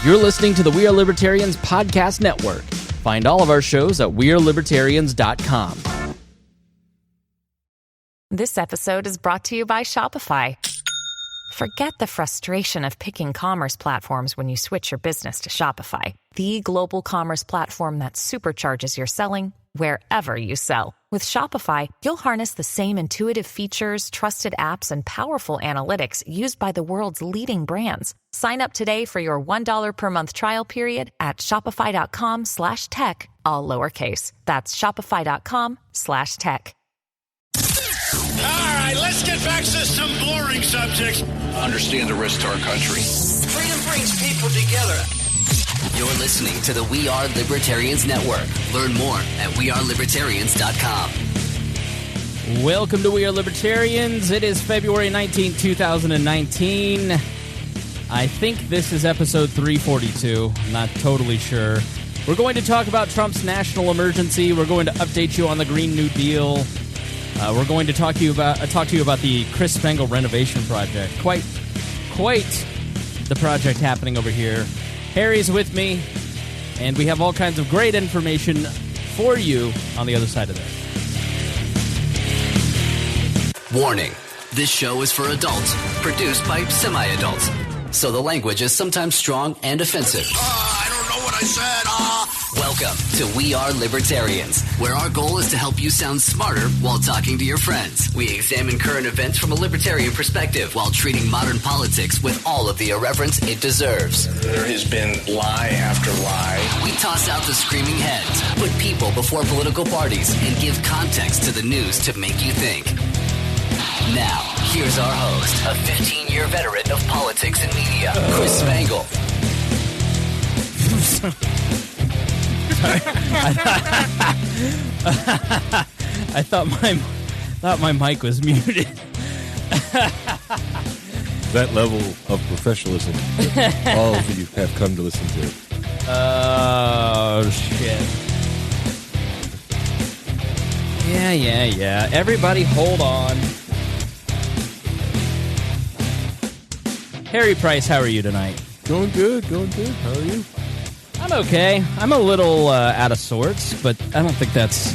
You're listening to the We Are Libertarians podcast network. Find all of our shows at wearelibertarians.com. This episode is brought to you by Shopify. Forget the frustration of picking commerce platforms when you switch your business to Shopify, the global commerce platform that supercharges your selling wherever you sell. With Shopify, you'll harness the same intuitive features, trusted apps, and powerful analytics used by the world's leading brands. Sign up today for your $1 per month trial period at shopify.com/tech, all lowercase. That's shopify.com/tech. All right, let's get back to some boring subjects. Understand the risk to our country. Freedom brings people together. You're listening to the We Are Libertarians Network. Learn more at wearelibertarians.com. Welcome to We Are Libertarians. It is February 19, 2019. I think this is episode 342. I'm not totally sure. We're going to talk about Trump's national emergency. We're going to update you on the Green New Deal. We're going to talk to you about the Chris Spangle renovation project. Quite the project happening over here. Harry's with me, and we have all kinds of great information for you on the other side of this. Warning, this show is for adults, produced by semi-adults. So the language is sometimes strong and offensive. I don't know what I said. Welcome to We Are Libertarians, where our goal is to help you sound smarter while talking to your friends. We examine current events from a libertarian perspective while treating modern politics with all of the irreverence it deserves. There has been lie after lie. We toss out the screaming heads, put people before political parties, and give context to the news to make you think. Now, here's our host, a 15-year veteran of politics and media, Chris Spangle. I thought my mic was muted. That level of professionalism that all of you have come to listen to. Oh, shit. Yeah. Everybody hold on. Harry Price, how are you tonight? Going good. How are you? I'm okay. I'm a little out of sorts, but I don't think that's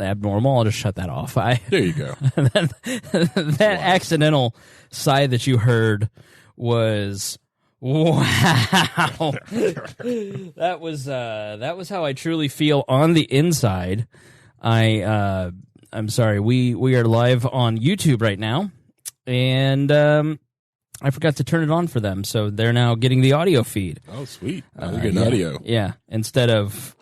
abnormal. I'll just shut that off. There you go. that accidental sigh that you heard was wow. That was how I truly feel on the inside. I'm sorry. We are live on YouTube right now, and I forgot to turn it on for them, so they're now getting the audio feed. Oh, sweet. Now they're getting audio. Yeah, instead of...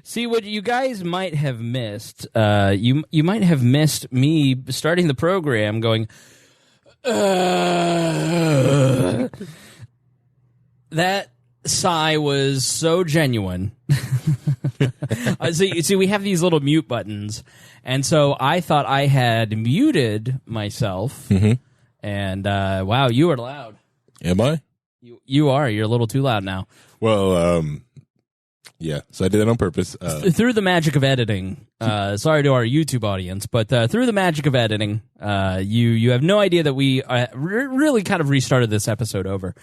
See, what you guys might have missed, you might have missed me starting the program going... That sigh was so genuine. See, we have these little mute buttons, and so I thought I had muted myself, and wow, you are loud. Am I? You are. You're a little too loud now. Well, yeah, so I did that on purpose. Through the magic of editing, sorry to our YouTube audience, but through the magic of editing, you have no idea that we really kind of restarted this episode over.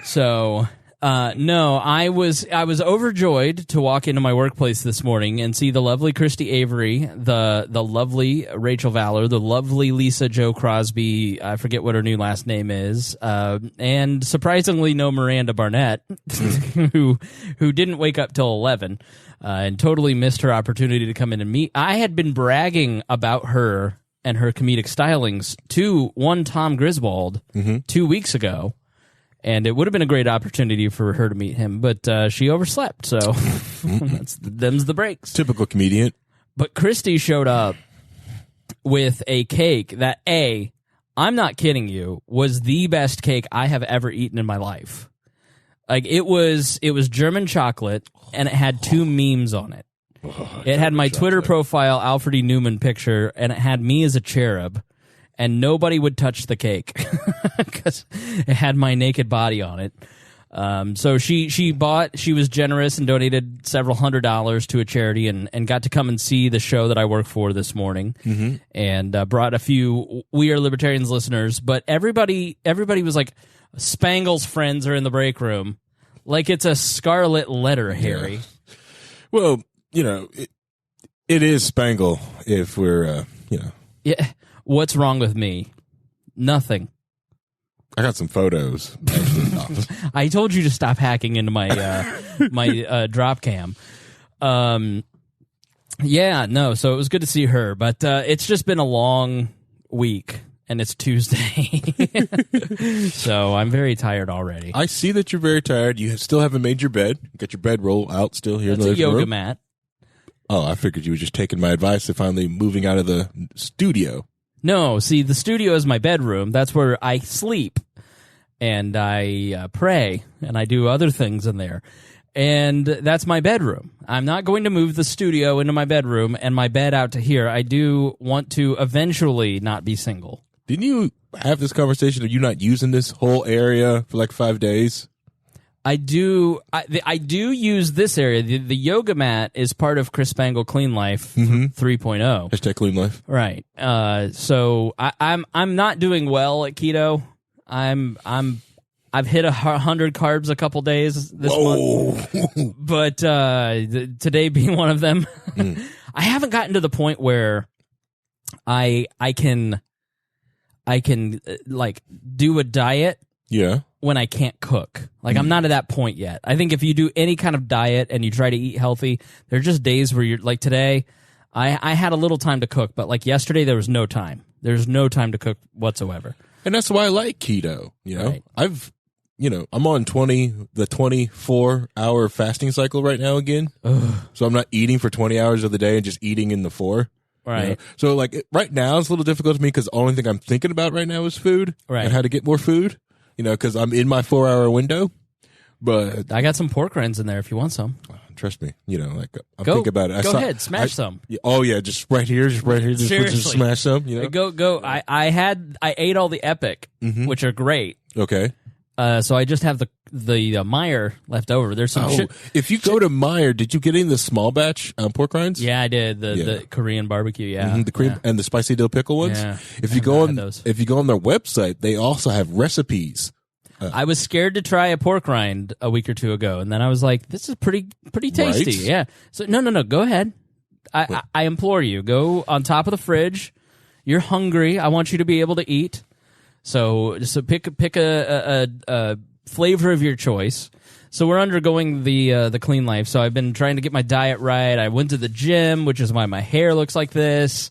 So... no, I was overjoyed to walk into my workplace this morning and see the lovely Christy Avery, the lovely Rachel Valor, the lovely Lisa Jo Crosby, I forget what her new last name is, and surprisingly no Miranda Barnett, who didn't wake up till 11, and totally missed her opportunity to come in and meet. I had been bragging about her and her comedic stylings to one Tom Griswold 2 weeks ago. And it would have been a great opportunity for her to meet him, but she overslept, so them's the breaks. Typical comedian. But Christy showed up with a cake that, I'm not kidding you, was the best cake I have ever eaten in my life. Like, it was German chocolate, and it had two memes on it. It had my Twitter profile, Alfred E. Newman picture, and it had me as a cherub. And nobody would touch the cake because it had my naked body on it. So she was generous and donated several $100s to a charity and got to come and see the show that I work for this morning, and brought a few We Are Libertarians listeners. But everybody was like, Spangle's friends are in the break room, like it's a scarlet letter, Harry. Yeah. Well, it is Spangle. If we're Yeah. What's wrong with me? Nothing. I got some photos. I told you to stop hacking into my my drop cam. Yeah, no. So it was good to see her, but it's just been a long week, and it's Tuesday, so I'm very tired already. I see that you're very tired. You still haven't made your bed. You got your bedroll out still here. That's in a the yoga room. mat. Oh, I figured you were just taking my advice and finally moving out of the studio. No, see, the studio is my bedroom. That's where I sleep, and I pray, and I do other things in there. And that's my bedroom. I'm not going to move the studio into my bedroom and my bed out to here. I do want to eventually not be single. Didn't you have this conversation of you not using this whole area for like 5 days? I do use this area. The yoga mat is part of Chris Spangle Clean Life 3.0. Hashtag clean life. Right. So I'm not doing well at keto. I've hit 100 carbs a couple days this month, but today being one of them. I haven't gotten to the point where I can like do a diet. Yeah. When I can't cook. Like, I'm not at that point yet. I think if you do any kind of diet and you try to eat healthy, there are just days where you're, like today, I had a little time to cook, but like yesterday, there was no time. There's no time to cook whatsoever. And that's why I like keto, Right. I'm on the 24-hour fasting cycle right now again. So I'm not eating for 20 hours of the day and just eating in the 4. Right. So like right now, it's a little difficult to me because the only thing I'm thinking about right now is food and how to get more food. Because I'm in my 4-hour window, but I got some pork rinds in there if you want some. Trust me, I'm thinking about it. Go ahead, smash some. Oh yeah, just right here, just Seriously. smash some. Go. I ate all the Epic, which are great. Okay. So I just have the Meyer left over. There's some shit. If you go to Meyer, did you get in the small batch pork rinds? Yeah, I did the Korean barbecue. Yeah, the cream and the spicy dill pickle ones. Yeah. If you go on their website, they also have recipes. I was scared to try a pork rind a week or two ago, and then I was like, "This is pretty tasty." Right? Yeah. So no, go ahead. I implore you, go on top of the fridge. You're hungry. I want you to be able to eat. So pick a flavor of your choice. So we're undergoing the clean life. So I've been trying to get my diet right. I went to the gym, which is why my hair looks like this.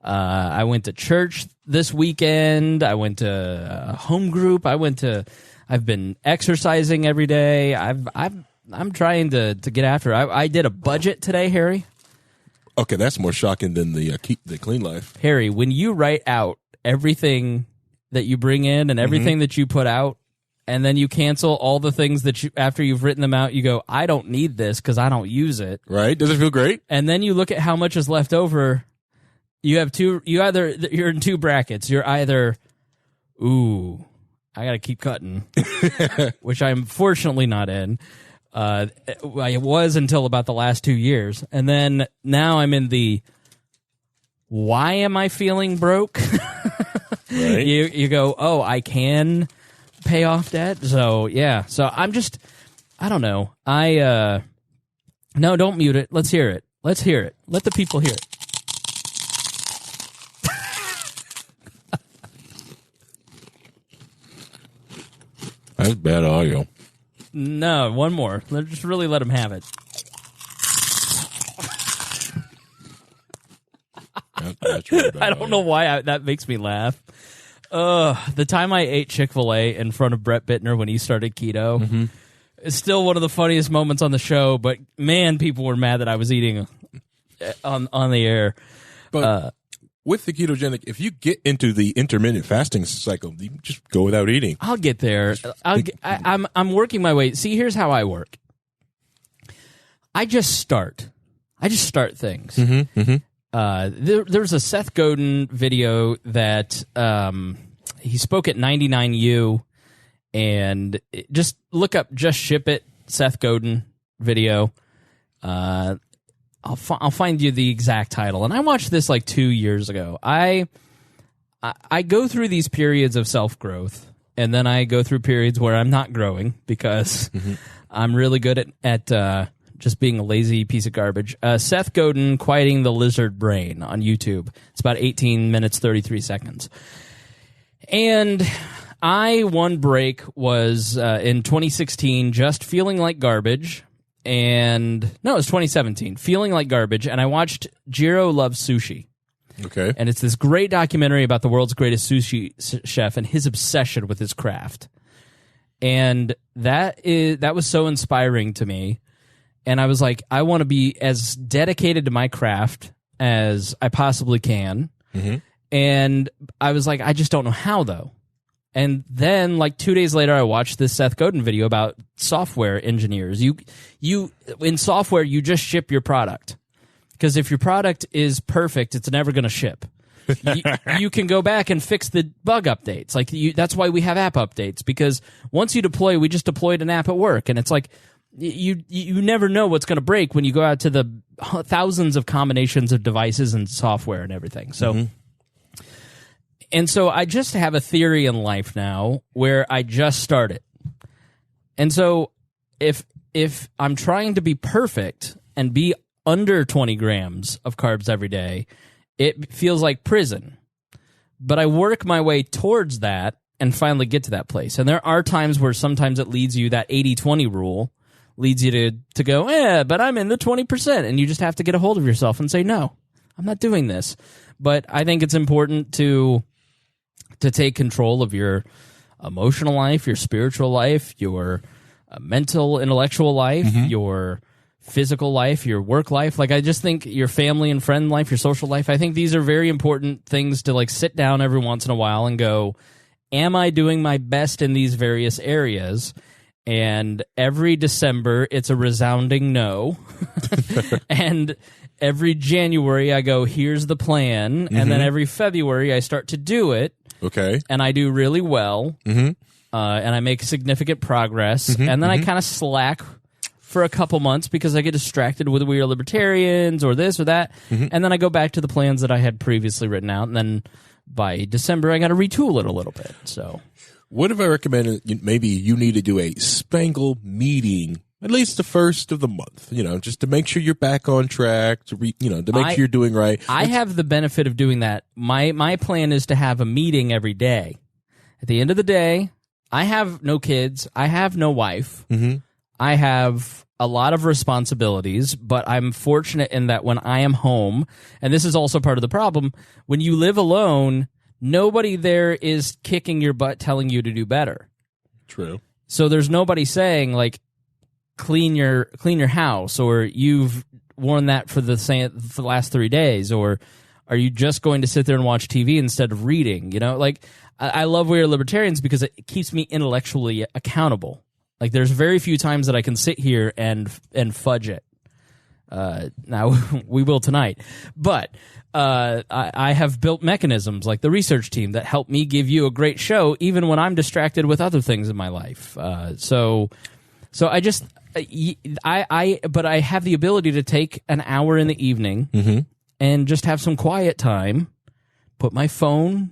I went to church this weekend. I went to a home group. I've been exercising every day. I'm trying to get after it. I did a budget today, Harry. Okay, that's more shocking than the clean life. Harry, when you write out everything that you bring in and everything that you put out, and then you cancel all the things that after you've written them out, you go, I don't need this because I don't use it. Right? Does it feel great? And then you look at how much is left over. You have you're in two brackets. You're either, ooh, I got to keep cutting, which I'm fortunately not in. I was until about the last 2 years. And then now I'm in the, why am I feeling broke? Right. You go, oh, I can pay off debt. So yeah. So I'm just, I don't know. No, don't mute it. Let's hear it. Let the people hear it. That's bad audio. No, one more. Just really let them have it. That's really bad I don't know why that makes me laugh. The time I ate Chick-fil-A in front of Brett Bittner when he started keto is still one of the funniest moments on the show, but man, people were mad that I was eating on the air. But with the ketogenic, if you get into the intermittent fasting cycle, you just go without eating. I'll get there. I'm working my way. See, here's how I work. I just start things. There's a Seth Godin video that he spoke at 99U, and just look up "Just Ship It" Seth Godin video. I'll find you the exact title. And I watched this like 2 years ago. I go through these periods of self-growth, and then I go through periods where I'm not growing because I'm really good at just being a lazy piece of garbage. Seth Godin, Quieting the Lizard Brain on YouTube. It's about 18 minutes, 33 seconds. And one break was in 2016, just feeling like garbage. And no, it was 2017, feeling like garbage. And I watched Jiro Loves Sushi. Okay. And it's this great documentary about the world's greatest sushi chef and his obsession with his craft. And that was so inspiring to me. And I was like, I want to be as dedicated to my craft as I possibly can. Mm-hmm. And I was like, I just don't know how, though. And then, like 2 days later, I watched this Seth Godin video about software engineers. You in software, you just ship your product, because if your product is perfect, it's never going to ship. You can go back and fix the bug updates. Like that's why we have app updates, because once you deploy, we just deployed an app at work, and it's like you never know what's going to break when you go out to the thousands of combinations of devices and software and everything. So. Mm-hmm. And so I just have a theory in life now where I just start it. And so if I'm trying to be perfect and be under 20 grams of carbs every day, it feels like prison. But I work my way towards that and finally get to that place. And there are times where sometimes it leads you, that 80-20 rule leads you to go, but I'm in the 20%. And you just have to get a hold of yourself and say, no, I'm not doing this. But I think it's important to take control of your emotional life, your spiritual life, your mental, intellectual life, your physical life, your work life. Like, I just think your family and friend life, your social life, I think these are very important things to like sit down every once in a while and go, am I doing my best in these various areas? And every December, it's a resounding no. And every January, I go, here's the plan. And then every February, I start to do it. Okay. And I do really well. And I make significant progress. And then I kind of slack for a couple months because I get distracted with We Are Libertarians or this or that. And then I go back to the plans that I had previously written out. And then by December, I got to retool it a little bit. So, what if I recommend maybe you need to do a Spangle meeting, at least the first of the month, just to make sure you're back on track, to make sure you're doing right. I have the benefit of doing that. My plan is to have a meeting every day. At the end of the day, I have no kids. I have no wife. I have a lot of responsibilities, but I'm fortunate in that when I am home, and this is also part of the problem, when you live alone, nobody there is kicking your butt telling you to do better. True. So there's nobody saying, like, clean your house, or you've worn that for the last 3 days, or are you just going to sit there and watch TV instead of reading? Like, I love We Are Libertarians because it keeps me intellectually accountable. Like, there's very few times that I can sit here and fudge it. Now we will tonight, but I have built mechanisms like the research team that help me give you a great show even when I'm distracted with other things in my life. So I just. But I have the ability to take an hour in the evening and just have some quiet time, put my phone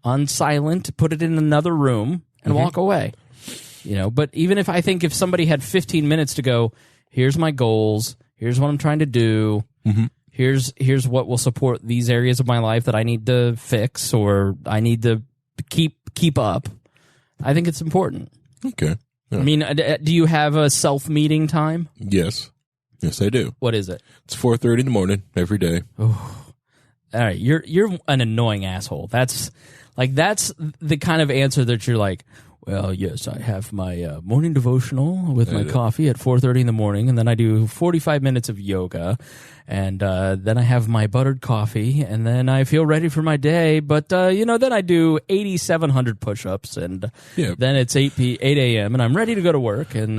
on silent, put it in another room, and walk away. But even if somebody had 15 minutes to go, here's my goals, here's what I'm trying to do, here's what will support these areas of my life that I need to fix or I need to keep up, I think it's important. Okay. Yeah. I mean, do you have a self-meeting time? Yes, I do. What is it? It's 4:30 in the morning every day. Oh. All right, you're an annoying asshole. That's the kind of answer that you're like, well, yes, I have my morning devotional with my coffee at 4:30 in the morning, and then I do 45 minutes of yoga, and then I have my buttered coffee, and then I feel ready for my day. But then I do 8,700 push-ups, and then it's 8 a.m. and I'm ready to go to work, and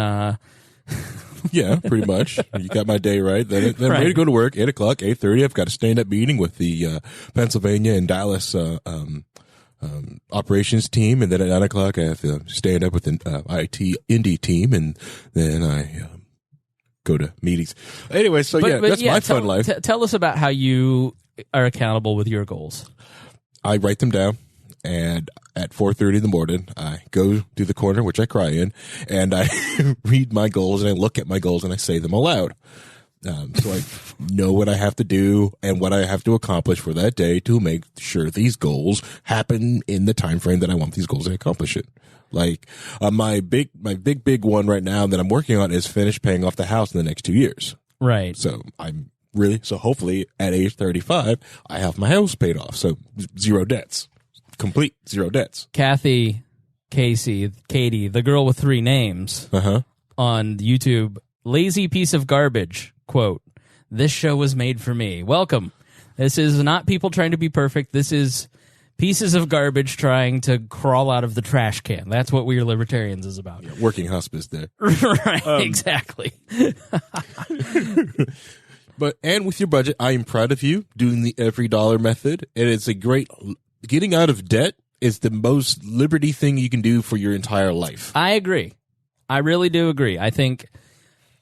yeah, pretty much. You got my day right. Then I'm ready to go to work. 8 o'clock, 8:30. I've got a stand-up meeting with the Pennsylvania and Dallas operations team, and then at 9 o'clock I have to stand up with an IT indie team, and then I go to meetings. Anyway, so that's my fun life. Tell us about how you are accountable with your goals. I write them down, and at 4:30 in the morning, I go to the corner, which I cry in, and I read my goals, and I look at my goals, and I say them aloud. So I know what I have to do and what I have to accomplish for that day to make sure these goals happen in the time frame that I want these goals to accomplish it. Like, my big one right now that I'm working on is finish paying off the house in the next 2 years. Right. So so hopefully at age 35, I have my house paid off. So zero debts, complete zero debts. Katie, the girl with 3 names on YouTube, lazy piece of garbage. Quote, this show was made for me. Welcome. This is not people trying to be perfect. This is pieces of garbage trying to crawl out of the trash can. That's what We Are Libertarians is about. Yeah, working hospice there. Right, exactly. And with your budget, I am proud of you doing the every dollar method. And it's a great, getting out of debt is the most liberty thing you can do for your entire life. I agree. I really do agree. I think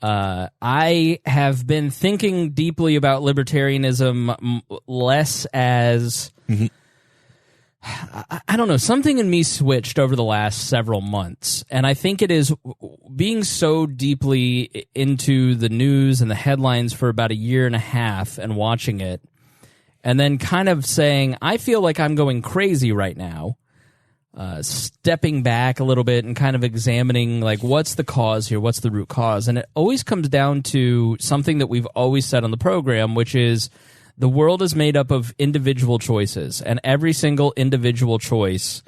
I have been thinking deeply about libertarianism less as, I don't know, something in me switched over the last several months. And I think it is being so deeply into the news and the headlines for about 1.5 years and watching it, and then kind of saying, I feel like I'm going crazy right now. Stepping back a little bit and kind of examining, like, what's the cause here? What's the root cause? And it always comes down to something that we've always said on the program, which is the world is made up of individual choices, and every single individual choice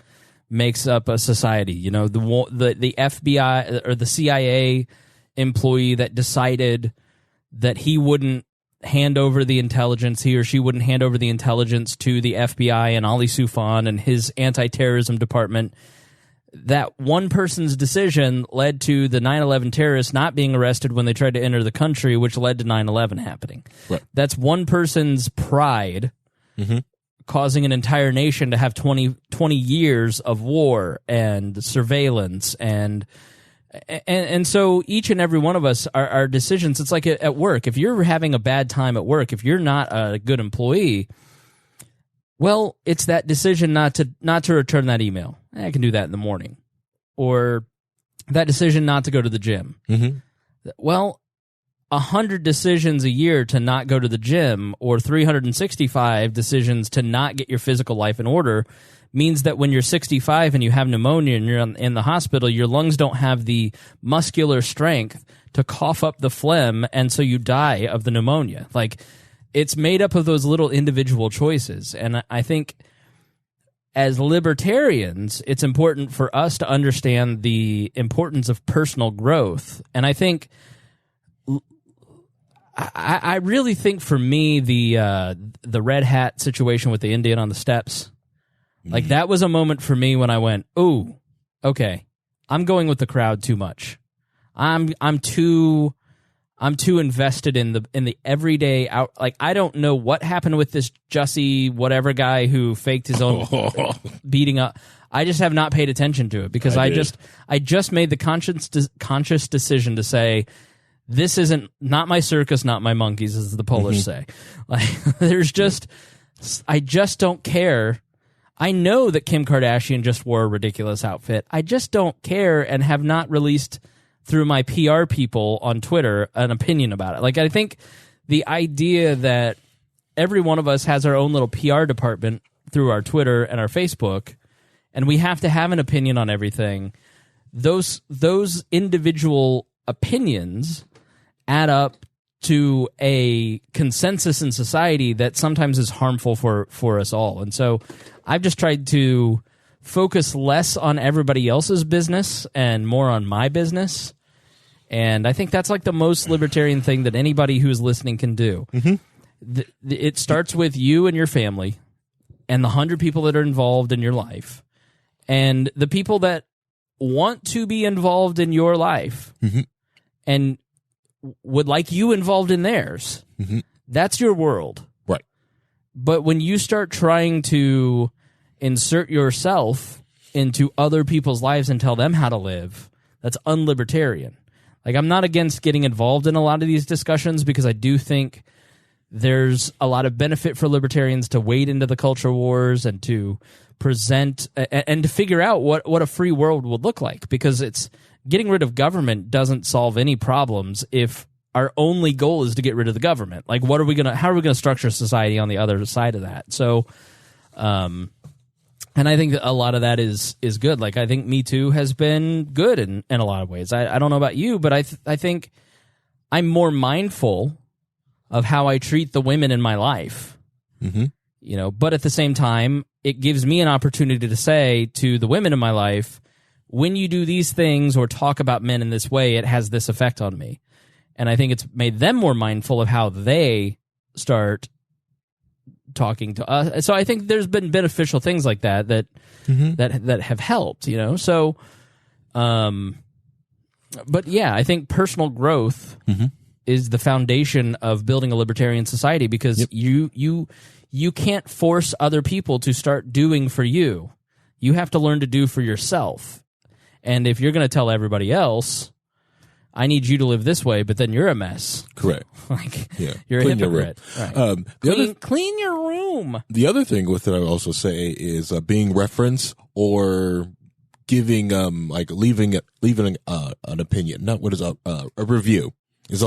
makes up a society. You know, the FBI or the CIA employee that decided that he wouldn't hand over the intelligence, he or she wouldn't hand over the intelligence to the FBI and Ali Soufan and his anti-terrorism department. That one person's decision led to the 9/11 terrorists not being arrested when they tried to enter the country, which led to 9/11 happening. Right. That's one person's pride causing an entire nation to have 20 years of war and surveillance and so each and every one of us, our decisions, it's like at work. If you're having a bad time at work, if you're not a good employee, well, it's that decision not to return that email. I can do that in the morning. Or that decision not to go to the gym. Well, 100 decisions a year to not go to the gym, or 365 decisions to not get your physical life in order, means that when you're 65 and you have pneumonia and you're in the hospital, your lungs don't have the muscular strength to cough up the phlegm, and so you die of the pneumonia. Like, it's made up of those little individual choices. And I think as libertarians, it's important for us to understand the importance of personal growth. And I think I really think for me the red hat situation with the Indian on the steps, like, that was a moment for me when I went, ooh, okay, I'm going with the crowd too much. I'm too invested in the everyday out. Like, I don't know what happened with this Jussie whatever guy who faked his own beating up. I just have not paid attention to it because I just made the conscious decision to say, this isn't not my circus, not my monkeys, as the Polish say. Like, I just don't care. I know that Kim Kardashian just wore a ridiculous outfit. I just don't care, and have not released through my PR people on Twitter an opinion about it. Like, I think the idea that every one of us has our own little PR department through our Twitter and our Facebook, and we have to have an opinion on everything, those individual opinions add up to a consensus in society that sometimes is harmful for us all. And so I've just tried to focus less on everybody else's business and more on my business. And I think that's like the most libertarian thing that anybody who's listening can do. It starts with you and your family and the 100 people that are involved in your life, and the people that want to be involved in your life and would like you involved in theirs. That's your world. Right. But when you start trying to insert yourself into other people's lives and tell them how to live, that's unlibertarian. Like, I'm not against getting involved in a lot of these discussions because I do think there's a lot of benefit for libertarians to wade into the culture wars and to present and to figure out what a free world would look like, because it's getting rid of government doesn't solve any problems if our only goal is to get rid of the government. Like, how are we gonna structure society on the other side of that? So, and I think that a lot of that is good. Like, I think Me Too has been good in a lot of ways. I don't know about you, but I think I'm more mindful of how I treat the women in my life. Mm-hmm. You know, but at the same time, it gives me an opportunity to say to the women in my life, when you do these things or talk about men in this way, it has this effect on me. And I think it's made them more mindful of how they start talking to us. So I think there's been beneficial things like that that have helped, you know. So, but yeah, I think personal growth is the foundation of building a libertarian society, because you can't force other people to start doing for you. You have to learn to do for yourself. And if you're going to tell everybody else, I need you to live this way, but then you're a mess. Correct. Like, Yeah. you're Clean a hypocrite. Right. Clean your room. The other thing with it, I would also say, is being reference or giving, like leaving an opinion. Not what is a review is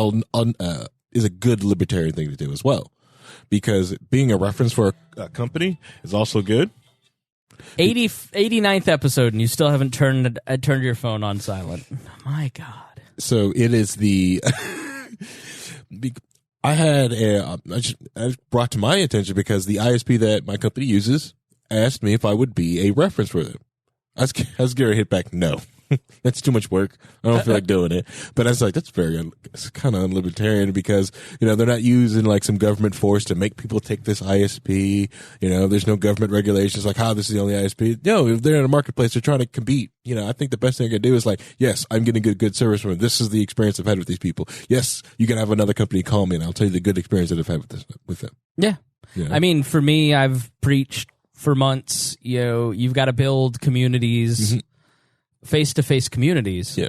is a good libertarian thing to do as well, because being a reference for a company is also good. 89th episode, and you still haven't turned your phone on silent. My God. So it is the I brought to my attention because the ISP that my company uses asked me if I would be a reference for them. I was going to hit back, no. That's too much work. I don't feel like doing it. But I was like, it's kind of unlibertarian, because, you know, they're not using like some government force to make people take this ISP. You know, there's no government regulations like, this is the only ISP. No, if they're in a marketplace, they're trying to compete. You know, I think the best thing I can do is like, yes, I'm getting good service from them. This is the experience I've had with these people. Yes, you can have another company call me and I'll tell you the good experience that I've had with them. Yeah. You know? I mean, for me, I've preached for months, you know, you've got to build communities, face-to-face communities. Yeah.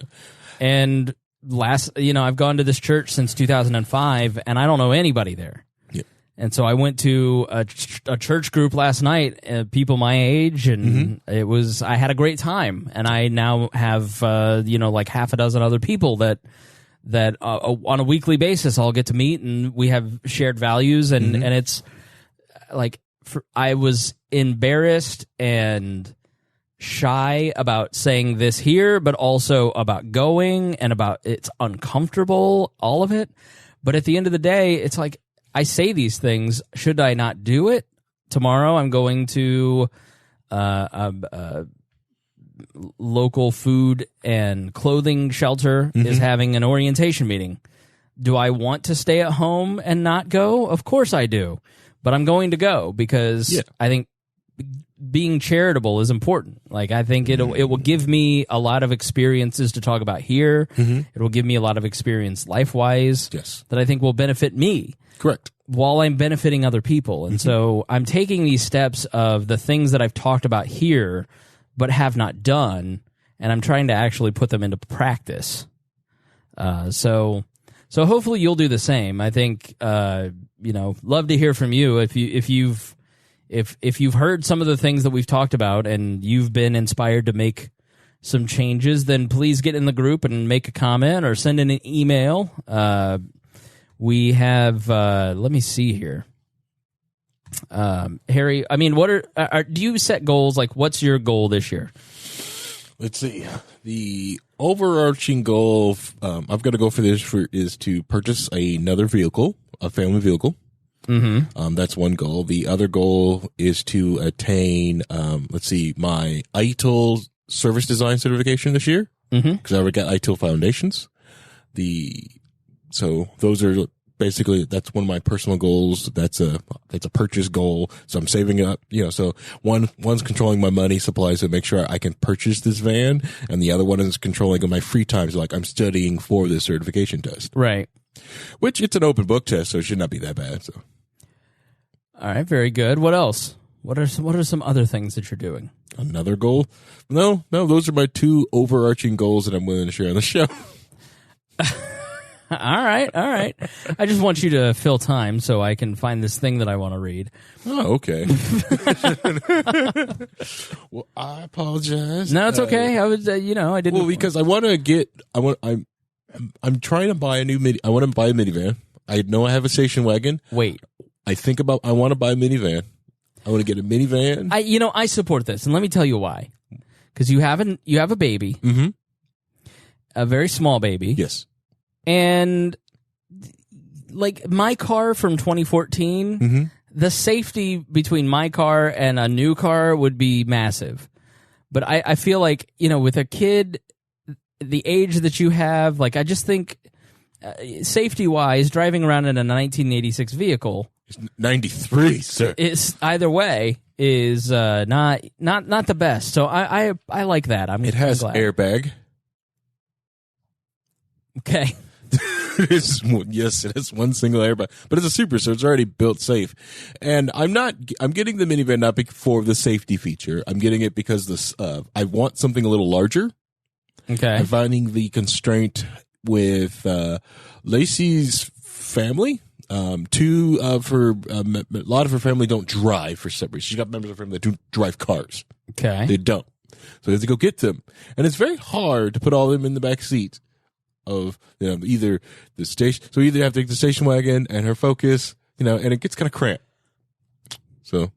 And I've gone to this church since 2005, and I don't know anybody there. Yeah. And so I went to a church group last night, people my age, and I had a great time. And I now have, like half a dozen other people that on a weekly basis I'll get to meet, and we have shared values, and it's like, I was embarrassed and shy about saying this here, but also about going, and about it's uncomfortable, all of it. But at the end of the day, it's like, I say these things. Should I not do it? Tomorrow I'm going to local food and clothing shelter is having an orientation meeting. Do I want to stay at home and not go? Of course I do. But I'm going to go because I think being charitable is important. Like, I think it will give me a lot of experiences to talk about here. It will give me a lot of experience life-wise that I think will benefit me. Correct. While I'm benefiting other people. And so I'm taking these steps of the things that I've talked about here but have not done, and I'm trying to actually put them into practice. So hopefully you'll do the same. I think love to hear from you if you've heard some of the things that we've talked about and you've been inspired to make some changes, then please get in the group and make a comment or send in an email. We have let me see here. Harry, I mean, what do you set goals? Like, what's your goal this year? Let's see. The overarching goal I've got to go for this is to purchase another vehicle, a family vehicle. That's one goal. The other goal is to attain, my ITIL service design certification this year, because I already got ITIL foundations. So those are basically, that's one of my personal goals. That's a purchase goal. So I'm saving up, so one's controlling my money supplies to make sure I can purchase this van, and the other one is controlling my free time. So like, I'm studying for this certification test. Right. Which it's an open book test, so it should not be that bad. So. All right. Very good. What else? What are some other things that you're doing? Another goal? No, those are my two overarching goals that I'm willing to share on the show. All right. I just want you to fill time so I can find this thing that I want to read. Oh, okay. Well, I apologize. No, it's okay. I was, I didn't. Well, because I'm trying to buy a new I want to buy a minivan. I know I have a station wagon. Wait. I want to buy a minivan. I want to get a minivan. I support this, and let me tell you why. Because you have a baby, a very small baby. Yes. And like my car from 2014, the safety between my car and a new car would be massive. But I feel like, with a kid, the age that you have, like I just think safety-wise, driving around in a 1986 vehicle, it's 93, sir. It's either way is not the best. So I like that. It has I'm glad. airbag. Okay. Yes, it has one single airbag, but it's a Supra, so it's already built safe. And I'm getting the minivan not for the safety feature. I'm getting it because I want something a little larger. Okay. I'm finding the constraint with Lacey's family. A lot of her family don't drive for some reason. She's got members of her family that don't drive cars. Okay. They don't. So they have to go get them. And it's very hard to put all of them in the back seat of either the station. So either have to take the station wagon and her Focus, and it gets kind of cramped. So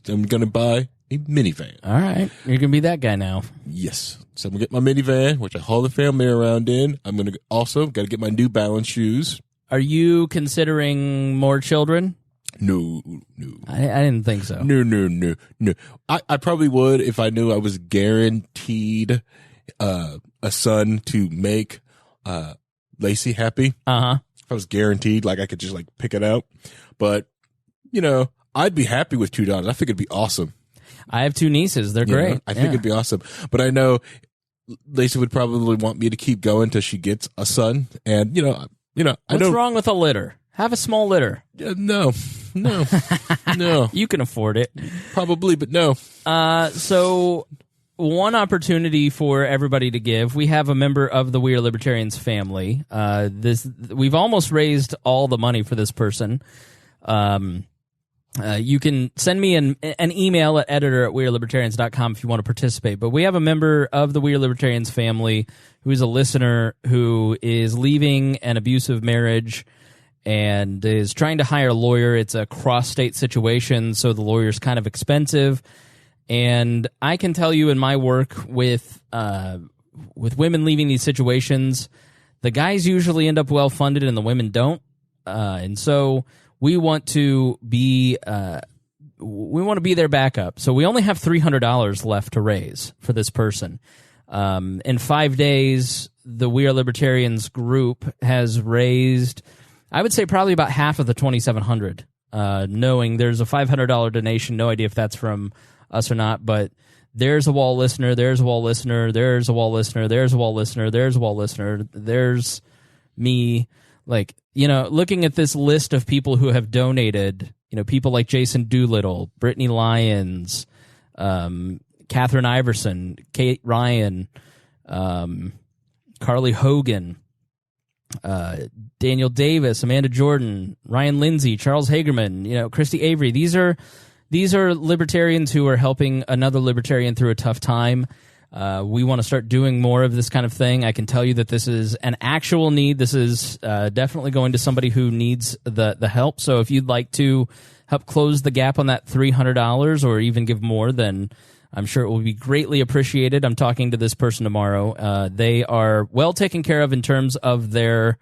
I'm gonna buy a minivan. All right, you're gonna be that guy now. Yes. So I'm gonna get my minivan, which I haul the family around in. I'm gonna also got to get my New Balance shoes. Are you considering more children? No. I didn't think so. No. I probably would if I knew I was guaranteed a son to make Lacey happy. If I was guaranteed, like I could just pick it out. But I'd be happy with $2. I think it'd be awesome. I have two nieces. They're great. I think it'd be awesome. But I know Lacey would probably want me to keep going till she gets a son. And What's wrong with a litter? Have a small litter. No. You can afford it. Probably, but no. So one opportunity for everybody to give. We have a member of the We Are Libertarians family. We've almost raised all the money for this person. You can send me an email at editor@wearelibertarians.com if you want to participate. But we have a member of the We Are Libertarians family who is a listener who is leaving an abusive marriage and is trying to hire a lawyer. It's a cross-state situation, so the lawyer's kind of expensive. And I can tell you in my work with women leaving these situations, the guys usually end up well-funded and the women don't. And so we want to be their backup. So we only have $300 left to raise for this person. In 5 days, the We Are Libertarians group has raised, I would say, probably about half of the $2,700. Knowing there's a $500 donation, no idea if that's from us or not, but there's a wall listener, there's a wall listener, there's a wall listener, there's a wall listener, there's a wall listener, there's me. Looking at this list of people who have donated, people like Jason Doolittle, Brittany Lyons, Catherine Iverson, Kate Ryan, Carly Hogan, Daniel Davis, Amanda Jordan, Ryan Lindsay, Charles Hagerman, Christy Avery. These are libertarians who are helping another libertarian through a tough time. We want to start doing more of this kind of thing. I can tell you that this is an actual need. This is definitely going to somebody who needs the help. So if you'd like to help close the gap on that $300 or even give more, then I'm sure it will be greatly appreciated. I'm talking to this person tomorrow. They are well taken care of in terms of their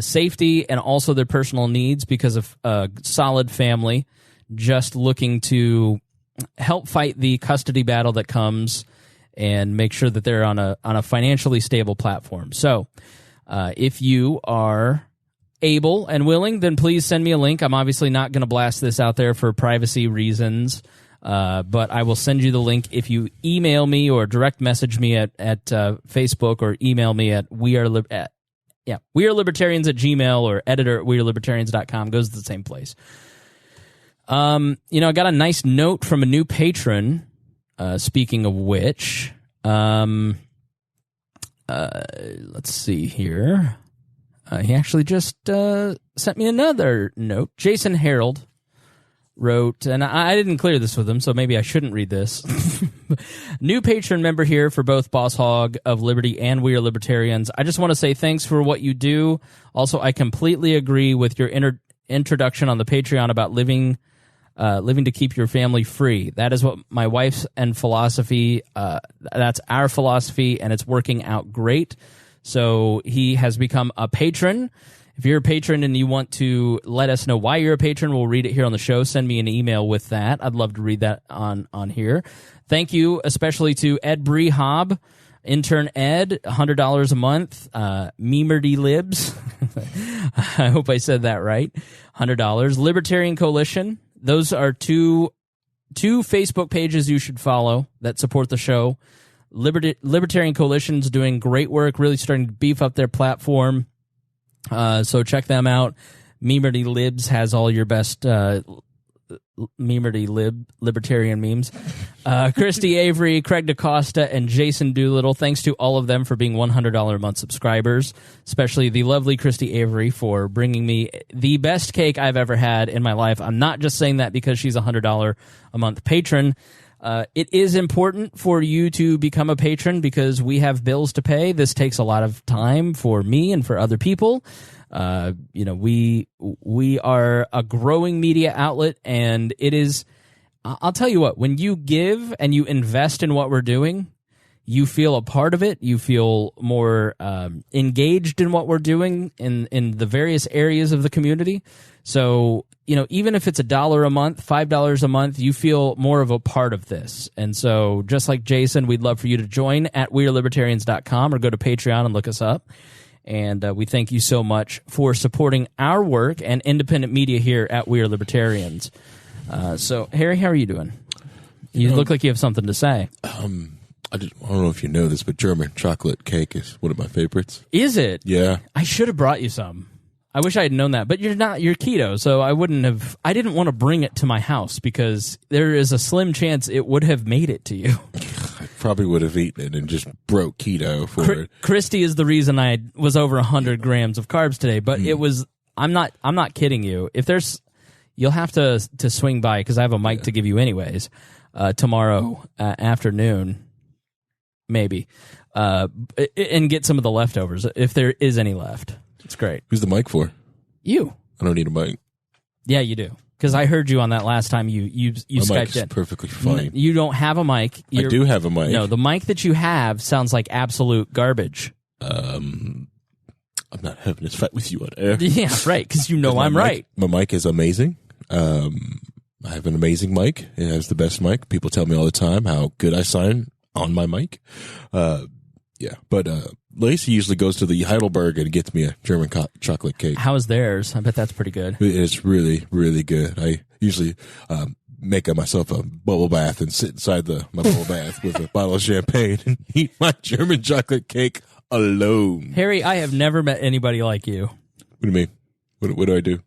safety and also their personal needs because of a solid family just looking to help fight the custody battle that comes and make sure that they're on a financially stable platform. So if you are able and willing, then please send me a link. I'm obviously not going to blast this out there for privacy reasons, but I will send you the link if you email me or direct message me at Facebook or email me at wearelibertarians@gmail or editor@wearelibertarians.com. Goes to the same place. I got a nice note from a new patron. Speaking of which, let's see here. He actually just sent me another note. Jason Harold wrote, and I didn't clear this with him, so maybe I shouldn't read this. New patron member here for both Boss Hog of Liberty and We Are Libertarians. I just want to say thanks for what you do. Also, I completely agree with your introduction on the Patreon about living to keep your family free. That is what my wife's and philosophy, that's our philosophy, and it's working out great. So he has become a patron. If you're a patron and you want to let us know why you're a patron, we'll read it here on the show. Send me an email with that. I'd love to read that on here. Thank you especially to Ed Brehob, intern Ed, $100 a month. Memerdy Libs. I hope I said that right. $100. Libertarian Coalition. Those are two Facebook pages you should follow that support the show. Libertarian Coalition's doing great work, really starting to beef up their platform. So check them out. Memerdy Libs has all your best libertarian memes. Christy Avery, Craig DaCosta, and Jason Doolittle. Thanks to all of them for being $100 a month subscribers, especially the lovely Christy Avery for bringing me the best cake I've ever had in my life. I'm not just saying that because she's a $100 a month patron. It is important for you to become a patron because we have bills to pay. This takes a lot of time for me and for other people. We are a growing media outlet, and it is, I'll tell you what, when you give and you invest in what we're doing, you feel a part of it. You feel more engaged in what we're doing in the various areas of the community. So, even if it's $1 a month, $5 a month, you feel more of a part of this. And so just like Jason, we'd love for you to join at wearelibertarians.com or go to Patreon and look us up. And we thank you so much for supporting our work and independent media here at We Are Libertarians. So, Harry, how are you doing? You look like you have something to say. I don't know if you know this, but German chocolate cake is one of my favorites. Is it? Yeah. I should have brought you some. I wish I had known that, but you're keto, so I didn't want to bring it to my house because there is a slim chance it would have made it to you. I probably would have eaten it and just broke keto for it. Christy is the reason I was over 100 grams of carbs today, but it was, I'm not kidding you. If you'll have to swing by because I have a mic to give you anyways, tomorrow afternoon, maybe, and get some of the leftovers if there is any left. It's great. Who's the mic for? You. I don't need a mic. Yeah, you do. Because I heard you on that last time you Skyped in. Perfectly fine. You don't have a mic. I do have a mic. No, the mic that you have sounds like absolute garbage. I'm not having this fight with you on air. Yeah, right, because I'm right. My mic is amazing. I have an amazing mic. It has the best mic. People tell me all the time how good I sound on my mic. Yeah, but Lacey usually goes to the Heidelberg and gets me a German chocolate cake. How is theirs? I bet that's pretty good. It's really, really good. I usually make myself a bubble bath and sit inside my bubble bath with a bottle of champagne and eat my German chocolate cake alone. Harry, I have never met anybody like you. What do you mean? What do I do?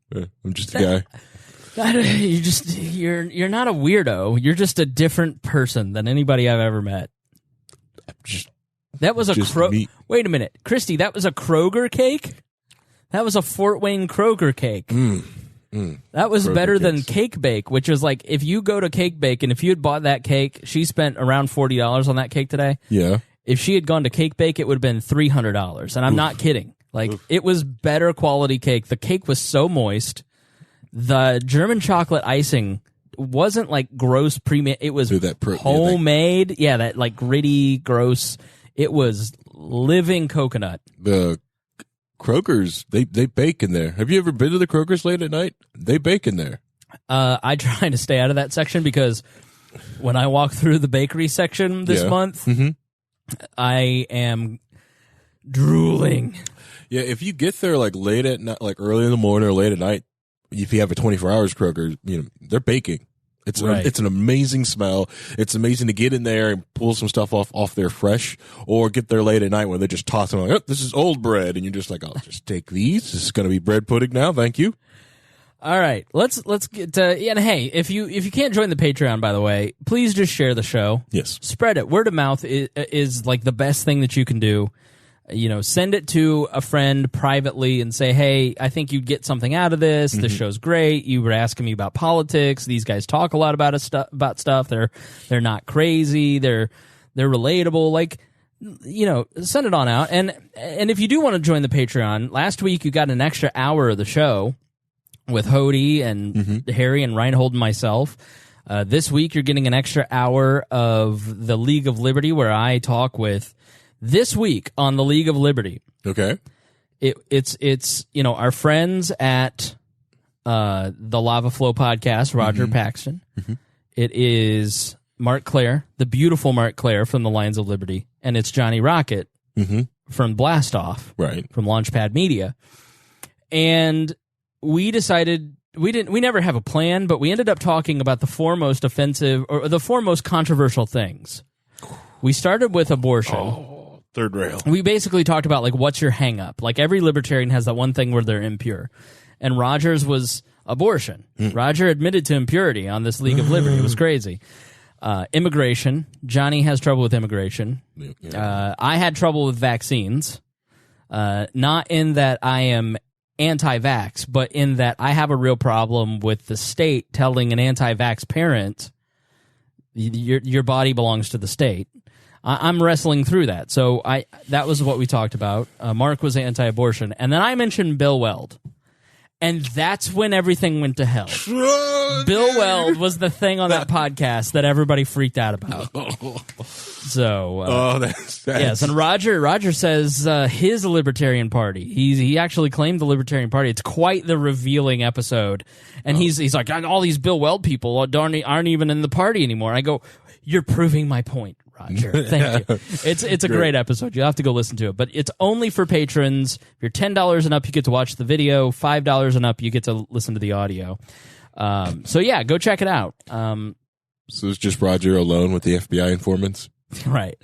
I'm just a guy. You're not a weirdo. You're just a different person than anybody I've ever met. That was Wait a minute, Christy. That was a Kroger cake. That was a Fort Wayne Kroger cake. That was Kroger better than Cake Bake, which is like if you go to Cake Bake and if you had bought that cake, she spent around $40 on that cake today. Yeah. If she had gone to Cake Bake, it would have been $300, and I'm not kidding. Like it was better quality cake. The cake was so moist. The German chocolate icing wasn't like gross premium. It was homemade. Yeah, that like gritty, gross. It was living coconut. The Kroger's, they bake in there. Have you ever been to the Kroger's late at night? They bake in there. I try to stay out of that section because when I walk through the bakery section this month, I am drooling. Yeah, if you get there like late at night, like early in the morning or late at night, if you have a 24 hours Kroger, they're baking. It's an amazing smell. It's amazing to get in there and pull some stuff off there fresh, or get there late at night when they're just tossing like, oh, this is old bread, and you're just like, I'll just take these. This is going to be bread pudding now. Thank you. All right, let's get to, and hey, if you can't join the Patreon, by the way, please just share the show. Yes. Spread it. Word of mouth is like the best thing that you can do. Send it to a friend privately and say, hey, I think you'd get something out of this. This show's great. You were asking me about politics. These guys talk a lot about stuff. They're not crazy. They're relatable. Like, send it on out. And if you do want to join the Patreon, last week you got an extra hour of the show with Hody and Harry and Reinhold and myself. This week you're getting an extra hour of the League of Liberty, where I talk with, this week on the League of Liberty. Okay. It's our friends at the Lava Flow podcast, Roger Paxton. It is Mark Claire, the beautiful Mark Claire from the Lions of Liberty, and it's Johnny Rocket from Blast Off, right, from Launchpad Media. And we decided we never have a plan, but we ended up talking about the four most offensive or the four most controversial things. We started with abortion. Third rail. We basically talked about, like, what's your hang up? Like, every libertarian has that one thing where they're impure. And Roger's was abortion. Roger admitted to impurity on this League of Liberty. It was crazy. Immigration. Johnny has trouble with immigration. I had trouble with vaccines. Not in that I am anti-vax, but in that I have a real problem with the state telling an anti-vax parent, your body belongs to the state. I'm wrestling through that. So that was what we talked about. Mark was anti-abortion. And then I mentioned Bill Weld. And that's when everything went to hell. Bill Weld was the thing on that podcast that everybody freaked out about. So, that's yes. And Roger says his Libertarian Party. He actually claimed the Libertarian Party. It's quite the revealing episode. And he's like, all these Bill Weld people aren't even in the party anymore. I go, you're proving my point, Roger. Thank you. It's a great episode. You'll have to go listen to it. But it's only for patrons. If you're $10 and up, you get to watch the video. $5 and up, you get to listen to the audio. So yeah, go check it out. So it's just Roger alone with the FBI informants? Right.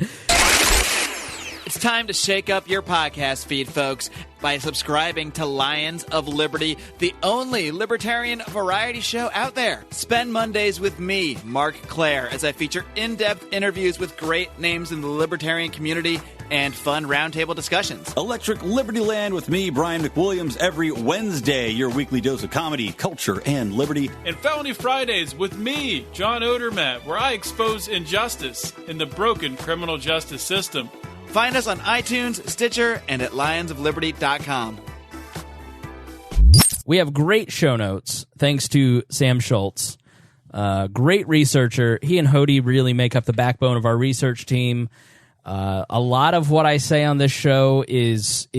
It's time to shake up your podcast feed, folks, by subscribing to Lions of Liberty, the only libertarian variety show out there. Spend Mondays with me, Mark Claire, as I feature in-depth interviews with great names in the libertarian community and fun roundtable discussions. Electric Liberty Land with me, Brian McWilliams, every Wednesday, your weekly dose of comedy, culture, and liberty. And Felony Fridays with me, John Odermatt, where I expose injustice in the broken criminal justice system. Find us on iTunes, Stitcher, and at lionsofliberty.com. We have great show notes, thanks to Sam Schultz. Great researcher. He and Hody really make up the backbone of our research team. A lot of what I say on this show is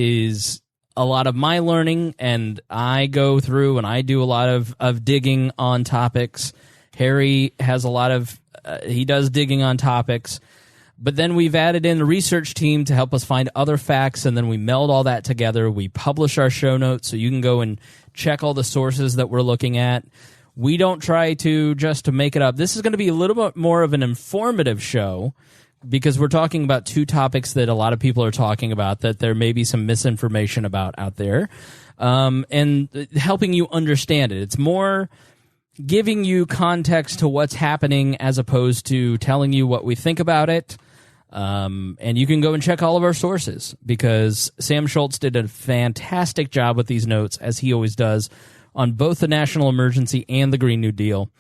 a lot of my learning, and I go through and I do a lot of digging on topics. Harry has a lot of he does digging on topics. But then we've added in a research team to help us find other facts, and then we meld all that together. We publish our show notes, so you can go and check all the sources that we're looking at. We don't try to just to make it up. This is going to be a little bit more of an informative show because we're talking about two topics that a lot of people are talking about that there may be some misinformation about out there, and helping you understand it. It's more giving you context to what's happening as opposed to telling you what we think about it. And you can go and check all of our sources because Sam Schultz did a fantastic job with these notes, as he always does, on both the national emergency and the Green New Deal.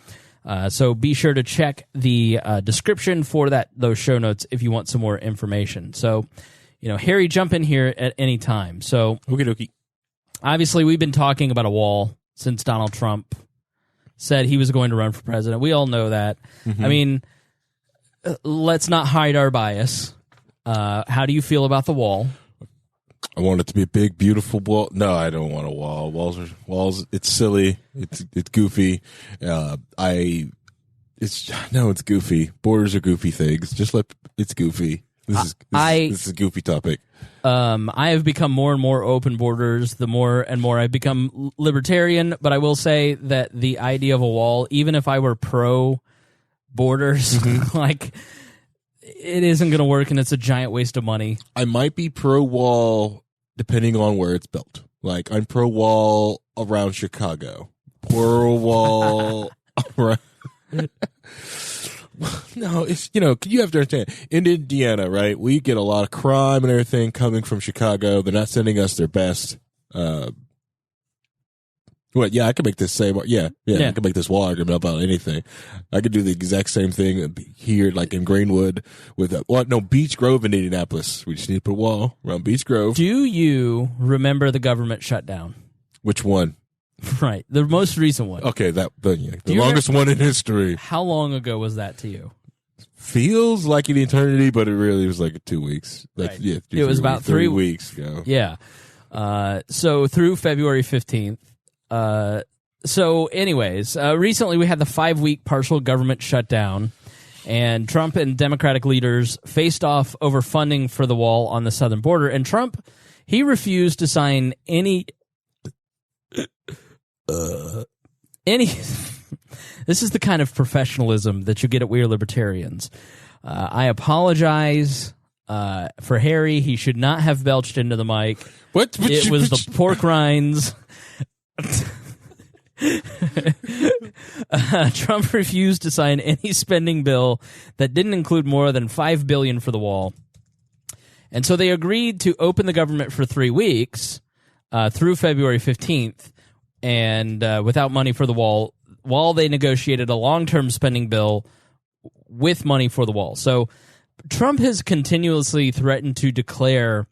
So be sure to check the description for those show notes if you want some more information. So, Harry, jump in here at any time. So, Okie dokie. Obviously, we've been talking about a wall since Donald Trump said he was going to run for president. We all know that. I mean, let's not hide our bias. How do you feel about the wall? I want it to be a big, beautiful wall. No, I don't want a wall. Walls. It's silly. It's goofy. It's goofy. Borders are goofy things. It's goofy. This is a goofy topic. I have become more and more open borders the more and more I've become libertarian, but I will say that the idea of a wall, even if I were pro borders, like, it isn't going to work, and it's a giant waste of money. I might be pro wall depending on where it's built. Like, I'm pro wall around Chicago. border wall. Right. No, it's, you have to understand, in Indiana, right, we get a lot of crime and everything coming from Chicago. They're not sending us their best. Yeah, I can make this same. Yeah, I can make this wall argument about anything. I could do the exact same thing here, like in Greenwood, with Beech Grove in Indianapolis. We just need to put a wall around Beech Grove. Do you remember the government shutdown? Which one? Right, the most recent one. Okay, the longest one in history. How long ago was that to you? Feels like an eternity, but it really was like 2 weeks. Right. It was about 3 weeks ago. Yeah. So through February 15th. Recently we had the 5-week partial government shutdown, and Trump and Democratic leaders faced off over funding for the wall on the southern border. And Trump, he refused to sign any. This is the kind of professionalism that you get at We Are Libertarians. I apologize for Harry. He should not have belched into the mic. What? It was the pork rinds. Trump refused to sign any spending bill that didn't include more than $5 billion for the wall. And so they agreed to open the government for 3 weeks through February 15th and without money for the wall, while they negotiated a long-term spending bill with money for the wall. So Trump has continuously threatened to declare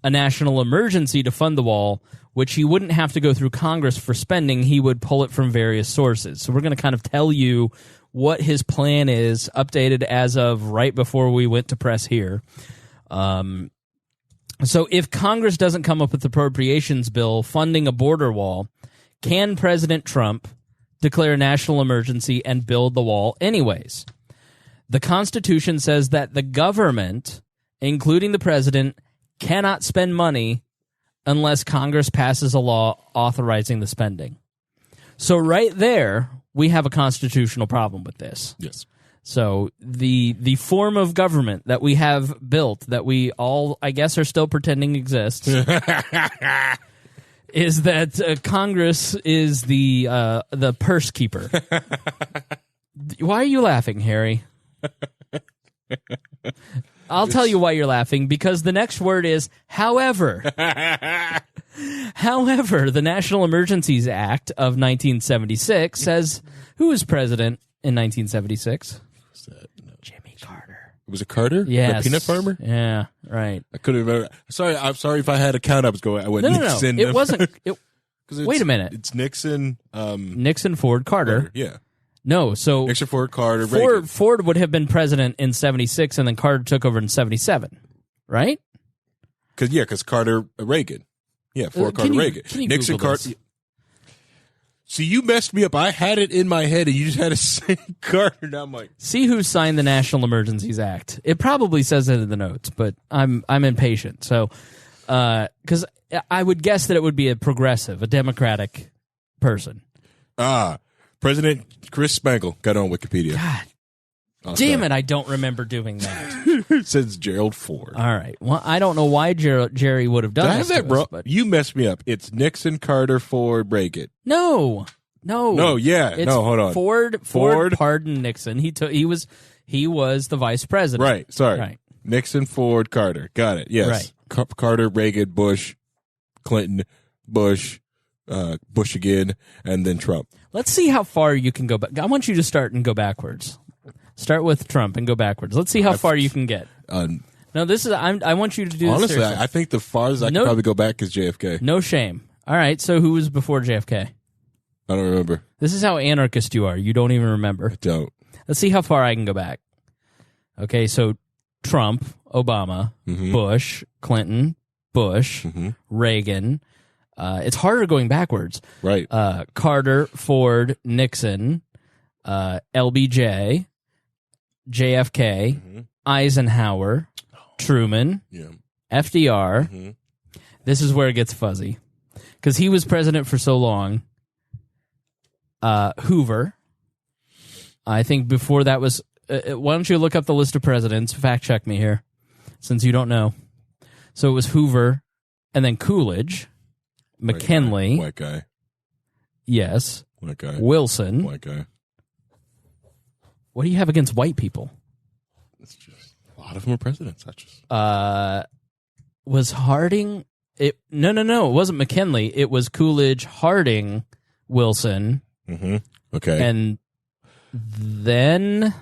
a national emergency to fund the wall, which he wouldn't have to go through Congress for spending. He would pull it from various sources. So we're going to kind of tell you what his plan is, updated as of right before we went to press here. So if Congress doesn't come up with the appropriations bill funding a border wall, can President Trump declare a national emergency and build the wall anyways? The Constitution says that the government, including the president, cannot spend money unless Congress passes a law authorizing the spending. So right there, we have a constitutional problem with this. Yes. So the form of government that we have built, that we all, I guess, are still pretending exists, is that Congress is the purse keeper. Why are you laughing, Harry? I'll tell you why you're laughing, because the next word is however. However, the National Emergencies Act of 1976 says who was president in 1976? Jimmy Carter. Was it Carter? Yes. The peanut farmer? Yeah, right. I couldn't remember. I'm sorry if I had a count. I went Nixon. No. It wasn't. Wait a minute. It's Nixon. Nixon, Ford, Carter. Yeah. No, so Nixon, Ford, Carter, Reagan. Ford would have been president in 76, and then Carter took over in 77, right? Because Carter, Reagan. Yeah, Ford, Carter, Reagan. Nixon, Carter. See, you messed me up. I had it in my head, and you just had to say Carter. Now I'm like, see who signed the National Emergencies Act. It probably says it in the notes, but I'm impatient. So, because I would guess that it would be a progressive, a Democratic person. President Chris Spangle got on Wikipedia. God damn it, I don't remember doing that. It says Gerald Ford. All right. Well, I don't know why Jerry would have done Did I have that, bro? But you messed me up. It's Nixon, Carter, Ford, Reagan. No, yeah. It's hold on. Ford pardoned Nixon. He was the vice president. Right. Sorry. Right. Nixon, Ford, Carter. Got it. Yes. Right. Carter, Reagan, Bush, Clinton, Bush, Bush again, and then Trump. Let's see how far you can go back. I want you to start and go backwards. Start with Trump and go backwards. Let's see how far you can get. No, this is. I want you to do. Honestly, this I think the farthest I can probably go back is JFK. No shame. All right. So who was before JFK? I don't remember. This is how anarchist you are. You don't even remember. I don't. Let's see how far I can go back. Okay. So Trump, Obama, Bush, Clinton, Bush, Reagan. It's harder going backwards. Right. Carter, Ford, Nixon, LBJ, JFK, Eisenhower, Truman, FDR. This is where it gets fuzzy because he was president for so long. Hoover. I think before that was... why don't you look up the list of presidents? Fact check me here, since you don't know. So it was Hoover, and then Coolidge, McKinley. White guy. Yes. White guy. Wilson. White guy. What do you have against white people? It's just a lot of them are presidents. Was Harding? No. It wasn't McKinley. It was Coolidge, Harding, Wilson. Mm-hmm. Okay. And then,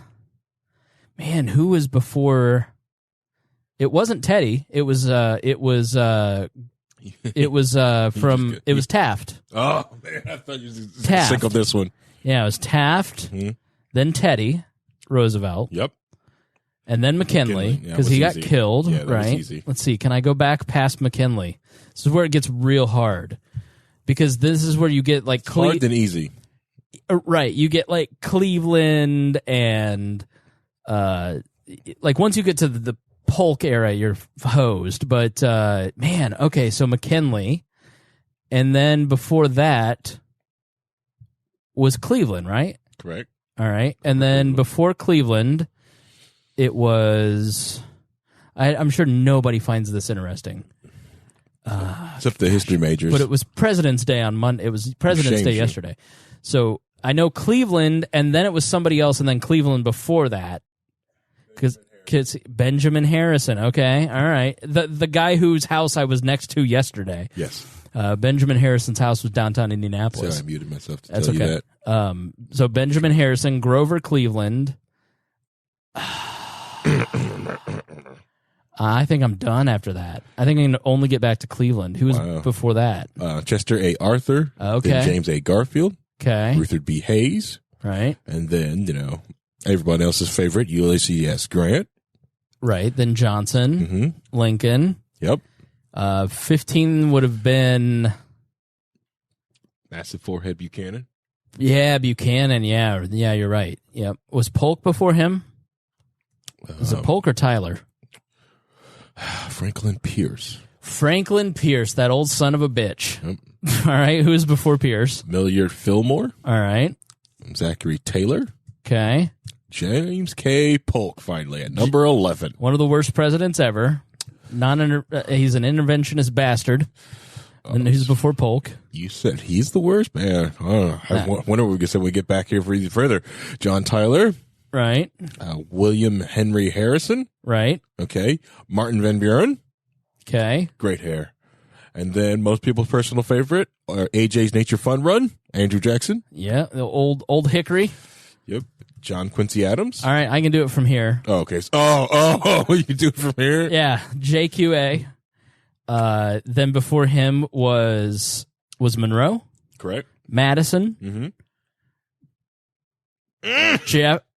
man, who was before? It wasn't Teddy. It was Taft. Oh man, I thought you were Taft. sick of this one. Yeah, it was Taft, then Teddy Roosevelt. Yep. And then McKinley, because he got killed, yeah, that right? was easy. Let's see. Can I go back past McKinley? This is where it gets real hard. Because this is where you get like... Hard than easy. Right. You get like Cleveland and... like once you get to the Polk era, you're hosed. But, man, okay, so McKinley. And then before that was Cleveland, right? Correct. All right. And then before Cleveland... It was... I'm sure nobody finds this interesting. Except the history majors. But it was President's Day on Monday. It was President's Day yesterday. So I know Cleveland, and then it was somebody else, and then Cleveland before that. Because Benjamin Harrison. Okay, all right. The guy whose house I was next to yesterday. Yes. Benjamin Harrison's house was downtown Indianapolis. So I muted myself to That's tell okay. you that. So Benjamin Harrison, Grover Cleveland... I think I'm done after that. I think I can only get back to Cleveland. Who was before that? Chester A. Arthur. Okay. Then James A. Garfield. Okay. Rutherford B. Hayes. Right. And then, everybody else's favorite, Ulysses S. Grant. Right. Then Johnson. Lincoln. Yep. 15 would have been... Massive forehead Buchanan. Yeah, Buchanan. Yeah, you're right. Yep. Was Polk before him? Was it Polk or Tyler? Franklin Pierce. Franklin Pierce, that old son of a bitch. Yep. All right, who's before Pierce? Millard Fillmore. All right. Zachary Taylor. Okay. James K. Polk, finally, at number 11. One of the worst presidents ever. He's an interventionist bastard. And who's before Polk? You said he's the worst? Man, I don't know. I wonder what we said we get back here for further. John Tyler. Right. William Henry Harrison. Right. Okay. Martin Van Buren. Okay. Great hair. And then most people's personal favorite, AJ's Nature Fun Run, Andrew Jackson. Yeah, the old hickory. Yep. John Quincy Adams. All right, I can do it from here. Oh, okay. Oh, you do it from here? Yeah, JQA. Then before him was Monroe. Correct. Madison.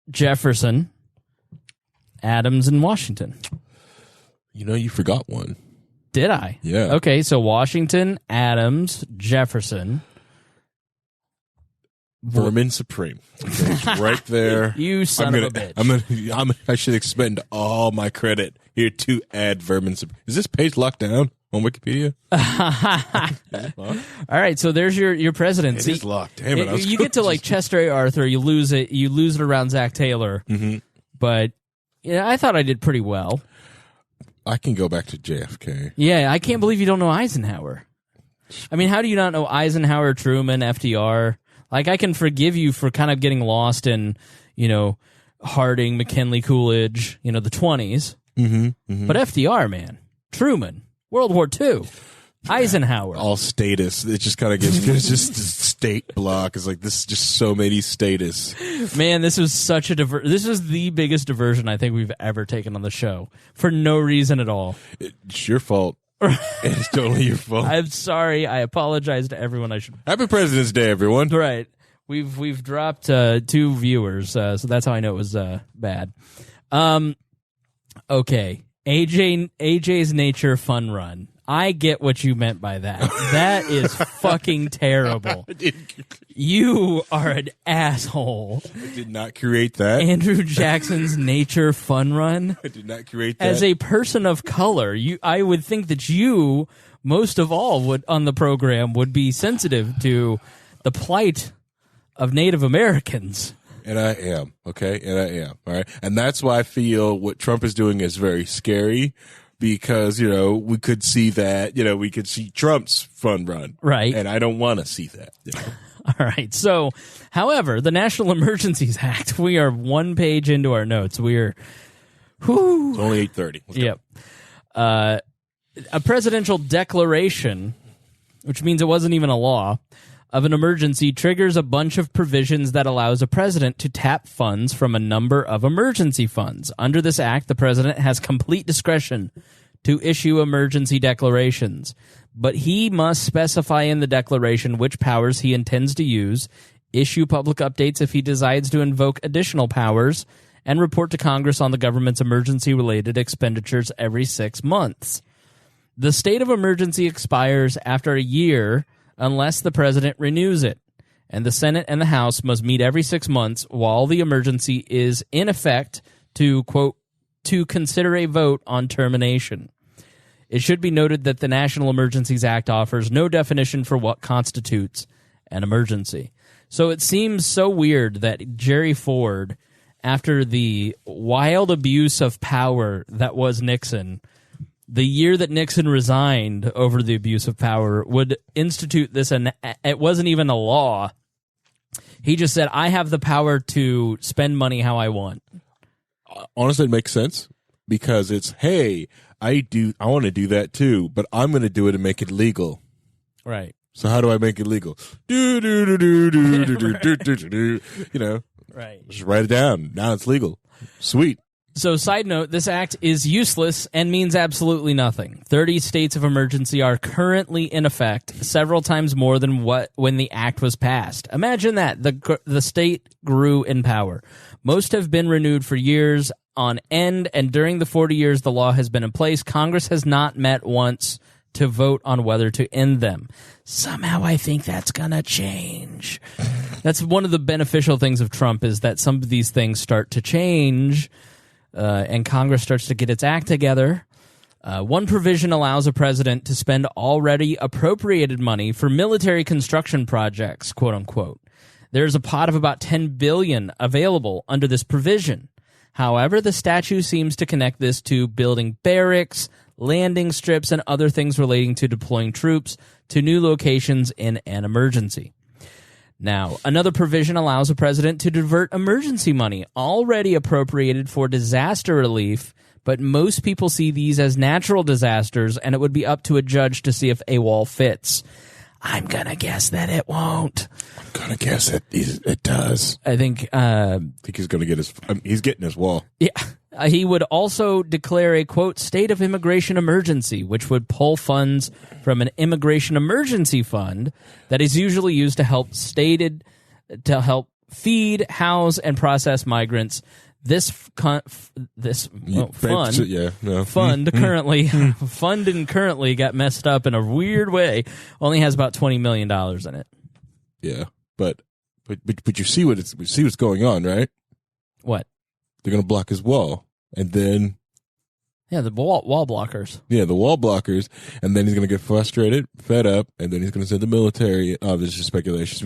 Jefferson. Adams, and Washington. You forgot one. Did I? Yeah. Okay, so Washington, Adams, Jefferson. Vermin Supreme. Okay, it's right there. You son of a bitch. I should expend all my credit here to add Vermin Supreme. Is this page locked down on Wikipedia? All right, so there's your presidency. It is locked. Damn it. You get to like Chester A. Arthur, you lose it. You lose it around Zach Taylor. But I thought I did pretty well. I can go back to JFK. Yeah, I can't believe you don't know Eisenhower. I mean, how do you not know Eisenhower, Truman, FDR? Like, I can forgive you for kind of getting lost in, Harding, McKinley, Coolidge, the 20s. But FDR, man, Truman, World War II, Eisenhower. All status. It just kind of gets it's just state block. It's like, this is just so many status. Man, this was such a this is the biggest diversion I think we've ever taken on the show for no reason at all. It's your fault. It's totally your fault. I'm sorry. I apologize to everyone. Happy President's Day, everyone. Right. We've dropped 2 viewers, so that's how I know it was bad. Okay. AJ's Nature Fun Run. I get what you meant by that. That is fucking terrible. You are an asshole. I did not create that. Andrew Jackson's Nature Fun Run. I did not create that. As a person of color, I would think that you, most of all, on the program would be sensitive to the plight of Native Americans. And I am, okay? And I am, all right? And that's why I feel what Trump is doing is very scary because, we could see that, we could see Trump's fun run. Right. And I don't want to see that. All right. So, however, the National Emergencies Act, we are one page into our notes. We're It's only 8:30. Yep. A presidential declaration, which means it wasn't even a law, of an emergency triggers a bunch of provisions that allows a president to tap funds from a number of emergency funds. Under this act, the president has complete discretion to issue emergency declarations, but he must specify in the declaration which powers he intends to use, issue public updates if he decides to invoke additional powers, and report to Congress on the government's emergency-related expenditures every 6 months. The state of emergency expires after a year unless the president renews it, and the Senate and the House must meet every 6 months while the emergency is in effect to, quote, to consider a vote on termination. It should be noted that the National Emergencies Act offers no definition for what constitutes an emergency. So it seems so weird that Jerry Ford, after the wild abuse of power that was Nixon, the year that Nixon resigned over the abuse of power, would institute this, and it wasn't even a law. He just said, I have the power to spend money how I want. Honestly, it makes sense because it's, hey, I want to do that too, but I'm going to do it and make it legal. Right. So how do I make it legal? You know, right. Just write it down. Now it's legal. Sweet. So, side note, this act is useless and means absolutely nothing. 30 states of emergency are currently in effect, several times more than when the act was passed. Imagine that. The state grew in power. Most have been renewed for years on end, and during the 40 years the law has been in place, Congress has not met once to vote on whether to end them. Somehow I think that's going to change. That's one of the beneficial things of Trump, is that some of these things start to change, and Congress starts to get its act together. One provision allows a president to spend already appropriated money for military construction projects, quote unquote. There's a pot of about $10 billion available under this provision. However, the statute seems to connect this to building barracks, landing strips, and other things relating to deploying troops to new locations in an emergency. Now, another provision allows a president to divert emergency money already appropriated for disaster relief, but most people see these as natural disasters, and it would be up to a judge to see if AWOL fits. I'm going to guess that it won't. I'm going to guess that it does. I think he's going to get he's getting his wall. Yeah. He would also declare a, quote, state of immigration emergency, which would pull funds from an immigration emergency fund that is usually used to help feed, house, and process migrants. This fund currently got messed up in a weird way. Only has about $20 million in it. Yeah, but you see what's going on, right? What? They're going to block his wall, and then the wall blockers. Yeah, the wall blockers, and then he's going to get frustrated, fed up, and then he's going to send the military. Oh, this is speculation.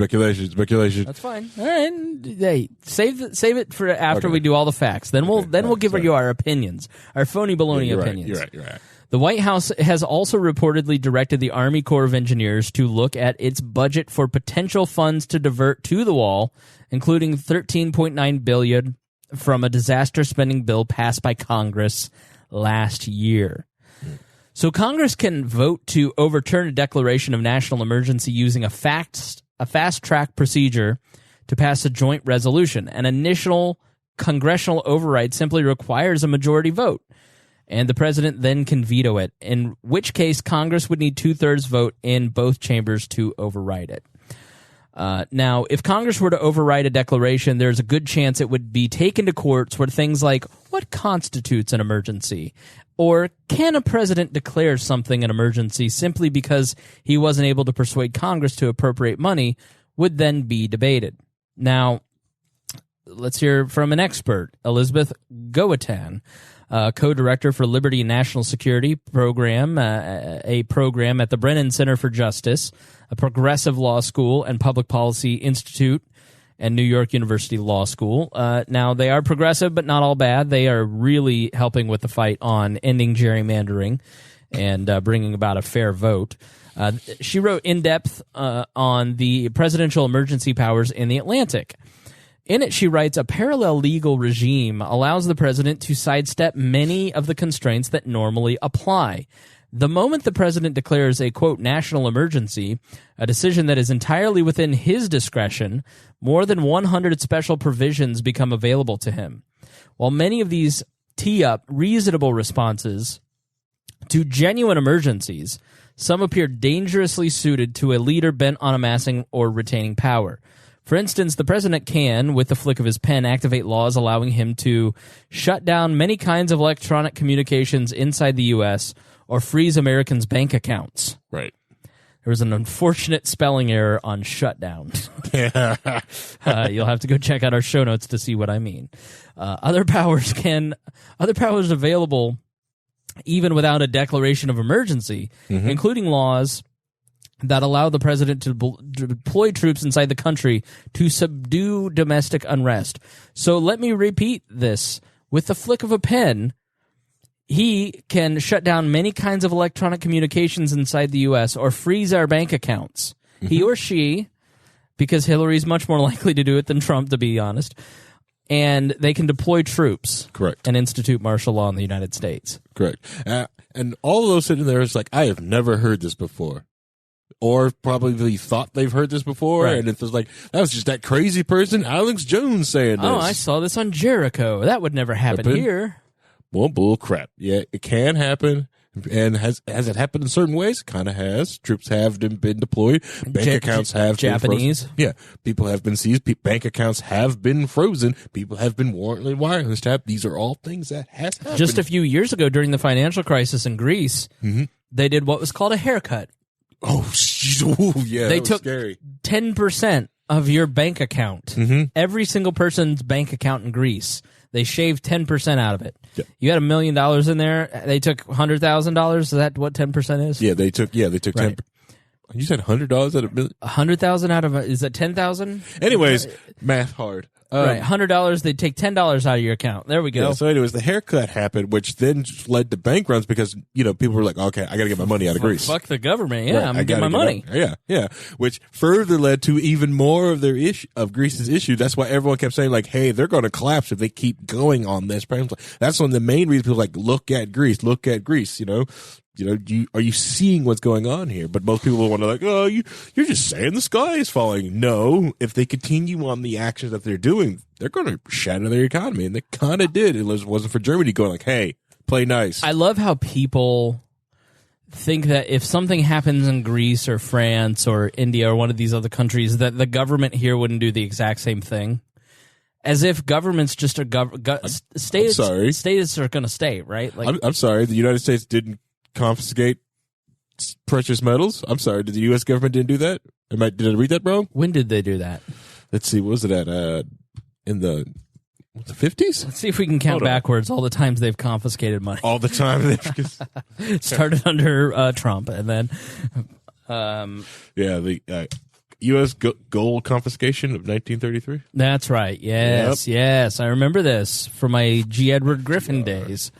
That's fine. All right, hey, save it for after we do all the facts. Then we'll give you our opinions, our phony baloney opinions. You're right. The White House has also reportedly directed the Army Corps of Engineers to look at its budget for potential funds to divert to the wall, including $13.9 billion from a disaster spending bill passed by Congress last year. So Congress can vote to overturn a declaration of national emergency using a fast-track procedure to pass a joint resolution. An initial congressional override simply requires a majority vote, and the president then can veto it, in which case Congress would need 2/3 vote in both chambers to override it. Now, if Congress were to override a declaration, there's a good chance it would be taken to courts where things like, what constitutes an emergency? Or can a president declare something an emergency simply because he wasn't able to persuade Congress to appropriate money would then be debated. Now, let's hear from an expert, Elizabeth Goetan, co-director for Liberty and National Security program, a program at the Brennan Center for Justice, a progressive law school and public policy institute, and New York University Law School. Now, they are progressive, but not all bad. They are really helping with the fight on ending gerrymandering and bringing about a fair vote. She wrote in depth on the presidential emergency powers in the Atlantic. In it, she writes, a parallel legal regime allows the president to sidestep many of the constraints that normally apply. The moment the president declares a, quote, national emergency, a decision that is entirely within his discretion, more than 100 special provisions become available to him. While many of these tee up reasonable responses to genuine emergencies, some appear dangerously suited to a leader bent on amassing or retaining power. For instance, the president can, with the flick of his pen, activate laws allowing him to shut down many kinds of electronic communications inside the U.S., or freeze Americans' bank accounts. Right. There was an unfortunate spelling error on shutdown. You'll have to go check out our show notes to see what I mean. Other powers available even without a declaration of emergency, including laws that allow the president to deploy troops inside the country to subdue domestic unrest. So let me repeat this. With the flick of a pen, he can shut down many kinds of electronic communications inside the U.S. or freeze our bank accounts. He or she, because Hillary's much more likely to do it than Trump, to be honest, and they can deploy troops. Correct. And institute martial law in the United States. Correct. And all of those sitting there is like, I have never heard this before. Or probably thought they've heard this before, right. And it was like, that was just that crazy person, Alex Jones, saying this. Oh, I saw this on Jericho. That would never happen here. Well, bull crap. Yeah, it can happen. And has it happened in certain ways? Kind of has. Troops have been deployed. Bank accounts have Japanese. been frozen. Yeah. People have been seized. Bank accounts have been frozen. People have been warranted wireless tapped. These are all things that has happened. Just a few years ago during the financial crisis in Greece, they did what was called a haircut. Oh, yeah. They took scary. 10% of your bank account. Every single person's bank account in Greece. They shaved 10% out of it. Yeah. You had $1 million in there. They took $100,000. Is that what 10% is? Yeah, they took right. 10. You said $100 out of $1 million? 100,000 out of is that 10,000? Anyways, math hard. Right, $100. They take $10 out of your account. There we go. Yeah, so anyways, the haircut happened, which then led to bank runs because people were like, okay, I got to get my money out of Greece. Fuck the government. Yeah, right, I'm gonna get my money. Yeah. Which further led to even more of their of Greece's issue. That's why everyone kept saying like, hey, they're going to collapse if they keep going on this. That's one of the main reasons people were like, look at Greece. Are you seeing what's going on here? But most people want to like, oh, you're just saying the sky is falling. No, if they continue on the actions that they're doing, they're going to shatter their economy. And they kind of did. It wasn't for Germany going like, hey, play nice. I love how people think that if something happens in Greece or France or India or one of these other countries, that the government here wouldn't do the exact same thing. As if governments just are states are going to stay, right? Like, I'm sorry, the United States didn't confiscate precious metals. I'm sorry, did the U.S. government didn't do that? Did I read that wrong? When did they do that? Let's see, what was it at? In the 50s? Let's see if we can count backwards all the times they've confiscated money. All the time. It started under Trump, and then the U.S. gold confiscation of 1933. That's right. Yes. I remember this from my G. Edward Griffin days.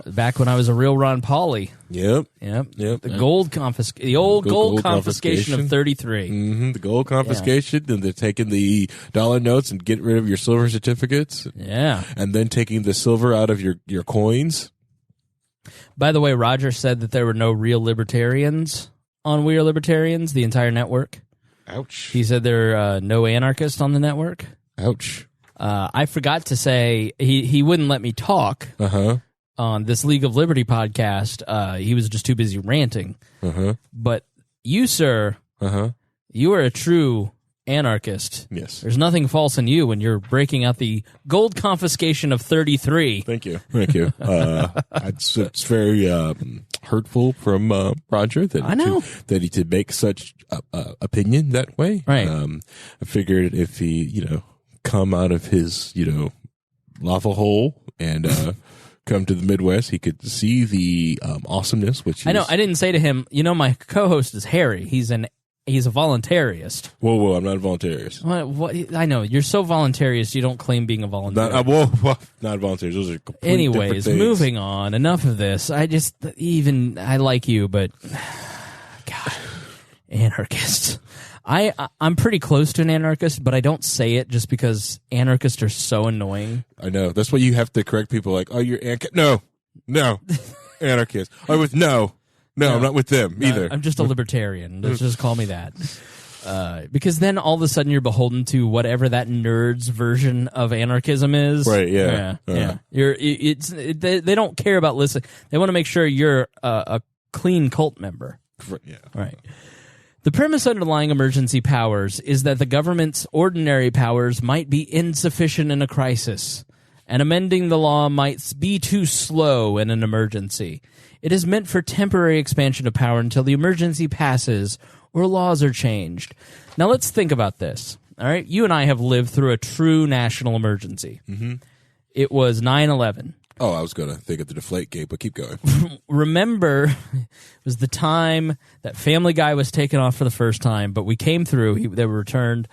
Back when I was a real Ron Pauley. Yep. The gold gold confiscation of 33. The gold confiscation, and they're taking the dollar notes and getting rid of your silver certificates. Yeah. And then taking the silver out of your coins. By the way, Roger said that there were no real libertarians on We Are Libertarians, the entire network. Ouch. He said there are no anarchists on the network. Ouch. I forgot to say he wouldn't let me talk on this League of Liberty podcast. He was just too busy ranting. But you, sir, you are a true anarchist. Yes. There's nothing false in you when you're breaking out the gold confiscation of 33. Thank you. It's very hurtful from Roger that he did make such opinion that way. Right. I figured if he, come out of his, lava hole and come to the Midwest, he could see the awesomeness. Which I know. I didn't say to him, my co-host is Harry. He's an He's a voluntarist. Whoa, I'm not a voluntarist. What? I know you're so voluntarist. You don't claim being a voluntarist. Not voluntarist. Those are completely different Anyways, things. moving on. Enough of this. I like you, but God, anarchists. I'm pretty close to an anarchist, but I don't say it just because anarchists are so annoying. I know. That's why you have to correct people like, oh, you're no, anarchist. No, I'm not with them either. I'm just a libertarian. Let's just call me that. Because then all of a sudden you're beholden to whatever that nerd's version of anarchism is. Right, yeah. They don't care about listening. They want to make sure you're a clean cult member. Yeah. Right. The premise underlying emergency powers is that the government's ordinary powers might be insufficient in a crisis, and amending the law might be too slow in an emergency. It is meant for temporary expansion of power until the emergency passes or laws are changed. Now let's think about this. All right, you and I have lived through a true national emergency. Mm-hmm. It was 9/11. Oh, I was going to think of the Deflategate, but keep going. Remember, it was the time that Family Guy was taken off for the first time, but we came through. They were returned.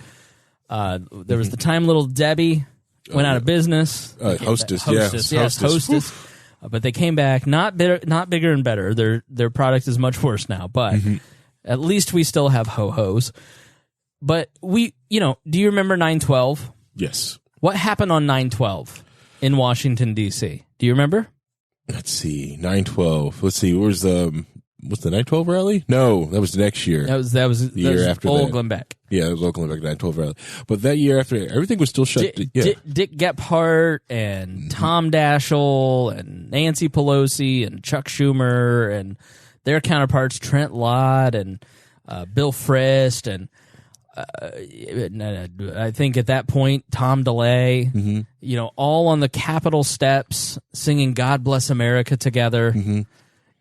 There was the time Little Debbie went out of business. Hostess. But they came back, not bigger and better. Their product is much worse now, but at least we still have ho-hos. But do you remember 9/12? Yes. What happened on 9/12 in Washington, D.C.? Do you remember? Let's see, 9/12. Let's see, where's the 9/12 rally? No, that was the next year. That was the year after old Glenn Beck. Yeah, it was old Glenn Beck 9/12 rally. But that year after, everything was still shut. Dick Gephardt and Tom Daschle and Nancy Pelosi and Chuck Schumer and their counterparts Trent Lott and Bill Frist and I think at that point Tom DeLay, all on the Capitol steps singing "God Bless America" together.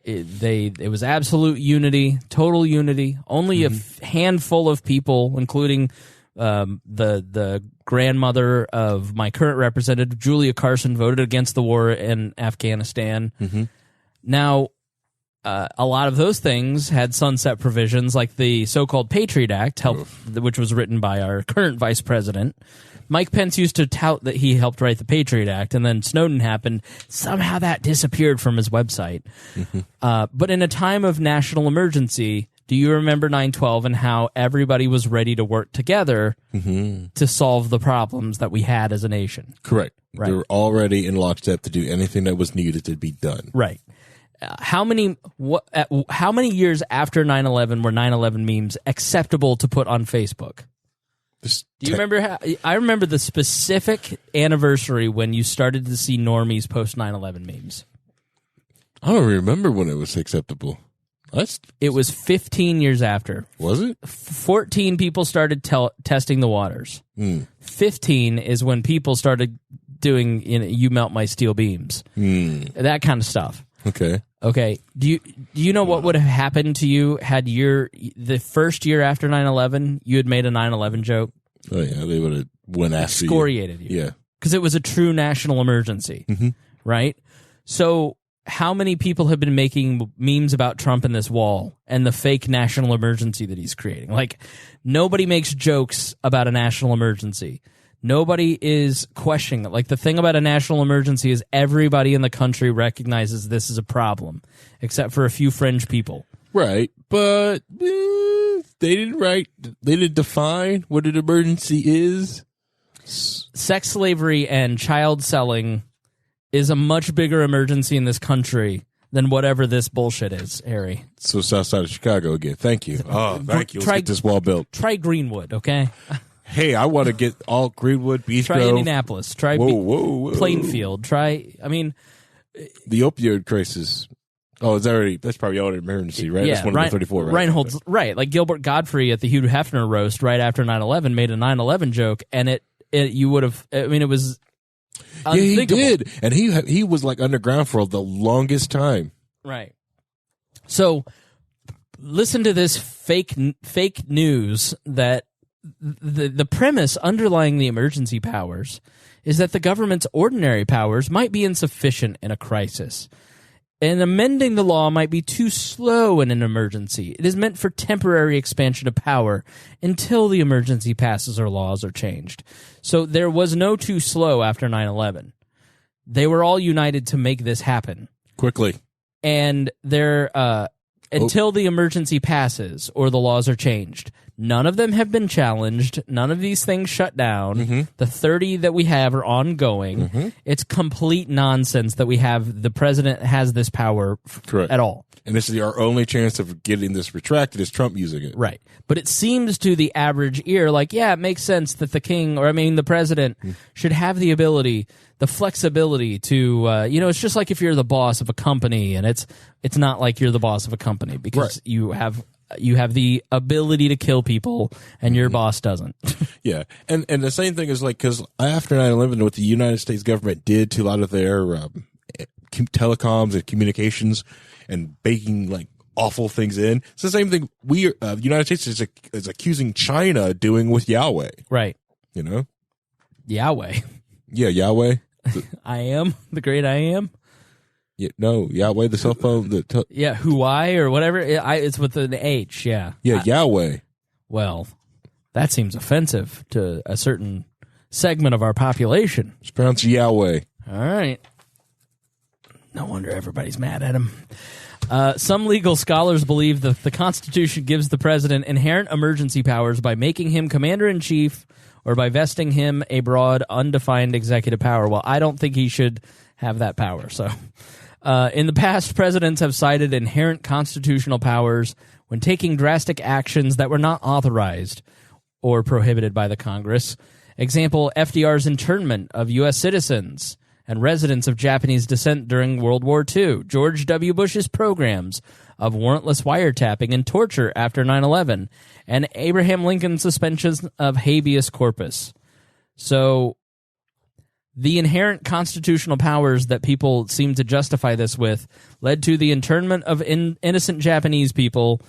It was absolute unity, total unity. Only a handful of people, including the grandmother of my current representative, Julia Carson, voted against the war in Afghanistan. Now, a lot of those things had sunset provisions, like the so-called Patriot Act, which was written by our current vice president. Mike Pence used to tout that he helped write the Patriot Act, and then Snowden happened. Somehow that disappeared from his website. But in a time of national emergency, do you remember 9/12 and how everybody was ready to work together to solve the problems that we had as a nation? Correct. Right. They were already in lockstep to do anything that was needed to be done. Right. How many years after 9/11 were 9/11 memes acceptable to put on Facebook? Do you remember I remember the specific anniversary when you started to see normies post 9/11 memes. I don't remember when it was acceptable. It was 15 years after. Was it? 14 people started testing the waters. 15 is when people started doing "You Melt My Steel Beams," that kind of stuff. Okay. Do you know what would have happened to you had the first year after 9/11 you had made a 9/11 joke? Oh yeah, they would have went after you. Excoriated you. Yeah, because it was a true national emergency, right? So how many people have been making memes about Trump and this wall and the fake national emergency that he's creating? Like, nobody makes jokes about a national emergency. Nobody is questioning it. Like, the thing about a national emergency is everybody in the country recognizes this is a problem, except for a few fringe people. Right, but they didn't define what an emergency is. Sex slavery and child selling is a much bigger emergency in this country than whatever this bullshit is, Harry. So south side of Chicago again. Thank you. Oh, thank you. Let's get this wall built. Try Greenwood, okay? Hey, I want to get all Greenwood, Beach Grove. Try Indianapolis. Try Plainfield. The opioid crisis. Oh, that's probably already an emergency, right? Yeah, that's 134, right? Reinhold's right. Like Gilbert Godfrey at the Hugh Hefner roast right after 9/11 made a 9/11 joke, and it was unthinkable. Yeah, he did, and he was like underground for the longest time. Right. So, listen to this fake news that the premise underlying the emergency powers is that the government's ordinary powers might be insufficient in a crisis. and amending the law might be too slow in an emergency. It is meant for temporary expansion of power until the emergency passes or laws are changed. So there was no too slow after 9/11. They were all united to make this happen quickly. And until the emergency passes or the laws are changed, none of them have been challenged. None of these things shut down. Mm-hmm. The 30 that we have are ongoing. Mm-hmm. It's complete nonsense that we have the president has this power at all. And this is our only chance of getting this retracted is Trump using it. Right. But it seems to the average ear like, yeah, it makes sense that the president should have the ability, the flexibility to, it's just like if you're the boss of a company, and it's not like you're the boss of a company because you have the ability to kill people and your boss doesn't. Yeah. And the same thing is like, because after 9/11, what the United States government did to a lot of their telecoms and communications and baking like awful things in, it's the same thing the United States is accusing China doing with Yahweh. Right. You know? Yahweh. Yeah, Yahweh. I am, the great I am. Yeah, no, Yahweh, the cell phone. Huawei or whatever. It's with an H, yeah. Yeah, Yahweh. Well, that seems offensive to a certain segment of our population. It's pronounced Yahweh. All right. No wonder everybody's mad at him. Some legal scholars believe that the Constitution gives the president inherent emergency powers by making him commander-in-chief or by vesting him a broad, undefined executive power. Well, I don't think he should have that power. So, in the past, presidents have cited inherent constitutional powers when taking drastic actions that were not authorized or prohibited by the Congress. Example, FDR's internment of U.S. citizens and residents of Japanese descent during World War II, George W. Bush's programs of warrantless wiretapping and torture after 9/11, and Abraham Lincoln's suspensions of habeas corpus. So the inherent constitutional powers that people seem to justify this with led to the internment of innocent Japanese people,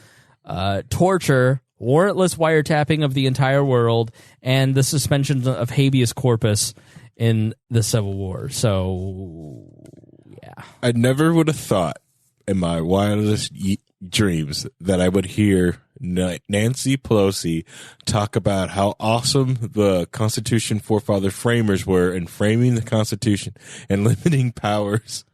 torture, warrantless wiretapping of the entire world, and the suspension of habeas corpus in the Civil War. So, yeah. I never would have thought in my wildest dreams that I would hear Nancy Pelosi talk about how awesome the Constitution forefather framers were in framing the Constitution and limiting powers.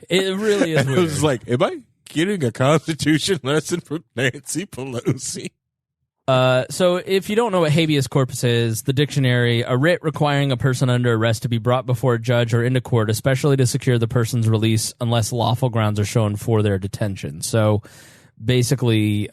It really is weird. I was like, am I getting a Constitution lesson from Nancy Pelosi? So if you don't know what habeas corpus is, the dictionary, a writ requiring a person under arrest to be brought before a judge or into court, especially to secure the person's release unless lawful grounds are shown for their detention. So basically,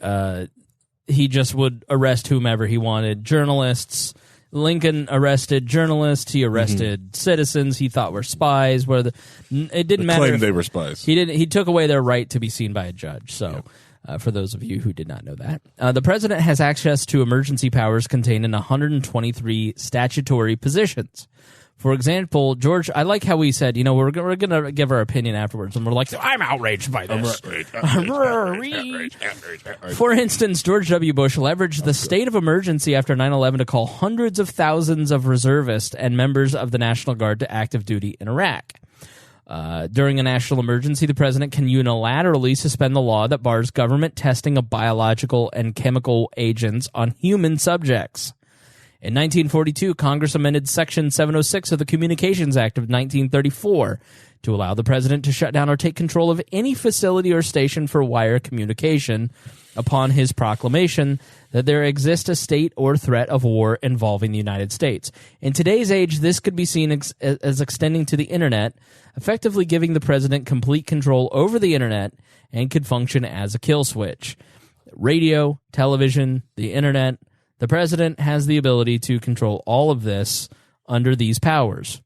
he just would arrest whomever he wanted. Journalists. Lincoln arrested journalists. He arrested citizens he thought were spies. It didn't matter. Claimed they were spies. He took away their right to be seen by a judge. So, for those of you who did not know that, the president has access to emergency powers contained in 123 statutory positions. For example, George, I like how we said, we're going to give our opinion afterwards, and we're like, I'm outraged by this. For instance, George W. Bush leveraged the state of emergency after 9/11 to call hundreds of thousands of reservists and members of the National Guard to active duty in Iraq. During a national emergency, the president can unilaterally suspend the law that bars government testing of biological and chemical agents on human subjects. In 1942, Congress amended Section 706 of the Communications Act of 1934 to allow the president to shut down or take control of any facility or station for wire communication upon his proclamation that there exists a state or threat of war involving the United States. In today's age, this could be seen as extending to the Internet, effectively giving the president complete control over the Internet and could function as a kill switch. Radio, television, the Internet. The president has the ability to control all of this under these powers.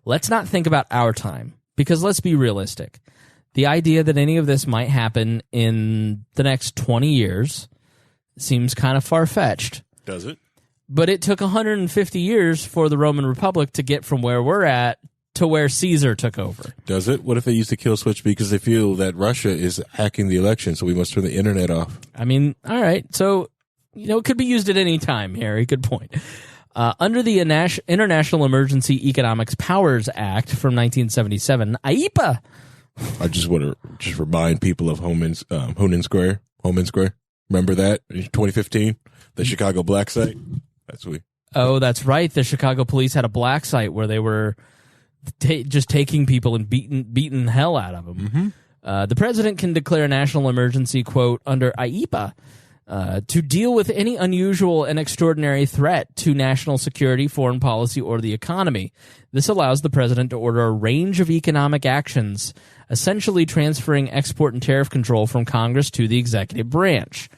Let's not think about our time, because let's be realistic. The idea that any of this might happen in the next 20 years seems kind of far-fetched. Does it? But it took 150 years for the Roman Republic to get from where we're at to where Caesar took over. Does it? What if they use the kill switch because they feel that Russia is hacking the election, so we must turn the Internet off? I mean, all right, so... it could be used at any time, Harry. Good point. Under the International Emergency Economics Powers Act from 1977, IEPA. I just want to remind people of Honan Square. Remember that in 2015, the Chicago black site. That's right. The Chicago police had a black site where they were just taking people and beating the hell out of them. Mm-hmm. The president can declare a national emergency, quote, under IEPA, to deal with any unusual and extraordinary threat to national security, foreign policy, or the economy. This allows the president to order a range of economic actions, essentially transferring export and tariff control from Congress to the executive branch.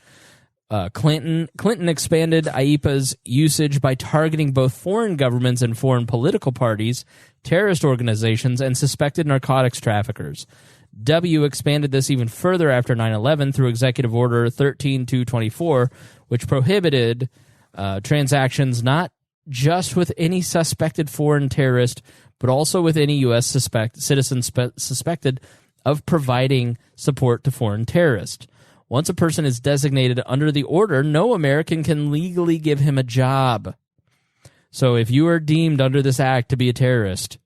Clinton expanded IEPA's usage by targeting both foreign governments and foreign political parties, terrorist organizations, and suspected narcotics traffickers. W expanded this even further after 9/11 through Executive Order 13224, which prohibited transactions not just with any suspected foreign terrorist, but also with any U.S. citizen suspected of providing support to foreign terrorists. Once a person is designated under the order, no American can legally give him a job. So if you are deemed under this act to be a terrorist,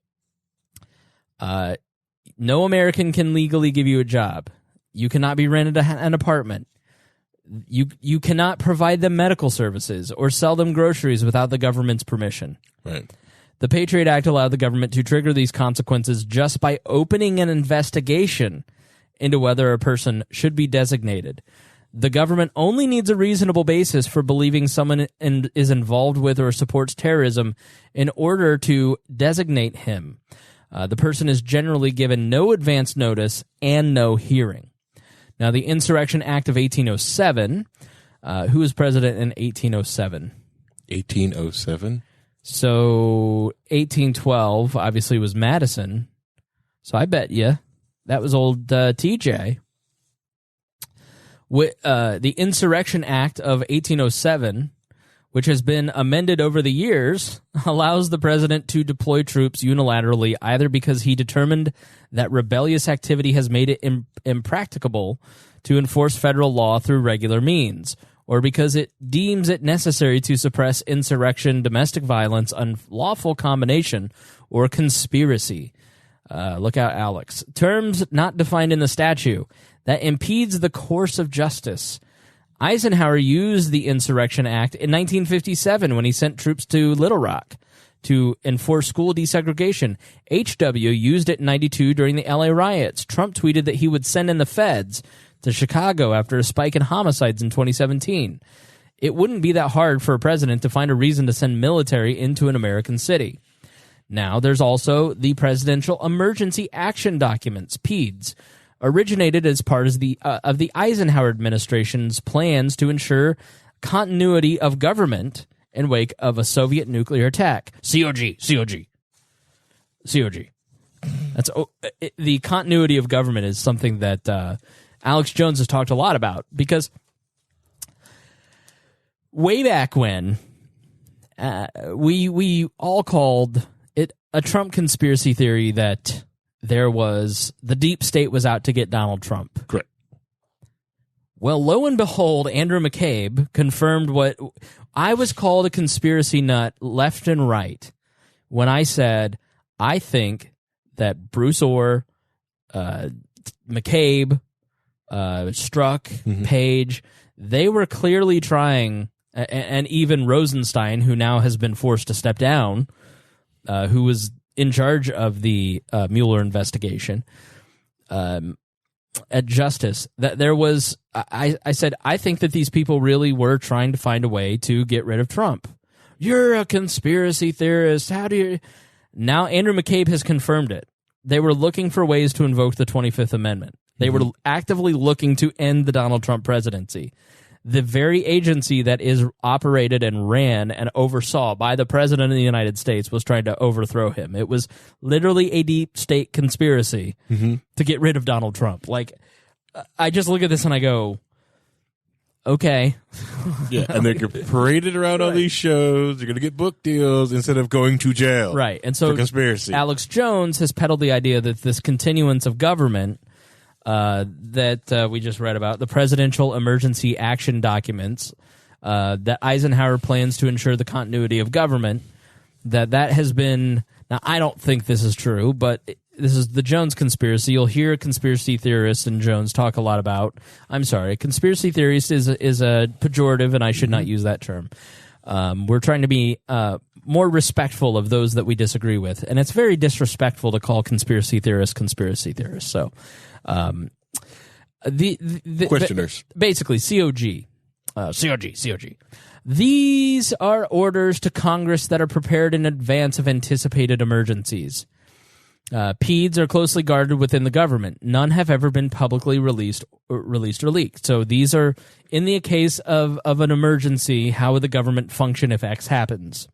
no American can legally give you a job. You cannot be rented an apartment. You cannot provide them medical services or sell them groceries without the government's permission. Right. The Patriot Act allowed the government to trigger these consequences just by opening an investigation into whether a person should be designated. The government only needs a reasonable basis for believing someone is involved with or supports terrorism in order to designate him. The person is generally given no advance notice and no hearing. Now, the Insurrection Act of 1807, who was president in 1807? 1807? So 1812 obviously was Madison. So I bet you that was old TJ. The Insurrection Act of 1807, which has been amended over the years, allows the president to deploy troops unilaterally either because he determined that rebellious activity has made it impracticable to enforce federal law through regular means, or because it deems it necessary to suppress insurrection, domestic violence, unlawful combination, or conspiracy. Look out, Alex. Terms not defined in the statute that impedes the course of justice. Eisenhower used the Insurrection Act in 1957 when he sent troops to Little Rock to enforce school desegregation. H.W. used it in 92 during the L.A. riots. Trump tweeted that he would send in the feds to Chicago after a spike in homicides in 2017. It wouldn't be that hard for a president to find a reason to send military into an American city. Now, there's also the Presidential Emergency Action Documents, PEDS, originated as part of the Eisenhower administration's plans to ensure continuity of government in wake of a Soviet nuclear attack. COG. That's the continuity of government is something that Alex Jones has talked a lot about, because way back when we all called it a Trump conspiracy theory that the deep state was out to get Donald Trump. Correct. Well, lo and behold, Andrew McCabe confirmed what I was called a conspiracy nut left and right when I said I think that Bruce Orr, McCabe, Strzok, Page, they were clearly trying, and even Rosenstein, who now has been forced to step down, who was in charge of the Mueller investigation at Justice, that there was, I said, I think that these people really were trying to find a way to get rid of Trump. You're a conspiracy theorist. How do you... Now Andrew McCabe has confirmed it. They were looking for ways to invoke the 25th Amendment. They were actively looking to end the Donald Trump presidency. The very agency that is operated and ran and oversaw by the President of the United States was trying to overthrow him. It was literally a deep state conspiracy to get rid of Donald Trump. Like, I just look at this and I go, okay. Yeah, and they're paraded around on these shows. They're going to get book deals instead of going to jail. Right. And so for conspiracy. Alex Jones has peddled the idea that this continuance of government that we just read about, the Presidential Emergency Action Documents, that Eisenhower plans to ensure the continuity of government. That has been... Now, I don't think this is true, but this is the Jones conspiracy. You'll hear conspiracy theorists and Jones talk a lot about... I'm sorry, conspiracy theorist is a pejorative, and I should not use that term. We're trying to be more respectful of those that we disagree with, and it's very disrespectful to call conspiracy theorists. So, the questioners, basically, COG. These are orders to Congress that are prepared in advance of anticipated emergencies. PEDs are closely guarded within the government. None have ever been publicly released or leaked. So these are, in the case of an emergency, how would the government function if X happens?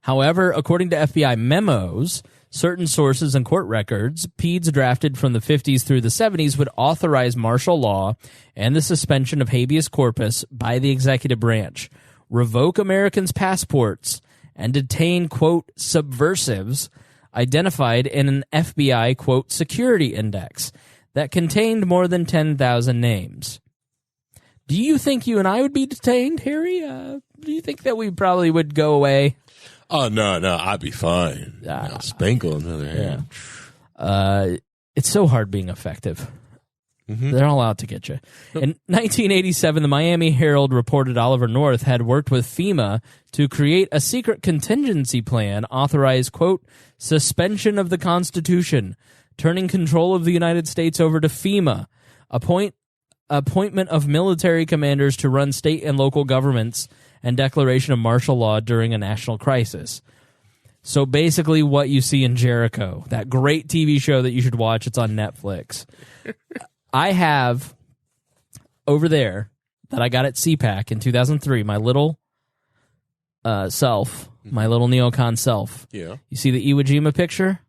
However, according to FBI memos, certain sources and court records, PEDs drafted from the 50s through the 70s would authorize martial law and the suspension of habeas corpus by the executive branch, revoke Americans' passports, and detain, quote, subversives identified in an FBI, quote, security index that contained more than 10,000 names. Do you think you and I would be detained, Harry? Do you think that we probably would go away? Oh, no, I'd be fine. Spangle, on the other hand. It's so hard being effective. They're all out to get you. In 1987, the Miami Herald reported Oliver North had worked with FEMA to create a secret contingency plan authorized, quote, suspension of the Constitution, turning control of the United States over to FEMA, appointment of military commanders to run state and local governments, and declaration of martial law during a national crisis. So basically what you see in Jericho, that great TV show that you should watch, it's on Netflix. I have over there that I got at CPAC in 2003, my little self, my little neocon self. Yeah. You see the Iwo Jima picture?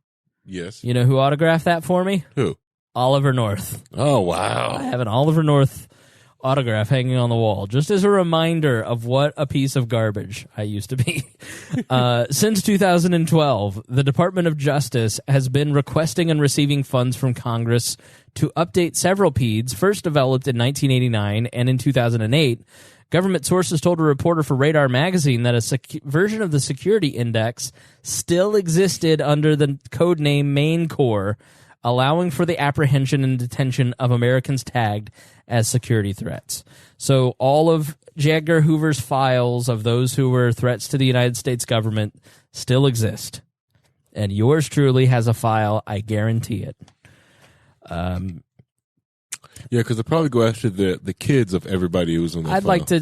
Yes. You know who autographed that for me? Who? Oliver North. Oh, wow. I have an Oliver North autograph hanging on the wall, just as a reminder of what a piece of garbage I used to be. Since 2012, the Department of Justice has been requesting and receiving funds from Congress to update several PEDs, first developed in 1989 and in 2008. Government sources told a reporter for Radar magazine that a version of the security index still existed under the code name Main Corps, allowing for the apprehension and detention of Americans tagged as security threats. So all of J. Edgar Hoover's files of those who were threats to the United States government still exist. And yours truly has a file, I guarantee it. Yeah, because they'll probably go after the kids of everybody who's on the file.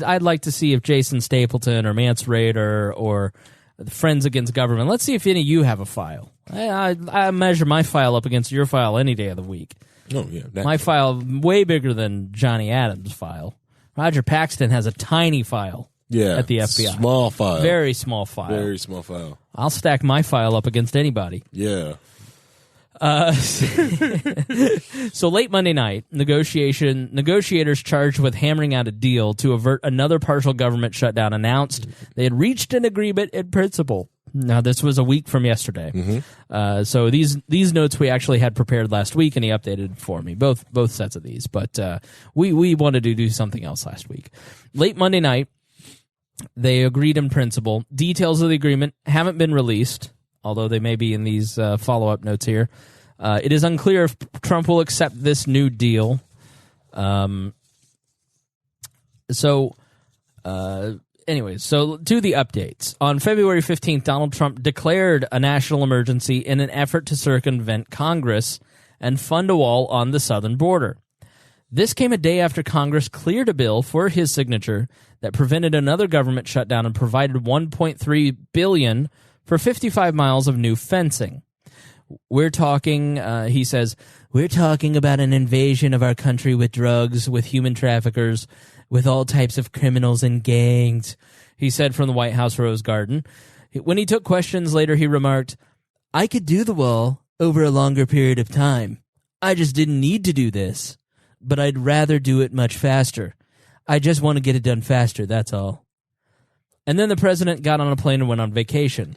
I'd like to see if Jason Stapleton or Mance Raider or Friends Against Government. Let's see if any of you have a file. I measure my file up against your file any day of the week. Oh, yeah. My file way bigger than Johnny Adams' file. Roger Paxton has a tiny file at the FBI. Small file. Very small file. Very small file. I'll stack my file up against anybody. Yeah. So late Monday night, negotiators charged with hammering out a deal to avert another partial government shutdown announced they had reached an agreement in principle. Now, this was a week from yesterday. So these notes we actually had prepared last week, and he updated for me, both sets of these. But we wanted to do something else last week. Late Monday night, they agreed in principle. Details of the agreement haven't been released, although they may be in these follow-up notes here. It is unclear if Trump will accept this new deal. Anyways, so to the updates. On February 15th, Donald Trump declared a national emergency in an effort to circumvent Congress and fund a wall on the southern border. This came a day after Congress cleared a bill for his signature that prevented another government shutdown and provided $1.3 billion for 55 miles of new fencing. We're talking, he says, we're talking about an invasion of our country with drugs, with human traffickers, with all types of criminals and gangs, he said from the White House Rose Garden. When he took questions later, he remarked, I could do the wall over a longer period of time. I just didn't need to do this, but I'd rather do it much faster. I just want to get it done faster, that's all. And then the president got on a plane and went on vacation.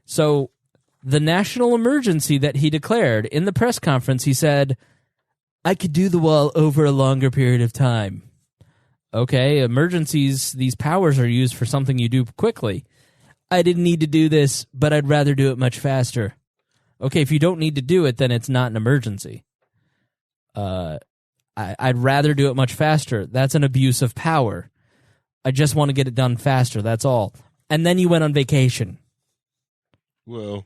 So the national emergency that he declared in the press conference, he said, I could do the wall over a longer period of time. Okay, emergencies, these powers are used for something you do quickly. I didn't need to do this, but I'd rather do it much faster. Okay, if you don't need to do it, then it's not an emergency. I'd rather do it much faster. That's an abuse of power. I just want to get it done faster, that's all. And then you went on vacation. Well,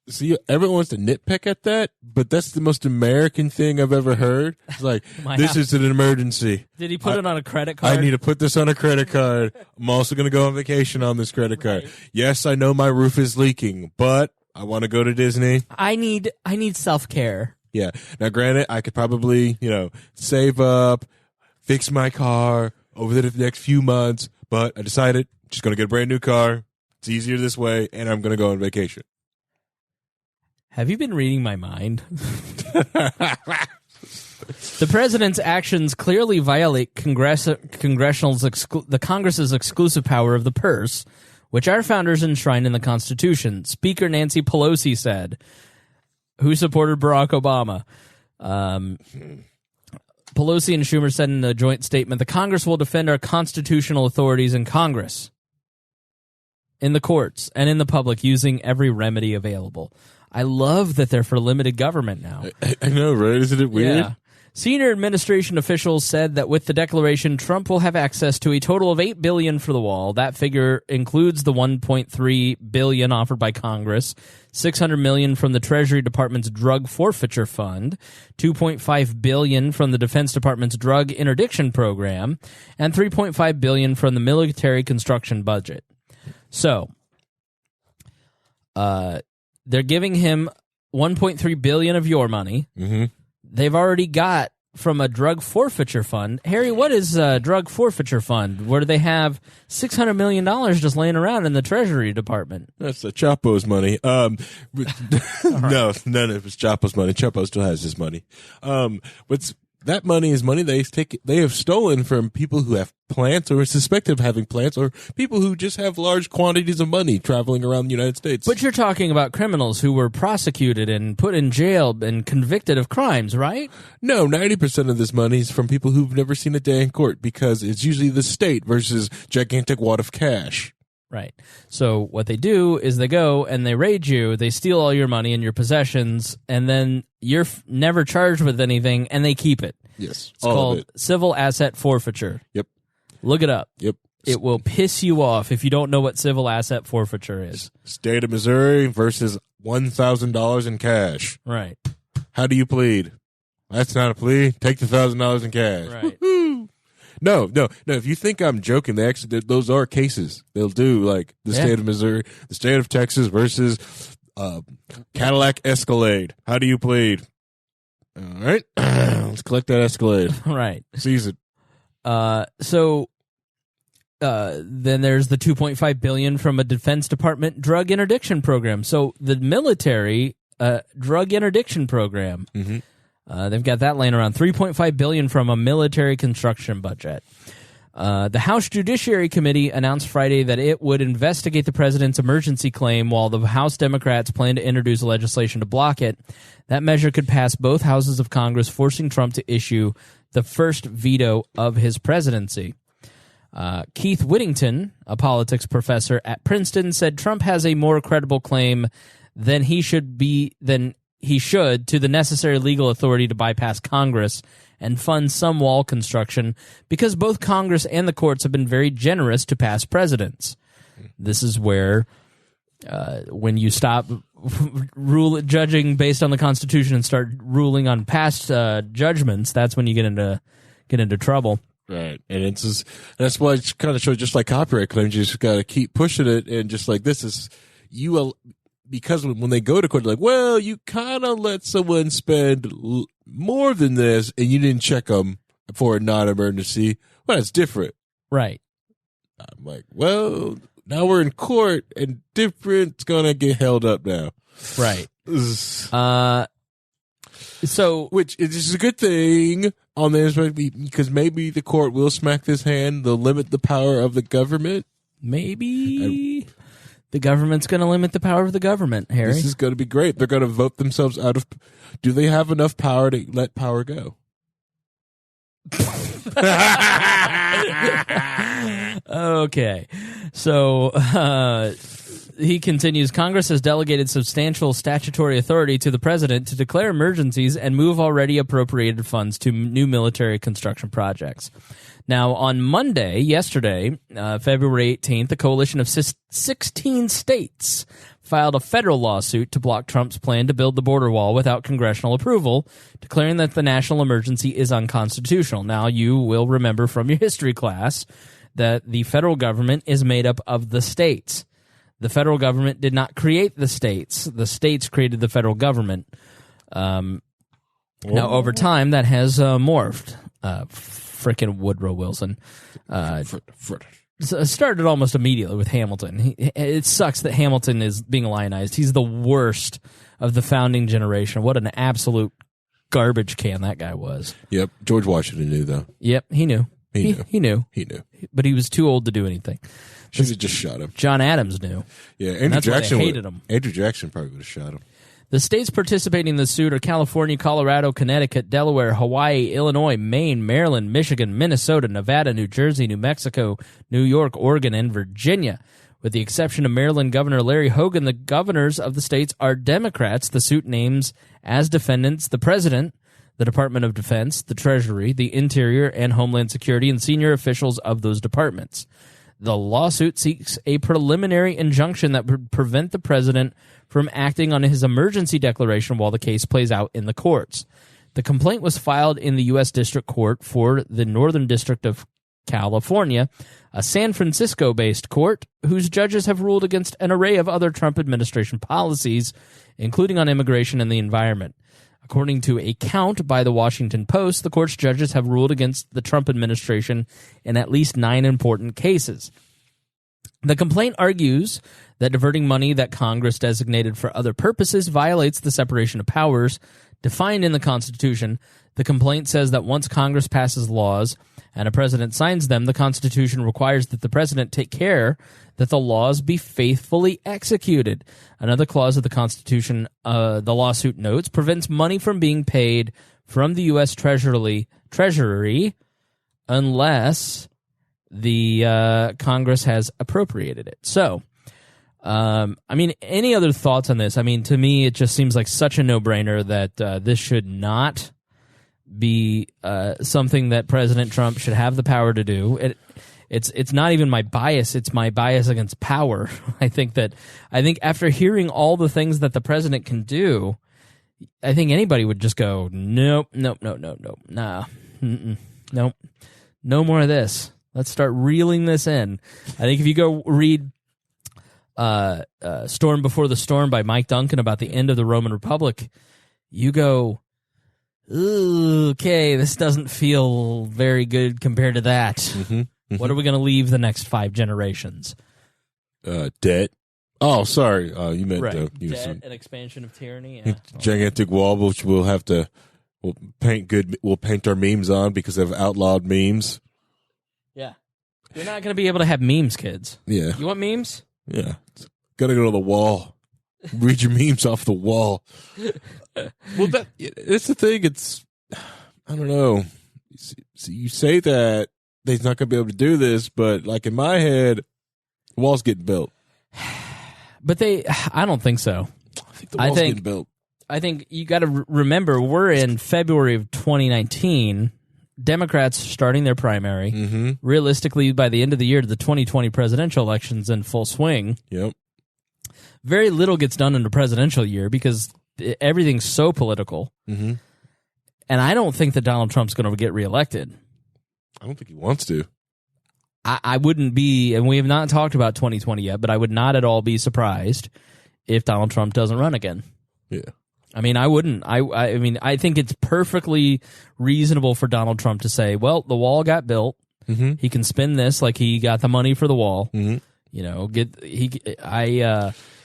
see, everyone wants to nitpick at that, but that's the most American thing I've ever heard. It's like, this is an emergency. Did he put it on a credit card? I need to put this on a credit card. I'm also going to go on vacation on this credit card. Yes, I know my roof is leaking, but I want to go to Disney. I need self-care. Yeah. Now, granted, I could probably, save up, fix my car over the next few months, but I decided just going to get a brand new car. It's easier this way, and I'm going to go on vacation. Have you been reading my mind? The president's actions clearly violate the Congress's exclusive power of the purse, which our founders enshrined in the Constitution, Speaker Nancy Pelosi said, who supported Barack Obama. Pelosi and Schumer said in a joint statement, the Congress will defend our constitutional authorities in Congress, in the courts, and in the public using every remedy available. I love that they're for limited government now. I know, right? Isn't it weird? Yeah. Senior administration officials said that with the declaration, Trump will have access to a total of $8 billion for the wall. That figure includes the $1.3 billion offered by Congress, $600 million from the Treasury Department's drug forfeiture fund, $2.5 billion from the Defense Department's drug interdiction program, and $3.5 billion from the military construction budget. So, they're giving him $1.3 billion of your money. Mm-hmm. They've already got from a drug forfeiture fund. Harry, what is a drug forfeiture fund? Where do they have $600 million just laying around in the Treasury Department? That's the Chapo's money. No, none of it's Chapo's money. Chapo still has his money. That money is money they have stolen from people who have plants or are suspected of having plants, or people who just have large quantities of money traveling around the United States. But you're talking about criminals who were prosecuted and put in jail and convicted of crimes, right? No, 90% of this money is from people who've never seen a day in court, because it's usually the state versus gigantic wad of cash. Right. So what they do is they go and they raid you, they steal all your money and your possessions, and then you're never charged with anything, and they keep it. Yes. It's called civil asset forfeiture. Yep. Look it up. Yep. It will piss you off if you don't know what civil asset forfeiture is. State of Missouri versus $1,000 in cash. Right. How do you plead? That's not a plea. Take the $1,000 in cash. Right. Woo-hoo. No. If you think I'm joking, those are cases. They'll do, like the state of Missouri, the state of Texas versus Cadillac Escalade. How do you plead? All right, let's collect that Escalade. Right. Seize it. Then there's the $2.5 billion from a Defense Department drug interdiction program. So the military drug interdiction program. Mm-hmm. They've got that laying around. $3.5 billion from a military construction budget. The House Judiciary Committee announced Friday that it would investigate the president's emergency claim, while the House Democrats plan to introduce legislation to block it. That measure could pass both houses of Congress, forcing Trump to issue the first veto of his presidency. Keith Whittington, a politics professor at Princeton, said Trump has a more credible claim than he should to the necessary legal authority to bypass Congress and fund some wall construction, because both Congress and the courts have been very generous to past presidents. This is where, when you stop judging based on the Constitution and start ruling on past judgments, that's when you get into trouble. Right, and that's why it kind of shows, just like copyright claims, you just got to keep pushing it, and just like this is because when they go to court, they're like, well, you kind of let someone spend more than this, and you didn't check them for a non-emergency. Well, that's different. Right. I'm like, well, now we're in court, and different's going to get held up now. Right. Which is a good thing on this, because maybe the court will smack this hand. They'll limit the power of the government. Maybe. The government's going to limit the power of the government, Harry. This is going to be great. They're going to vote themselves out of... Do they have enough power to let power go? Okay. So he continues, Congress has delegated substantial statutory authority to the president to declare emergencies and move already appropriated funds to new military construction projects. Now, on Monday, yesterday, February 18th, the coalition of 16 states filed a federal lawsuit to block Trump's plan to build the border wall without congressional approval, declaring that the national emergency is unconstitutional. Now, you will remember from your history class that the federal government is made up of the states. The federal government did not create the states. The states created the federal government. Now, over time, that has morphed. Frickin' Woodrow Wilson. Started almost immediately with Hamilton. It sucks that Hamilton is being lionized. He's the worst of the founding generation. What an absolute garbage can that guy was. Yep. George Washington knew, though. Yep, he knew. He knew. He knew. But he was too old to do anything. Should have just shot him. John Adams knew. Yeah, Andrew Jackson hated him. Andrew Jackson probably would have shot him. The states participating in the suit are California, Colorado, Connecticut, Delaware, Hawaii, Illinois, Maine, Maryland, Michigan, Minnesota, Nevada, New Jersey, New Mexico, New York, Oregon, and Virginia. With the exception of Maryland Governor Larry Hogan, the governors of the states are Democrats. The suit names as defendants the President, the Department of Defense, the Treasury, the Interior, and Homeland Security, and senior officials of those departments. The lawsuit seeks a preliminary injunction that would prevent the president from acting on his emergency declaration while the case plays out in the courts. The complaint was filed in the U.S. District Court for the Northern District of California, a San Francisco-based court whose judges have ruled against an array of other Trump administration policies, including on immigration and the environment. According to a count by the Washington Post, the court's judges have ruled against the Trump administration in at least 9 important cases. The complaint argues that diverting money that Congress designated for other purposes violates the separation of powers defined in the Constitution. The complaint says that once Congress passes laws and a president signs them, the Constitution requires that the president take care that the laws be faithfully executed. Another clause of the Constitution, the lawsuit notes, prevents money from being paid from the U.S. Treasury unless the Congress has appropriated it. So, any other thoughts on this? To me, it just seems like such a no-brainer that this should not be something that President Trump should have the power to do. It's not even my bias; it's my bias against power. I think after hearing all the things that the president can do, I think anybody would just go, nope, nope, nah, nope, no more of this. Let's start reeling this in. I think if you go read Storm Before the Storm by Mike Duncan about the end of the Roman Republic, you go, okay, this doesn't feel very good compared to that. Mm-hmm. What are we going to leave the next 5 generations? Debt. Oh, sorry. You meant debt, an expansion of tyranny. Yeah. Gigantic wall, which we'll paint our memes on because they've outlawed memes. Yeah. You're not going to be able to have memes, kids. Yeah. You want memes? Yeah. Gotta go to the wall. Read your memes off the wall. Well, it's the thing. It's, I don't know. You say that he's not going to be able to do this, but like in my head, the wall's getting built. But I don't think so. I think the wall's getting built. I think you got to remember, we're in February of 2019. Democrats starting their primary. Mm-hmm. Realistically, by the end of the year, the 2020 presidential election's in full swing. Yep. Very little gets done in the presidential year because everything's so political. Mm-hmm. And I don't think that Donald Trump's going to get reelected. I don't think he wants to. I wouldn't be, and we have not talked about 2020 yet, but I would not at all be surprised if Donald Trump doesn't run again. Yeah. I wouldn't. I think it's perfectly reasonable for Donald Trump to say, well, the wall got built. Mm-hmm. He can spin this like he got the money for the wall. Mm-hmm.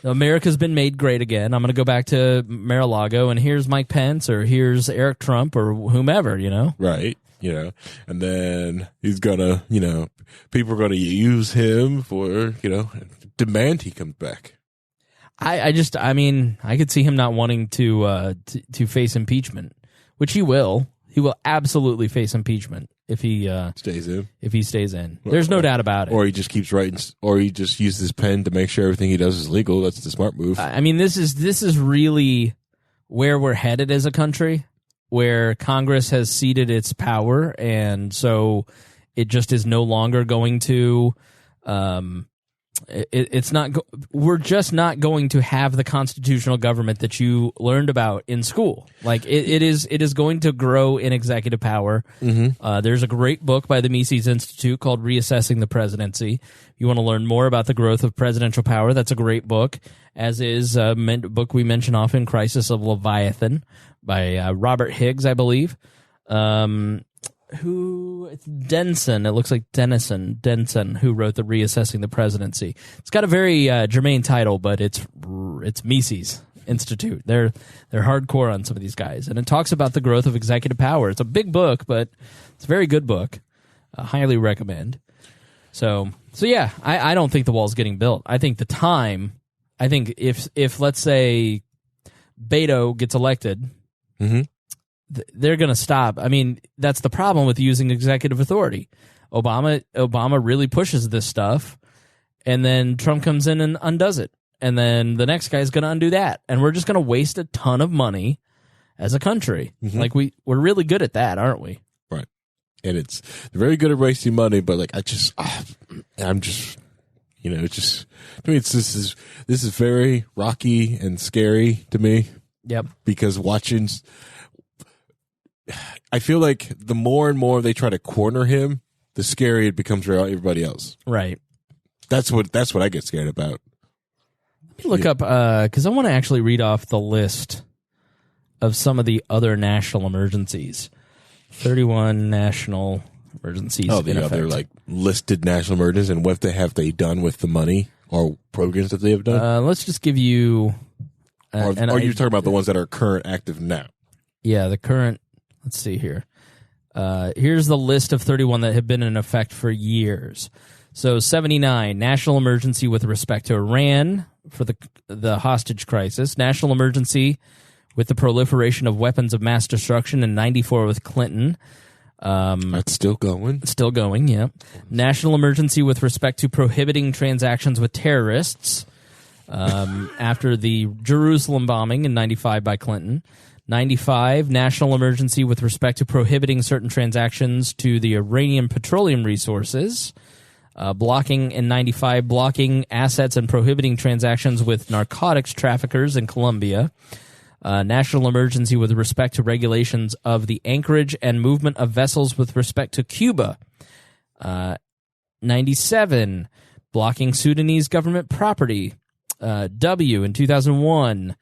America's been made great again. I'm going to go back to Mar-a-Lago, and here's Mike Pence, or here's Eric Trump, or whomever, Right. And then he's going to, people are going to use him for, demand he comes back. I could see him not wanting to face impeachment, which he will. He will absolutely face impeachment if he stays in. If he stays in, there's no doubt about it. Or he just keeps writing, or he just uses his pen to make sure everything he does is legal. That's the smart move. I mean, this is really where we're headed as a country, where Congress has ceded its power, and so it just is no longer going to. It's not. We're just not going to have the constitutional government that you learned about in school. Like it is going to grow in executive power. Mm-hmm. There's a great book by the Mises Institute called "Reassessing the Presidency." If you want to learn more about the growth of presidential power, that's a great book. As is a book we mention often, "Crisis of Leviathan" by Robert Higgs, I believe. It's Denson. It looks like Denson, who wrote the Reassessing the Presidency. It's got a very germane title, but it's Mises Institute. They're hardcore on some of these guys, and it talks about the growth of executive power. It's a big book, but it's a very good book. I highly recommend. So yeah, I don't think the wall's getting built. I think if let's say Beto gets elected. Mm-hmm. They're going to stop. I mean, that's the problem with using executive authority. Obama really pushes this stuff, and then Trump comes in and undoes it. And then the next guy's going to undo that. And we're just going to waste a ton of money as a country. Mm-hmm. Like, we're really good at that, aren't we? Right. And they're very good at wasting money, but like, I'm just, it's just, to me, this is very rocky and scary to me. Yep. Because I feel like the more and more they try to corner him, the scarier it becomes for everybody else. Right. That's what I get scared about. Let me look up, because I want to actually read off the list of some of the other national emergencies. 31 national emergencies. Oh, the other like listed national emergencies, and what have they done with the money or programs that they have done? Let's just give you. Or you're talking about the ones that are current active now? Yeah, the current. Let's see here. Here's the list of 31 that have been in effect for years. So 79, national emergency with respect to Iran for the hostage crisis. National emergency with the proliferation of weapons of mass destruction in 94 with Clinton. That's still going? Still going, yeah. National emergency with respect to prohibiting transactions with terrorists after the Jerusalem bombing in 95 by Clinton. 95, national emergency with respect to prohibiting certain transactions to the Iranian petroleum resources. Blocking in 95, blocking assets and prohibiting transactions with narcotics traffickers in Colombia. National emergency with respect to regulations of the anchorage and movement of vessels with respect to Cuba. 97, blocking Sudanese government property. W in 2001.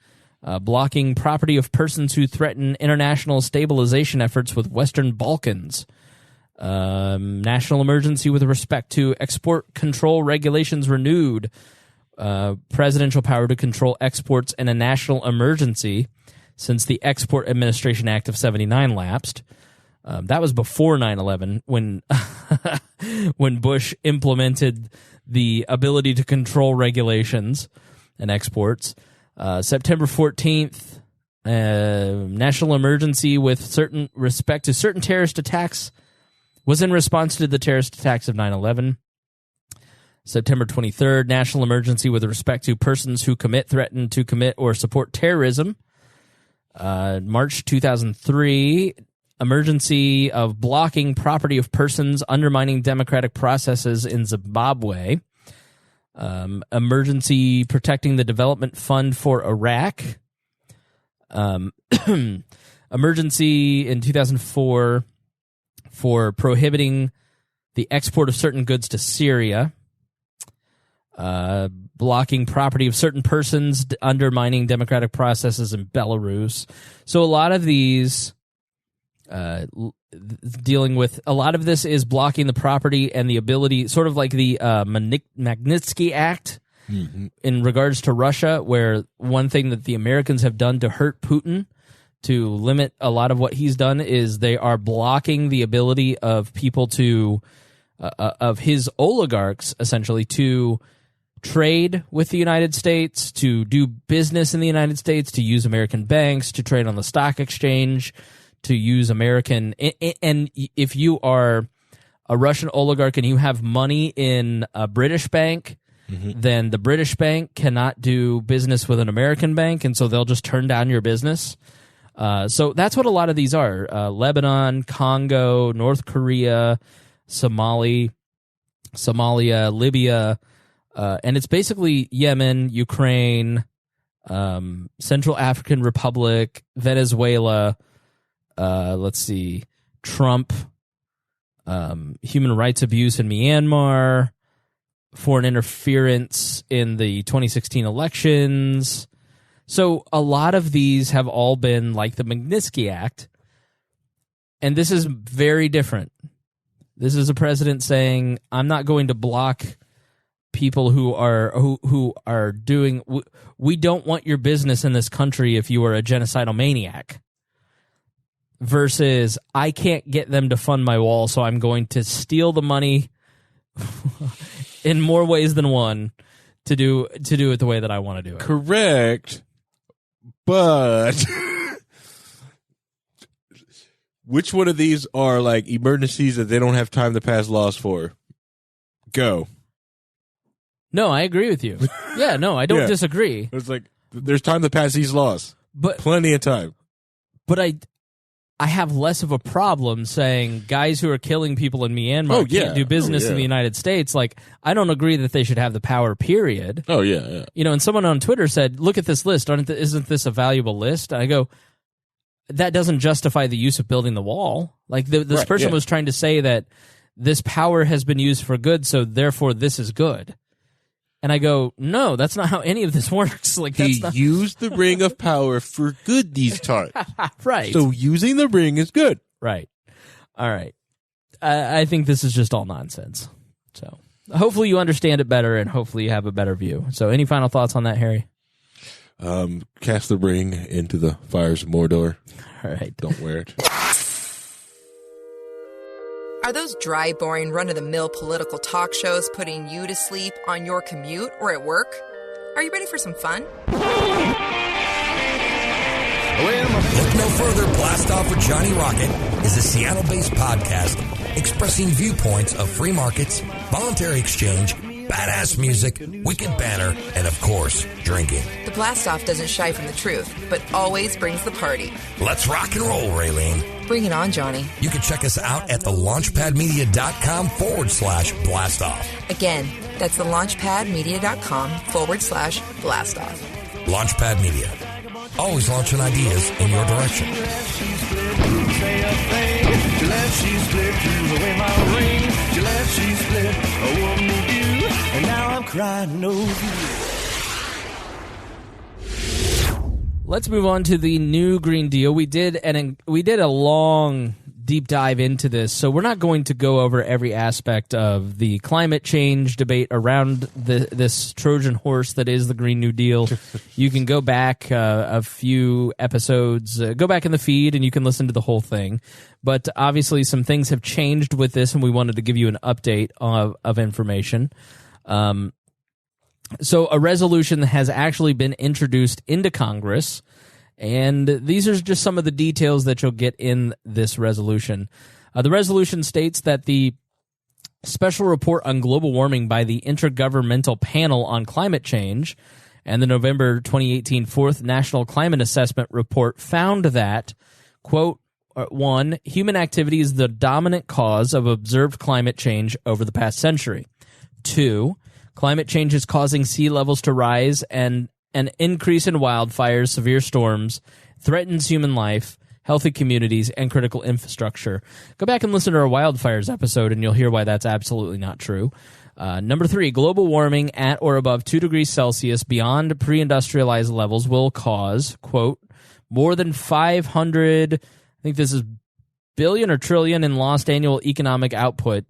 Blocking property of persons who threaten international stabilization efforts with Western Balkans. National emergency with respect to export control regulations renewed. Presidential power to control exports in a national emergency since the Export Administration Act of 79 lapsed. That was before 9/11 when Bush implemented the ability to control regulations and exports. September 14th, national emergency with respect to certain terrorist attacks was in response to the terrorist attacks of 9/11. September 23rd, national emergency with respect to persons who threaten to commit, or support terrorism. March 2003, emergency of blocking property of persons undermining democratic processes in Zimbabwe. Emergency protecting the development fund for Iraq. Emergency in 2004 for prohibiting the export of certain goods to Syria. Blocking property of certain persons, undermining democratic processes in Belarus. So a lot of these dealing with a lot of this is blocking the property and the ability, sort of like the Magnitsky Act in regards to Russia, where one thing that the Americans have done to hurt Putin, to limit a lot of what he's done, is they are blocking the ability of people to of his oligarchs essentially to trade with the United States, to do business in the United States, to use American banks, to trade on the stock exchange, to use American. And if you are a Russian oligarch and you have money in a British bank, then the British bank cannot do business with an American bank, and so they'll just turn down your business. So that's what a lot of these are. Lebanon, Congo, North Korea, Somalia, Libya, and it's basically Yemen, Ukraine, Central African Republic, Venezuela, let's see, Trump, human rights abuse in Myanmar, foreign interference in the 2016 elections. So a lot of these have all been like the Magnitsky Act, and this is very different. This is a president saying, I'm not going to block people who are doing, we don't want your business in this country if you are a genocidal maniac, versus I can't get them to fund my wall, so I'm going to steal the money in more ways than one to do it the way that I want to do it. Correct. But which one of these are like emergencies that they don't have time to pass laws for? Go. No, I agree with you. Yeah, no, I don't disagree. It's like there's time to pass these laws. But plenty of time. But I have less of a problem saying guys who are killing people in Myanmar can't do business in the United States. Like, I don't agree that they should have the power, period. Oh, yeah. You know, and someone on Twitter said, look at this list. Isn't this a valuable list? And I go, that doesn't justify the use of building the wall. Like, this person was trying to say that this power has been used for good, so therefore this is good. And I go, no, that's not how any of this works. Like, he used the ring of power for good these times. Right. So using the ring is good. Right. All right. I think this is just all nonsense. So hopefully you understand it better, and hopefully you have a better view. So any final thoughts on that, Harry? Cast the ring into the fires of Mordor. All right. Don't wear it. Are those dry, boring, run-of-the-mill political talk shows putting you to sleep on your commute or at work? Are you ready for some fun? Look no further. Blast Off with Johnny Rocket is a Seattle-based podcast expressing viewpoints of free markets, voluntary exchange, badass music, wicked banner, and of course, drinking. The Blast Off doesn't shy from the truth, but always brings the party. Let's rock and roll, Raylene. Bring it on, Johnny. You can check us out at thelaunchpadmedia.com/blastoff. Again, that's thelaunchpadmedia.com/blastoff. Launchpad Media. Always launching ideas in your direction. Let's move on to the new Green Deal. We did a long deep dive into this, so we're not going to go over every aspect of the climate change debate around this Trojan horse that is the Green New Deal. You can go back a few episodes, go back in the feed, and you can listen to the whole thing. But obviously some things have changed with this, and we wanted to give you an update of information. So a resolution has actually been introduced into Congress, and these are just some of the details that you'll get in this resolution. The resolution states that the special report on global warming by the Intergovernmental Panel on Climate Change and the November 2018 Fourth National Climate Assessment Report found that, quote, 1, human activity is the dominant cause of observed climate change over the past century. 2, climate change is causing sea levels to rise, and an increase in wildfires, severe storms, threatens human life, healthy communities, and critical infrastructure. Go back and listen to our wildfires episode, and you'll hear why that's absolutely not true. Number 3, global warming at or above 2 degrees Celsius beyond pre-industrialized levels will cause, quote, more than 500, I think this is billion or trillion in lost annual economic output.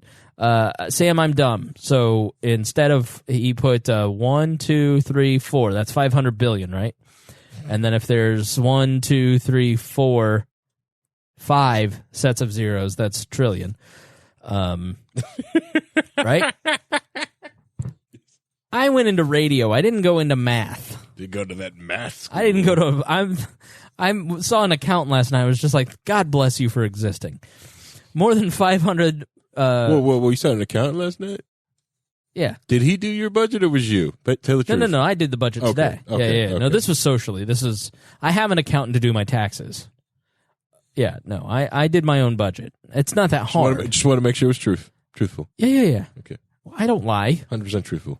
Sam, I'm dumb. So instead of, he put 1, 2, 3, 4. That's 500 billion, right? And then if there's 1, 2, 3, 4, 5 sets of zeros, that's trillion. Right? I went into radio. I didn't go into math. Did you go to that math school? I didn't go to. I saw an accountant last night. I was just like, God bless you for existing. More than 500... Whoa, you saw an accountant last night? Yeah. Did he do your budget or was you? But tell the truth. No, I did the budget today. Okay. No, this was socially. I have an accountant to do my taxes. Yeah, no, I did my own budget. It's not that hard. Just want to make sure it was truthful. Yeah. Okay. Well, I don't lie. 100% truthful.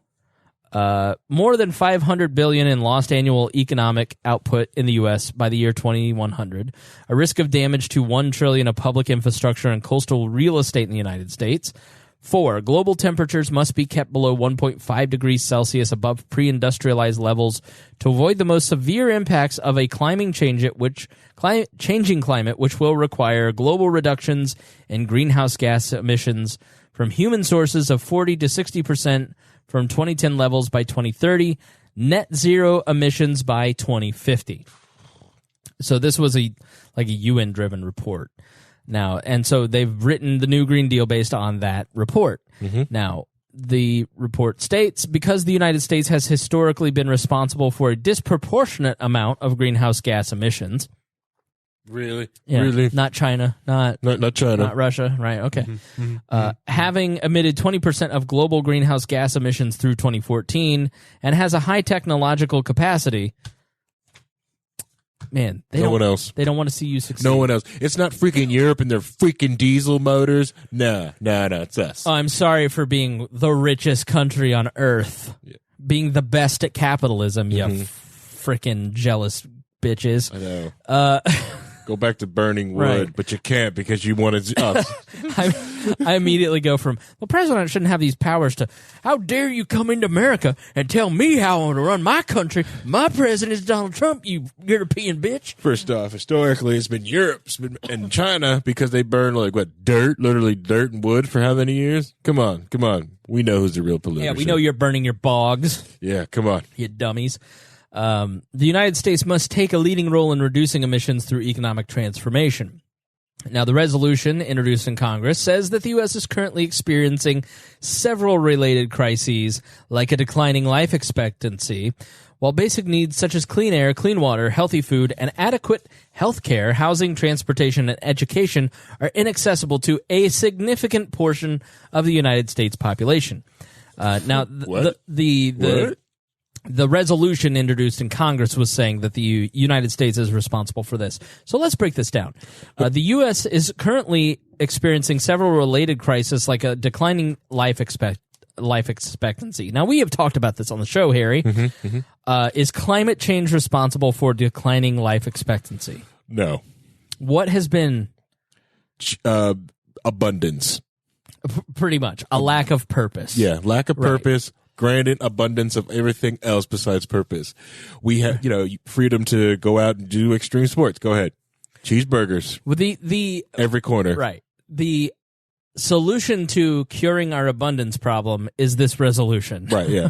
More than $500 billion in lost annual economic output in the U.S. by the year 2100. A risk of damage to $1 trillion of public infrastructure and coastal real estate in the United States. 4. Global temperatures must be kept below 1.5 degrees Celsius above pre-industrialized levels to avoid the most severe impacts of a changing climate, which will require global reductions in greenhouse gas emissions from human sources of 40 to 60% from 2010 levels by 2030, net zero emissions by 2050. So this was a UN-driven report. Now, and so they've written the new Green Deal based on that report. Now, the report states, because the United States has historically been responsible for a disproportionate amount of greenhouse gas emissions. Really? Yeah, Really? Not China, not China. not Russia, right? Okay. Having emitted 20% of global greenhouse gas emissions through 2014 and has a high technological capacity. Man, they don't want to see you succeed. No one else. It's not freaking Europe and their freaking diesel motors. No, it's us. I'm sorry for being the richest country on earth. Yeah. Being the best at capitalism, you freaking jealous bitches. I know. Go back to burning wood, Right. but you can't because you wanted us. I immediately go from, the president shouldn't have these powers to, how dare you come into America and tell me how I want to run my country? My president is Donald Trump, you European bitch. First off, historically, it's been Europe and China because they burn dirt, literally dirt and wood for how many years? Come on. We know who's the real polluter. Yeah, we know you're burning your bogs. Yeah, come on. You dummies. The United States must take a leading role in reducing emissions through economic transformation. Now, the resolution introduced in Congress says that the U.S. is currently experiencing several related crises, like a declining life expectancy, while basic needs such as clean air, clean water, healthy food, and adequate health care, housing, transportation, and education are inaccessible to a significant portion of the United States population. Now, the resolution introduced in Congress was saying that the United States is responsible for this. So let's break this down. The U.S. is currently experiencing several related crises, like a declining life expectancy. Now, we have talked about this on the show, Harry. Is climate change responsible for declining life expectancy? No. What has been? Abundance. Pretty much. A lack of purpose. Yeah, lack of purpose. Right. Granted, abundance of everything else besides purpose. We have, freedom to go out and do extreme sports. Go ahead. Cheeseburgers. With the every corner. Right. The solution to curing our abundance problem is this resolution. Right, yeah.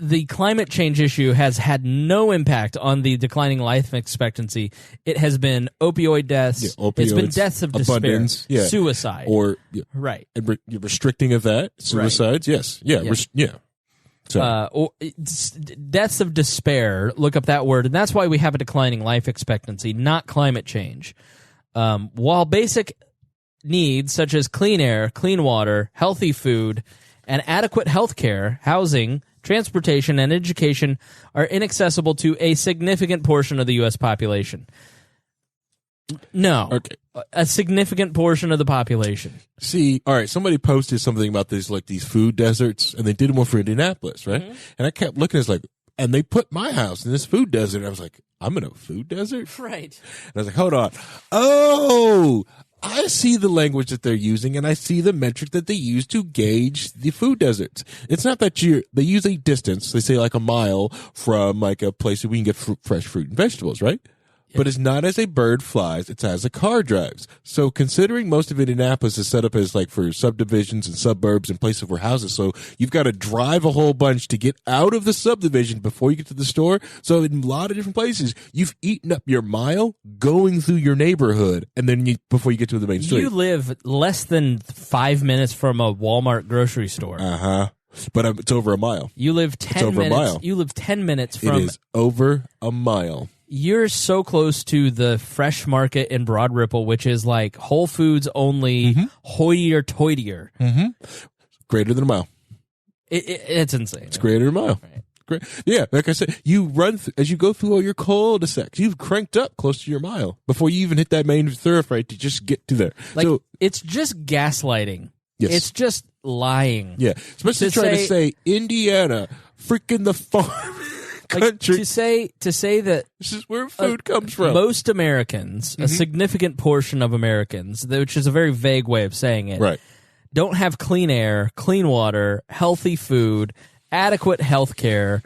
The climate change issue has had no impact on the declining life expectancy. It has been opioid deaths. It's been deaths of abundance, despair, suicide. Right. And you're restricting of that. Suicides, right. Yes. Yeah. Or deaths of despair. Look up that word. And that's why we have a declining life expectancy, not climate change. While basic needs such as clean air, clean water, healthy food, and adequate health care, housing, transportation, and education are inaccessible to a significant portion of the U.S. population. No. Okay. A significant portion of the population. See, all right, somebody posted something about these food deserts, and they did one for Indianapolis, right? And I kept looking, and they put my house in this food desert. And I was like, I'm in a food desert? Right. And I was like, hold on. Oh, I see the language that they're using, and I see the metric that they use to gauge the food deserts. It's not that they use a distance. They say a mile from a place where we can get fresh fruit and vegetables, right? But it's not as a bird flies, it's as a car drives. So considering most of Indianapolis is set up as for subdivisions and suburbs and places where houses, so you've got to drive a whole bunch to get out of the subdivision before you get to the store. So in a lot of different places, you've eaten up your mile going through your neighborhood and then before you get to the main street. You live less than 5 minutes from a Walmart grocery store. Uh-huh. But it's over a mile. You live 10 minutes. You live 10 minutes from. It is over a mile. You're so close to the fresh market in Broad Ripple, which is like Whole Foods only, hoity-toity. Greater than a mile. It's insane. It's greater than a mile. Right. Great. Yeah, like I said, you run as you go through all your cul-de-sacs. You've cranked up close to your mile before you even hit that main thoroughfare to just get to there. Like, it's just gaslighting. Yes. It's just lying. Yeah, especially trying to say Indiana, freaking the farm country. Like, to say that this is where food comes from. Most Americans, a significant portion of Americans, which is a very vague way of saying it, right, don't have clean air, clean water, healthy food, adequate health care.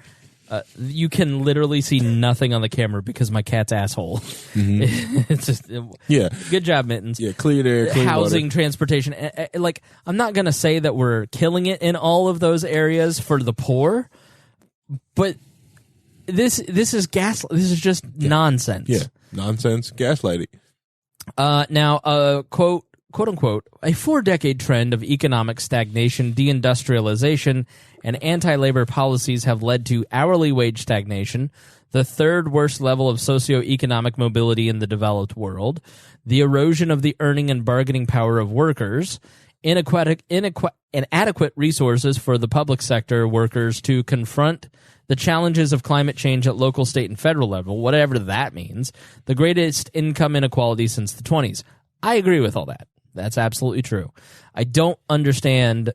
You can literally see nothing on the camera because my cat's asshole. It's just, good job, Mittens. Yeah, clean air, clean housing, water. Transportation. Like, I'm not going to say that we're killing it in all of those areas for the poor, but this is This is just nonsense. Yeah, nonsense, gaslighting. Now, quote unquote, a 4-decade trend of economic stagnation, deindustrialization, and anti-labor policies have led to hourly wage stagnation, the third worst level of socioeconomic mobility in the developed world, the erosion of the earning and bargaining power of workers, inadequate resources for the public sector workers to confront the challenges of climate change at local, state, and federal level, whatever that means, the greatest income inequality since the 20s. I agree with all that. That's absolutely true. I don't understand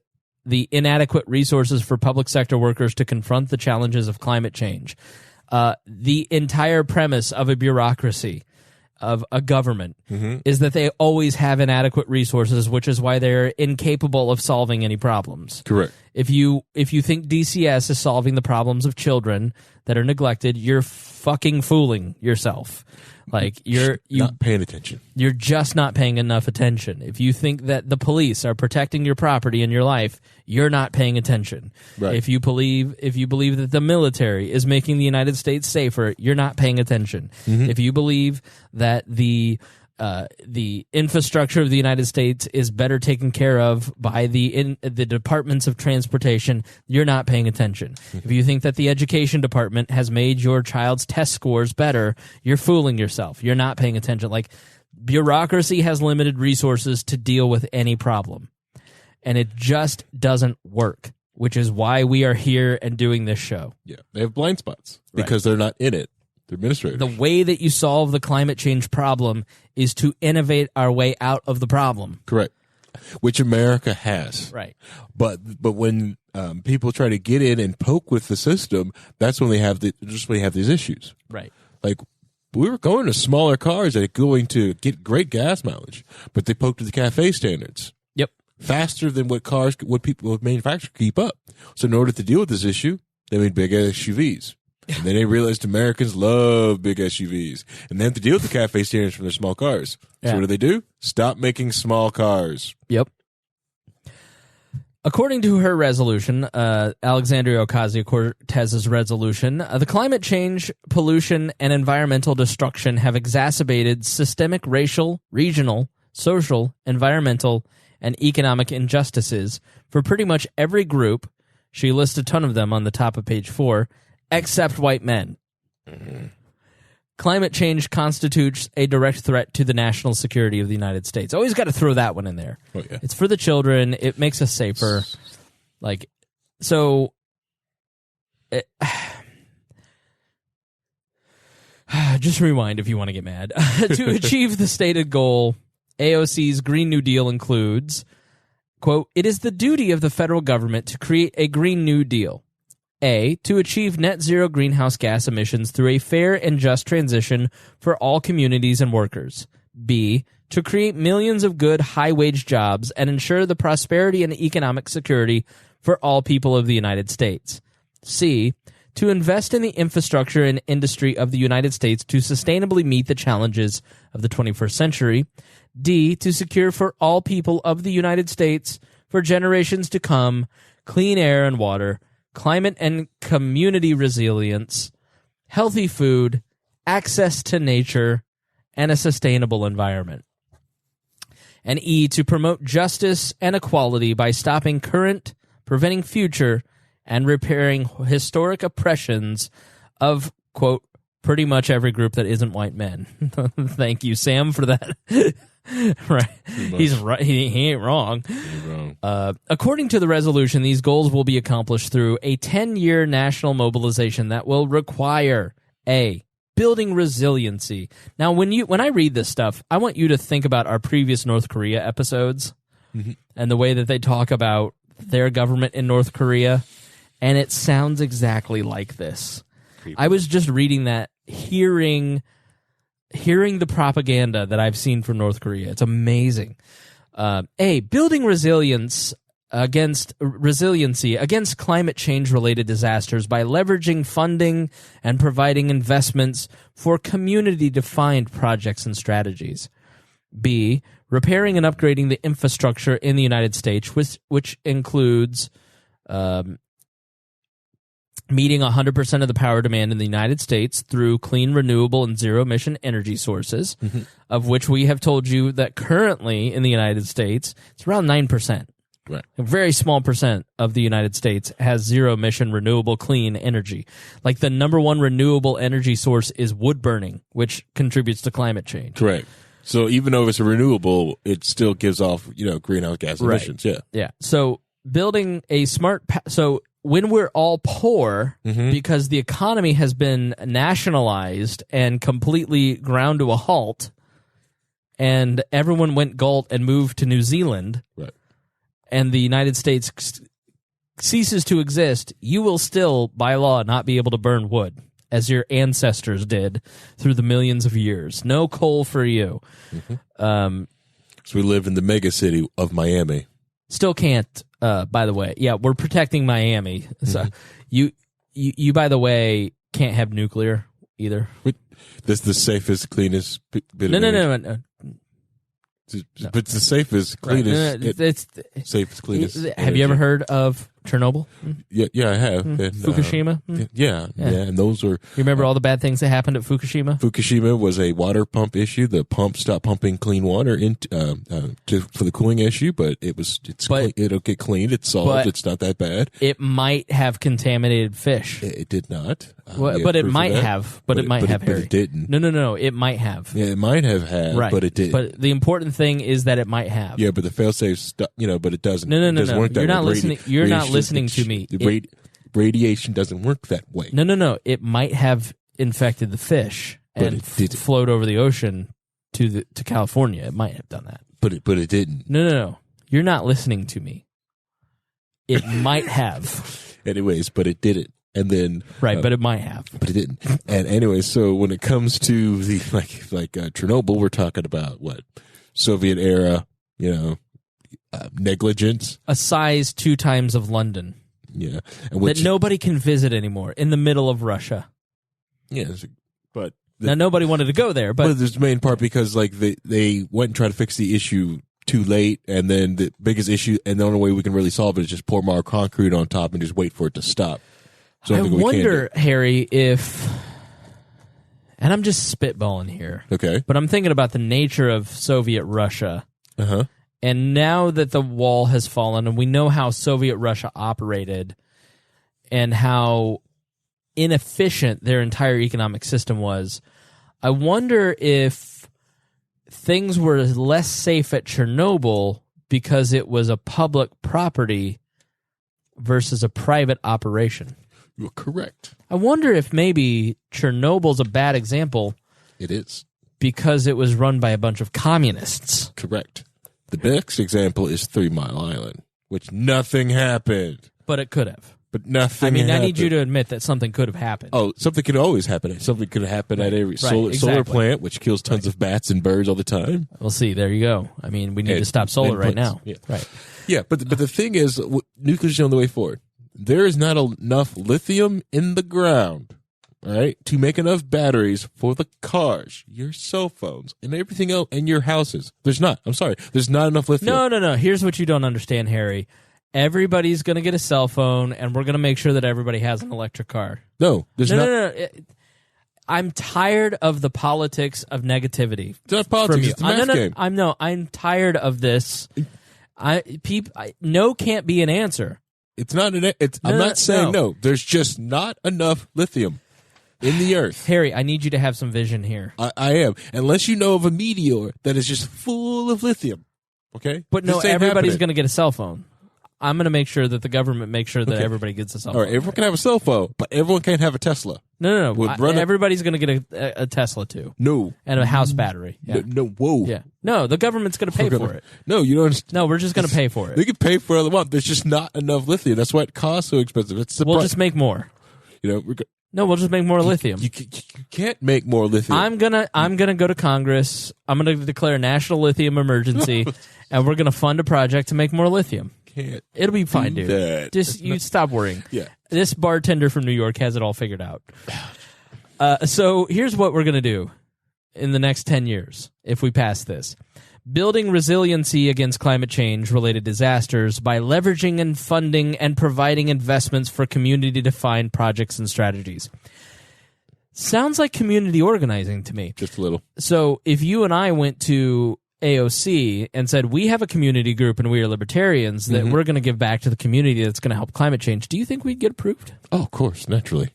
the inadequate resources for public sector workers to confront the challenges of climate change. The entire premise of a bureaucracy, of a government, is that they always have inadequate resources, which is why they're incapable of solving any problems. Correct. If you think DCS is solving the problems of children that are neglected, you're fucking fooling yourself. Like, you're not paying attention. You're just not paying enough attention. If you think that the police are protecting your property and your life, you're not paying attention. Right. If you believe that the military is making the United States safer, you're not paying attention. If you believe that the infrastructure of the United States is better taken care of by the departments of transportation, you're not paying attention. If you think that the education department has made your child's test scores better, you're fooling yourself. You're not paying attention. Like, bureaucracy has limited resources to deal with any problem, and it just doesn't work, which is why we are here and doing this show. Yeah, they have blind spots because they're not in it. They're administrators. The way that you solve the climate change problem is to innovate our way out of the problem. Correct. Which America has. Right. But when people try to get in and poke with the system, that's when they have these issues. Right. Like, we were going to smaller cars that are going to get great gas mileage, but they poked at the CAFE standards. Yep. Faster than what manufacturers keep up. So in order to deal with this issue, they made big SUVs. And then they realized Americans love big SUVs. And they have to deal with the CAFE standards from their small cars. So what do? Stop making small cars. Yep. According to her resolution, Alexandria Ocazia-Cortez's resolution, the climate change, pollution, and environmental destruction have exacerbated systemic racial, regional, social, environmental, and economic injustices for pretty much every group. She lists a ton of them on the top of page 4, except white men. Climate change constitutes a direct threat to the national security of the United States. Always got to throw that one in there. Oh, yeah. It's for the children. It makes us safer. Like, so... just rewind if you want to get mad. To achieve the stated goal, AOC's Green New Deal includes, quote, "It is the duty of the federal government to create a Green New Deal. A, to achieve net zero greenhouse gas emissions through a fair and just transition for all communities and workers. B, to create millions of good, high-wage jobs and ensure the prosperity and economic security for all people of the United States. C, to invest in the infrastructure and industry of the United States to sustainably meet the challenges of the 21st century. D, to secure for all people of the United States for generations to come clean air and water, climate and community resilience, healthy food, access to nature, and a sustainable environment. And E, to promote justice and equality by stopping current preventing future, and repairing historic oppressions of, quote, pretty much every group that isn't white men. Thank you, Sam, for that. Right. He's right. He ain't wrong. According to the resolution, these goals will be accomplished through a 10-year national mobilization that will require A, building resiliency. Now, when I read this stuff, I want you to think about our previous North Korea episodes and the way that they talk about their government in North Korea, and it sounds exactly like this. I was just reading that, hearing the propaganda that I've seen from North Korea. It's amazing. A, building resiliency against climate change related disasters by leveraging funding and providing investments for community defined projects and strategies. B, repairing and upgrading the infrastructure in the United States, which includes meeting 100% of the power demand in the United States through clean, renewable, and zero-emission energy sources, of which we have told you that currently in the United States, it's around 9%. Right. A very small percent of the United States has zero-emission, renewable, clean energy. Like the number one renewable energy source is wood burning, which contributes to climate change. Correct. So even though it's a renewable, it still gives off, greenhouse gas emissions. Right. Yeah. So building a smart... So when we're all poor, because the economy has been nationalized and completely ground to a halt, and everyone went galt and moved to New Zealand, right, and the United States ceases to exist, you will still, by law, not be able to burn wood, as your ancestors did through the millions of years. No coal for you. So we live in the mega city of Miami. Still can't, by the way. Yeah, we're protecting Miami. So you, by the way, can't have nuclear either. That's the safest, cleanest bit of No. But it's the safest, cleanest. Right. Safest, cleanest. Have you ever heard of Chernobyl? Yeah, I have. And, Fukushima? Yeah, and those were... You remember all the bad things that happened at Fukushima? Fukushima was a water pump issue. The pump stopped pumping clean water for the cooling issue, but it'll get cleaned. It's solved. It's not that bad. It might have contaminated fish. It did not. But it might have. But it might have, Harry. But it didn't. No. It might have. Yeah, it might have had, right. But it didn't. But the important thing is that it might have. Yeah, but the fail-safe, but it doesn't. No. Work that You're not way. listening. You're not listening to me. Radiation doesn't work that way. No. It might have infected the fish and flowed over the ocean to California. It might have done that. But it didn't. No. You're not listening to me. It might have. Anyways, but it didn't. And then but it might have. But it didn't. And anyway, so when it comes to the like Chernobyl, we're talking about what? Soviet era, negligence. A size 2 times of London. Yeah. That nobody can visit anymore in the middle of Russia. Yes, but now nobody wanted to go there, but there's the main part because they went and tried to fix the issue too late, and then the biggest issue and the only way we can really solve it is just pour more concrete on top and just wait for it to stop. So I wonder, Harry, if, and I'm just spitballing here, okay, but I'm thinking about the nature of Soviet Russia, and now that the wall has fallen, and we know how Soviet Russia operated, and how inefficient their entire economic system was, I wonder if things were less safe at Chernobyl because it was a public property versus a private operation. You're correct. I wonder if maybe Chernobyl's a bad example. It is. Because it was run by a bunch of communists. Correct. The next example is 3 Mile Island, which nothing happened. But it could have. But nothing happened. I need you to admit that something could have happened. Oh, something could always happen. Something could happen at every solar plant, which kills tons of bats and birds all the time. We'll see. There you go. I mean, we need to stop solar right now. Yeah. Right. Yeah, but the thing is, nuclear's on the way forward. There is not enough lithium in the ground, right, to make enough batteries for the cars, your cell phones, and everything else, and your houses. There's not. I'm sorry. There's not enough lithium. No. Here's what you don't understand, Harry. Everybody's going to get a cell phone, and we're going to make sure that everybody has an electric car. No, there's not. No. I'm tired of the politics of negativity. It's not politics. It's the math game. I'm tired of this. No can't be an answer. It's not I'm not saying no. There's just not enough lithium in the earth. Harry, I need you to have some vision here. I am. Unless you know of a meteor that is just full of lithium. Okay? But no, everybody's going to get a cell phone. I'm going to make sure that the government makes sure that everybody gets a cell phone. All right, everyone can have a cell phone, but everyone can't have a Tesla. No. Everybody's going to get a Tesla, too. No. And a house battery. Yeah. No, whoa. Yeah. No, the government's going to pay for it. No, you don't understand. No, we're just going to pay for it. They can pay for all they want. There's just not enough lithium. That's why it costs so expensive. We'll just make more. No, we'll just make more lithium. You can't make more lithium. I'm gonna go to Congress. I'm gonna declare a national lithium emergency, and we're gonna fund a project to make more lithium. It'll be fine, dude. You stop worrying. Yeah. This bartender from New York has it all figured out. So here's what we're gonna do in the next 10 years if we pass this. Building resiliency against climate change-related disasters by leveraging and funding and providing investments for community-defined projects and strategies. Sounds like community organizing to me. Just a little. So if you and I went to AOC and said, we have a community group and we are libertarians that we're going to give back to the community that's going to help climate change, do you think we'd get approved? Oh, of course, naturally.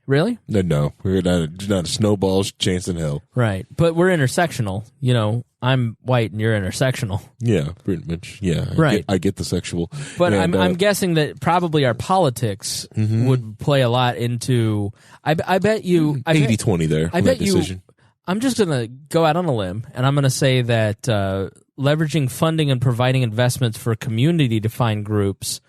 Really? No. We're not a snowball's chance in hell. Right. But we're intersectional. I'm white and you're intersectional. Yeah, pretty much. Yeah. Right. I get the sexual. But I'm guessing that probably our politics would play a lot into. I bet you 80-20 there. I bet you. I'm just going to go out on a limb and I'm going to say that leveraging funding and providing investments for community-defined groups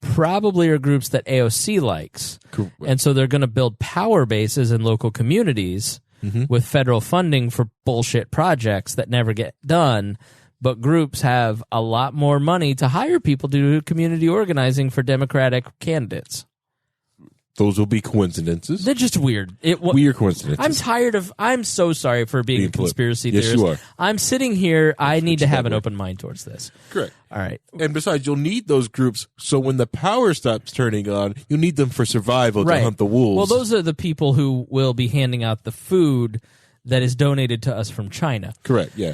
probably are groups that AOC likes. Correct. And so they're going to build power bases in local communities with federal funding for bullshit projects that never get done. But groups have a lot more money to hire people to do community organizing for Democratic candidates. Those will be coincidences. They're just weird. Weird coincidences. I'm so sorry for being a conspiracy theorist. Yes, you are. I'm sitting here. I need to have an open mind towards this. Correct. All right. And besides, you'll need those groups so when the power stops turning on, you need them for survival to hunt the wolves. Well, those are the people who will be handing out the food that is donated to us from China. Correct, yeah.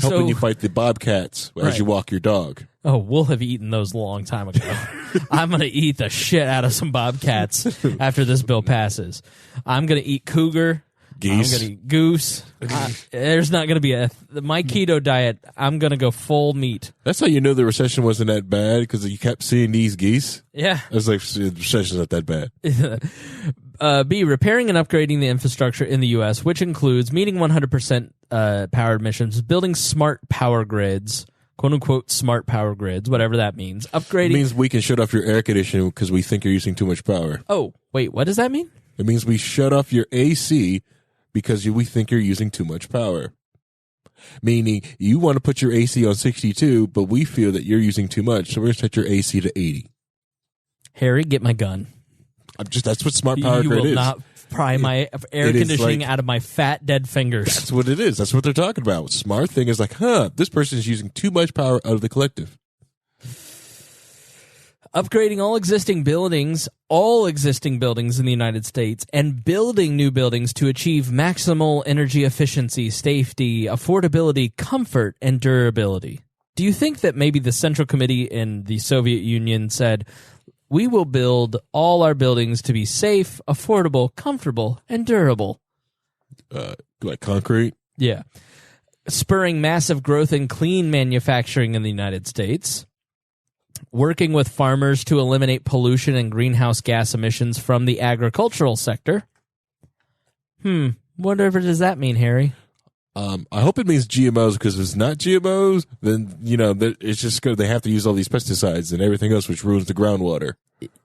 Helping you fight the bobcats as you walk your dog. Oh, we'll have eaten those a long time ago. I'm going to eat the shit out of some bobcats after this bill passes. I'm going to eat cougar. Geese. I'm going to eat goose. There's not going to be my keto diet, I'm going to go full meat. That's how you know the recession wasn't that bad, because you kept seeing these geese. Yeah. I was like, the recession's not that bad. B, repairing and upgrading the infrastructure in the U.S., which includes meeting 100% power emissions, building smart power grids, quote-unquote smart power grids, whatever that means. Upgrading. It means we can shut off your air conditioning because we think you're using too much power. Oh, wait, what does that mean? It means we shut off your AC because we think you're using too much power. Meaning, you want to put your AC on 62, but we feel that you're using too much, so we're going to set your AC to 80. Harry, get my gun. That's what smart power grid is. You will not pry my air conditioning out of my fat, dead fingers. That's what it is. That's what they're talking about. Smart thing is like, this person is using too much power out of the collective. Upgrading all existing buildings in the United States, and building new buildings to achieve maximal energy efficiency, safety, affordability, comfort, and durability. Do you think that maybe the Central Committee in the Soviet Union said, we will build all our buildings to be safe, affordable, comfortable, and durable? Like concrete? Yeah. Spurring massive growth in clean manufacturing in the United States. Working with farmers to eliminate pollution and greenhouse gas emissions from the agricultural sector. Whatever does that mean, Harry? I hope it means GMOs, because if it's not GMOs, then, it's just good. They have to use all these pesticides and everything else, which ruins the groundwater.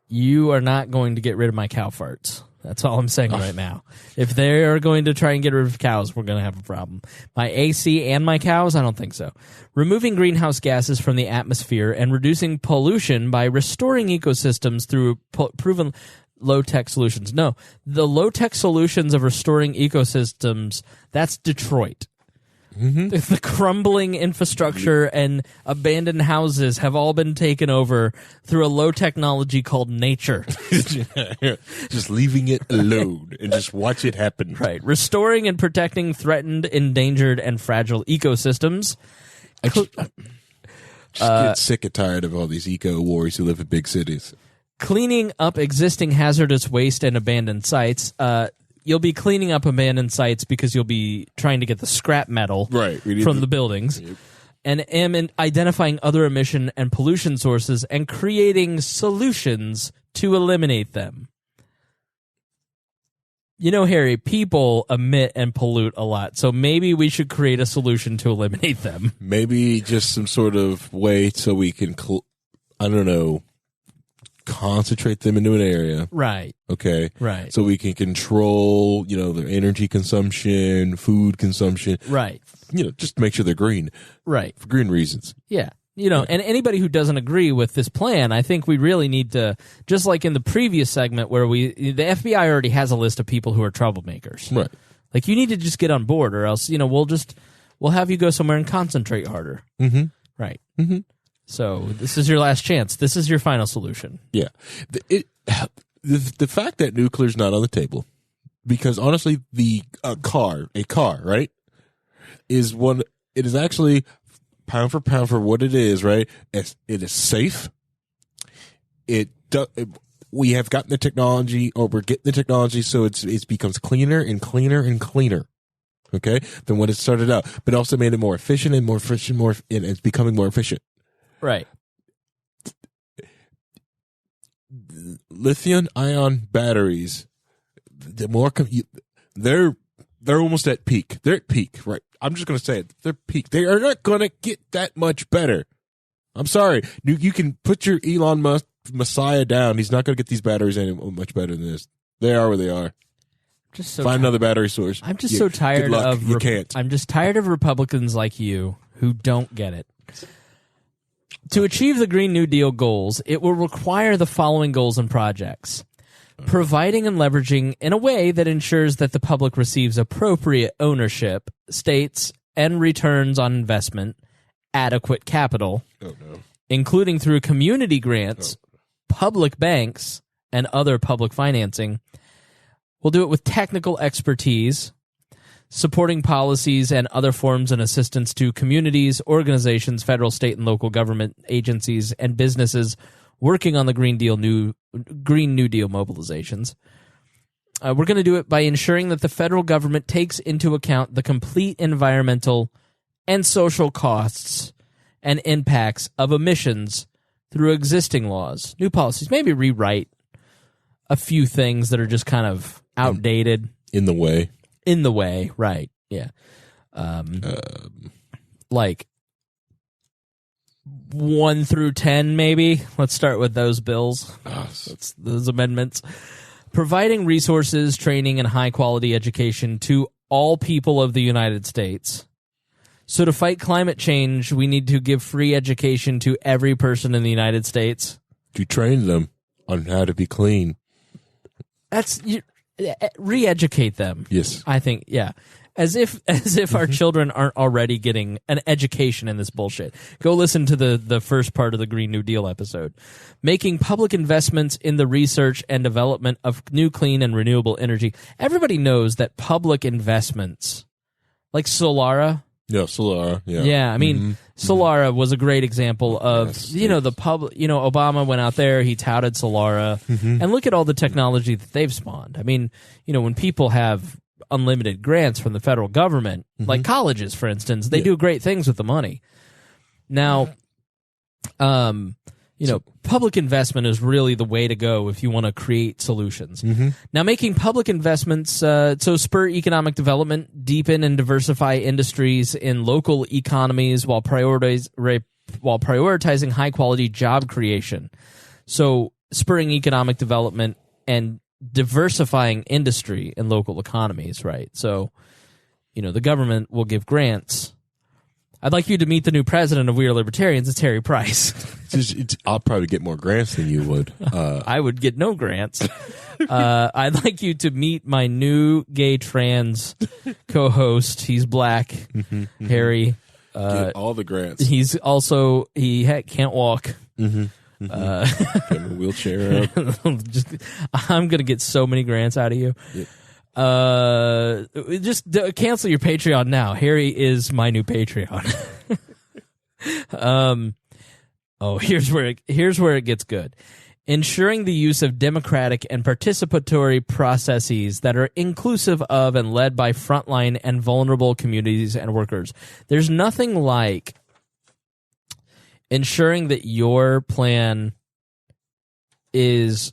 You are not going to get rid of my cow farts. That's all I'm saying right now. If they are going to try and get rid of cows, we're going to have a problem. My AC and my cows, I don't think so. Removing greenhouse gases from the atmosphere and reducing pollution by restoring ecosystems through proven low-tech solutions. No, the low-tech solutions of restoring ecosystems, that's Detroit. The crumbling infrastructure and abandoned houses have all been taken over through a low technology called nature. Just leaving it alone and just watch it happen. Right. Restoring and protecting threatened, endangered, and fragile ecosystems. I just get sick and tired of all these eco warriors who live in big cities. cleaning up existing hazardous waste and abandoned sites. You'll be cleaning up abandoned sites because you'll be trying to get the scrap metal from the buildings. Yep. And identifying other emission and pollution sources and creating solutions to eliminate them. You know, Harry, people emit and pollute a lot, so maybe we should create a solution to eliminate them. Maybe just some sort of way so we can, concentrate them into an area. Right. Okay. Right. So we can control, their energy consumption, food consumption. Right. Just to make sure they're green. Right. For green reasons. Yeah. And anybody who doesn't agree with this plan, I think we really need to, just like in the previous segment where the FBI already has a list of people who are troublemakers. Right. Like, you need to just get on board, or else, we'll have you go somewhere and concentrate harder. Mm-hmm. Right. Mm-hmm. So this is your last chance. This is your final solution. Yeah. The fact that nuclear's not on the table, because honestly, a car, right, it is actually pound for pound for what it is, right? It is safe. We have gotten the technology, or we're getting the technology, so it becomes cleaner and cleaner and cleaner. Okay, than what it started out, but also made it more efficient and and it's becoming more efficient. Right. Lithium-ion batteries, they're almost at peak. They're at peak, right? I'm just going to say it. They're peak. They are not going to get that much better. I'm sorry. You can put your Elon Musk Messiah down. He's not going to get these batteries any much better than this. They are where they are. Find another battery source. I'm just so tired of you can't. I'm just tired of Republicans like you who don't get it. To achieve the Green New Deal goals, it will require the following goals and projects. Providing and leveraging in a way that ensures that the public receives appropriate ownership, states, and returns on investment, adequate capital, including through community grants, public banks, and other public financing. We'll do it with technical expertise, supporting policies and other forms and assistance to communities, organizations, federal, state, and local government agencies, and businesses working on the Green New Deal mobilizations. We're going to do it by ensuring that the federal government takes into account the complete environmental and social costs and impacts of emissions through existing laws, new policies, maybe rewrite a few things that are just kind of outdated. In the way, right, yeah. Like 1 through 10, maybe. Let's start with those bills. Those amendments. Providing resources, training, and high-quality education to all people of the United States. So to fight climate change, we need to give free education to every person in the United States. To train them on how to be clean. Re-educate them. Yes. I think, yeah. As if our children aren't already getting an education in this bullshit. Go listen to the first part of the Green New Deal episode. Making public investments in the research and development of new clean and renewable energy. Everybody knows that public investments, like Solara. Yeah, Solara. Yeah. Yeah, I mean, Solara was a great example of, the public, Obama went out there, he touted Solara, and look at all the technology that they've spawned. I mean, when people have unlimited grants from the federal government, like colleges, for instance, they do great things with the money. Now, public investment is really the way to go if you want to create solutions. Now, making public investments so spur economic development, deepen and diversify industries in local economies while prioritizing high-quality job creation. So spurring economic development and diversifying industry in local economies, right? So, the government will give grants. I'd like you to meet the new president of We Are Libertarians. It's Harry Price. I'll probably get more grants than you would. I would get no grants. I'd like you to meet my new gay trans co-host. He's black, Harry. Get all the grants. He's also, can't walk. Get a wheelchair up. I'm going to get so many grants out of you. Yep. Just cancel your Patreon now. Harry is my new Patreon. Here's where it gets good. ensuring the use of democratic and participatory processes that are inclusive of and led by frontline and vulnerable communities and workers. There's nothing like ensuring that your plan is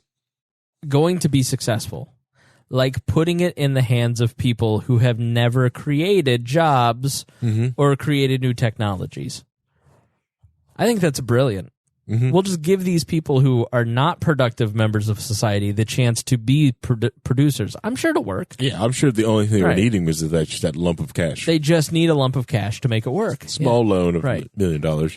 going to be successful, like putting it in the hands of people who have never created jobs or created new technologies. I think that's brilliant. We'll just give these people who are not productive members of society the chance to be producers. I'm sure it'll work. Yeah, I'm sure the only thing they're needing is that lump of cash. They just need a lump of cash to make it work. Small loan of $1 million.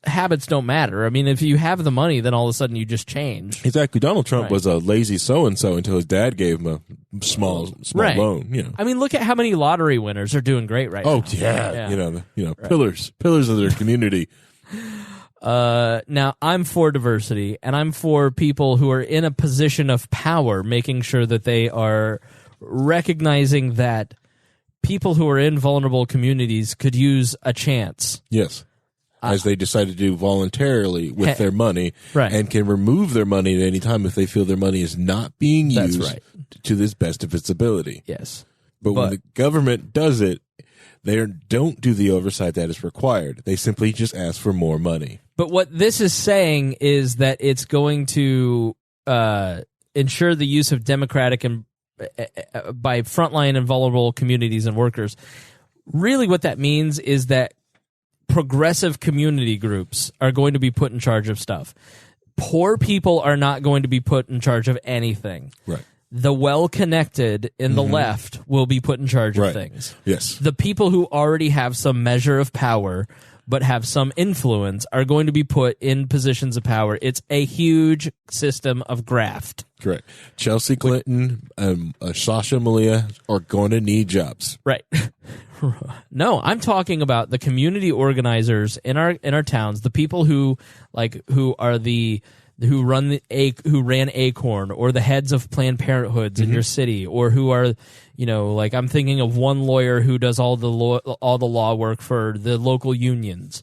Habits don't matter. I mean, if you have the money, then all of a sudden you just change. Exactly. Donald Trump was a lazy so-and-so until his dad gave him a small loan. You know. I mean, look at how many lottery winners are doing great right now. Oh, yeah. Pillars of their community. Now, I'm for diversity, and I'm for people who are in a position of power, making sure that they are recognizing that people who are in vulnerable communities could use a chance. Yes. As they decide to do voluntarily with their money, and can remove their money at any time if they feel their money is not being used to the best of its ability. Yes. But when the government does it, they don't do the oversight that is required. They simply just ask for more money. But what this is saying is that it's going to ensure the use of democratic and by frontline and vulnerable communities and workers. Really what that means is that progressive community groups are going to be put in charge of stuff. Poor people are not going to be put in charge of anything. Right. The well-connected in the left will be put in charge of things. Yes. The people who already have some measure of power but have some influence are going to be put in positions of power. It's a huge system of graft. Correct. Chelsea Clinton, Sasha Malia are going to need jobs. Right. No, I'm talking about the community organizers in our towns, the people who ran Acorn, or the heads of Planned Parenthoods in your city, or who are, like I'm thinking of one lawyer who does all the law work for the local unions.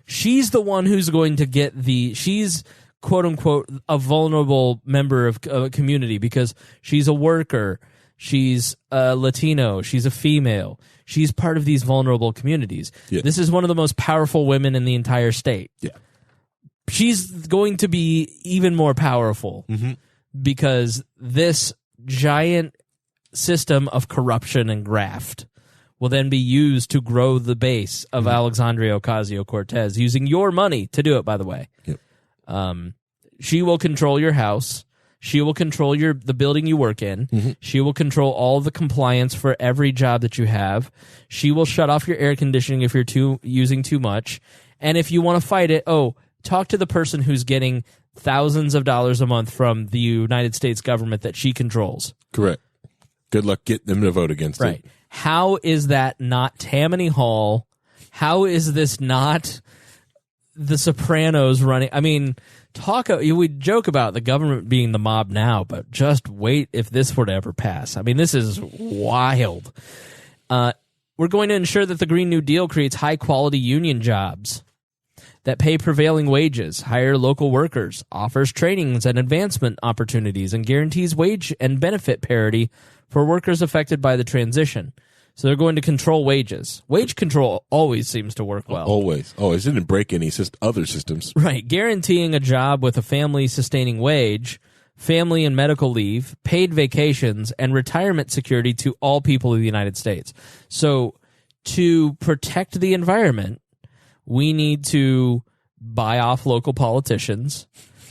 She's the one who's going to get she's quote unquote a vulnerable member of a community because she's a worker, she's a Latino, she's a female. She's part of these vulnerable communities. Yeah. This is one of the most powerful women in the entire state. Yeah. She's going to be even more powerful because this giant system of corruption and graft will then be used to grow the base of Alexandria Ocasio-Cortez, using your money to do it, by the way. Yep. She will control your house. She will control the building you work in. She will control all the compliance for every job that you have. She will shut off your air conditioning if you're using too much. And if you want to fight it, talk to the person who's getting thousands of dollars a month from the United States government that she controls. Correct. Good luck getting them to vote against it. How is that not Tammany Hall? How is this not The Sopranos running? I mean, we joke about the government being the mob now, but just wait if this were to ever pass. I mean, this is wild. We're going to ensure that the Green New Deal creates high-quality union jobs that pay prevailing wages, hire local workers, offers trainings and advancement opportunities, and guarantees wage and benefit parity for workers affected by the transition. So they're going to control wages. Wage control always seems to work well. Always. Didn't break any other systems. Right. Guaranteeing a job with a family-sustaining wage, family and medical leave, paid vacations, and retirement security to all people of the United States. So to protect the environment, we need to buy off local politicians.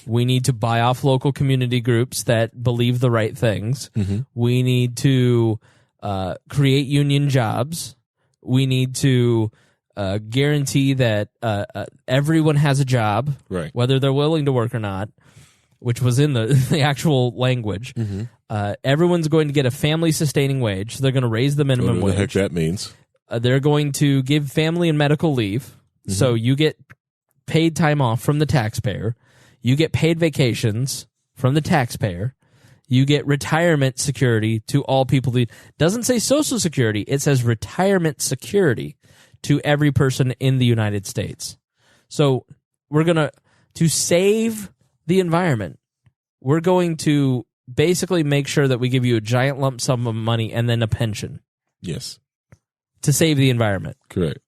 We need to buy off local community groups that believe the right things. We need to create union jobs. We need to guarantee that everyone has a job, whether they're willing to work or not, which was in the actual language. Everyone's going to get a family-sustaining wage. So they're going to raise the minimum wage. What the heck that means? They're going to give family and medical leave. So you get paid time off from the taxpayer. You get paid vacations from the taxpayer. You get retirement security to all people. It doesn't say Social Security. It says retirement security to every person in the United States. So we're going to to save the environment, we're going to basically make sure that we give you a giant lump sum of money and then a pension. Yes. To save the environment. Correct.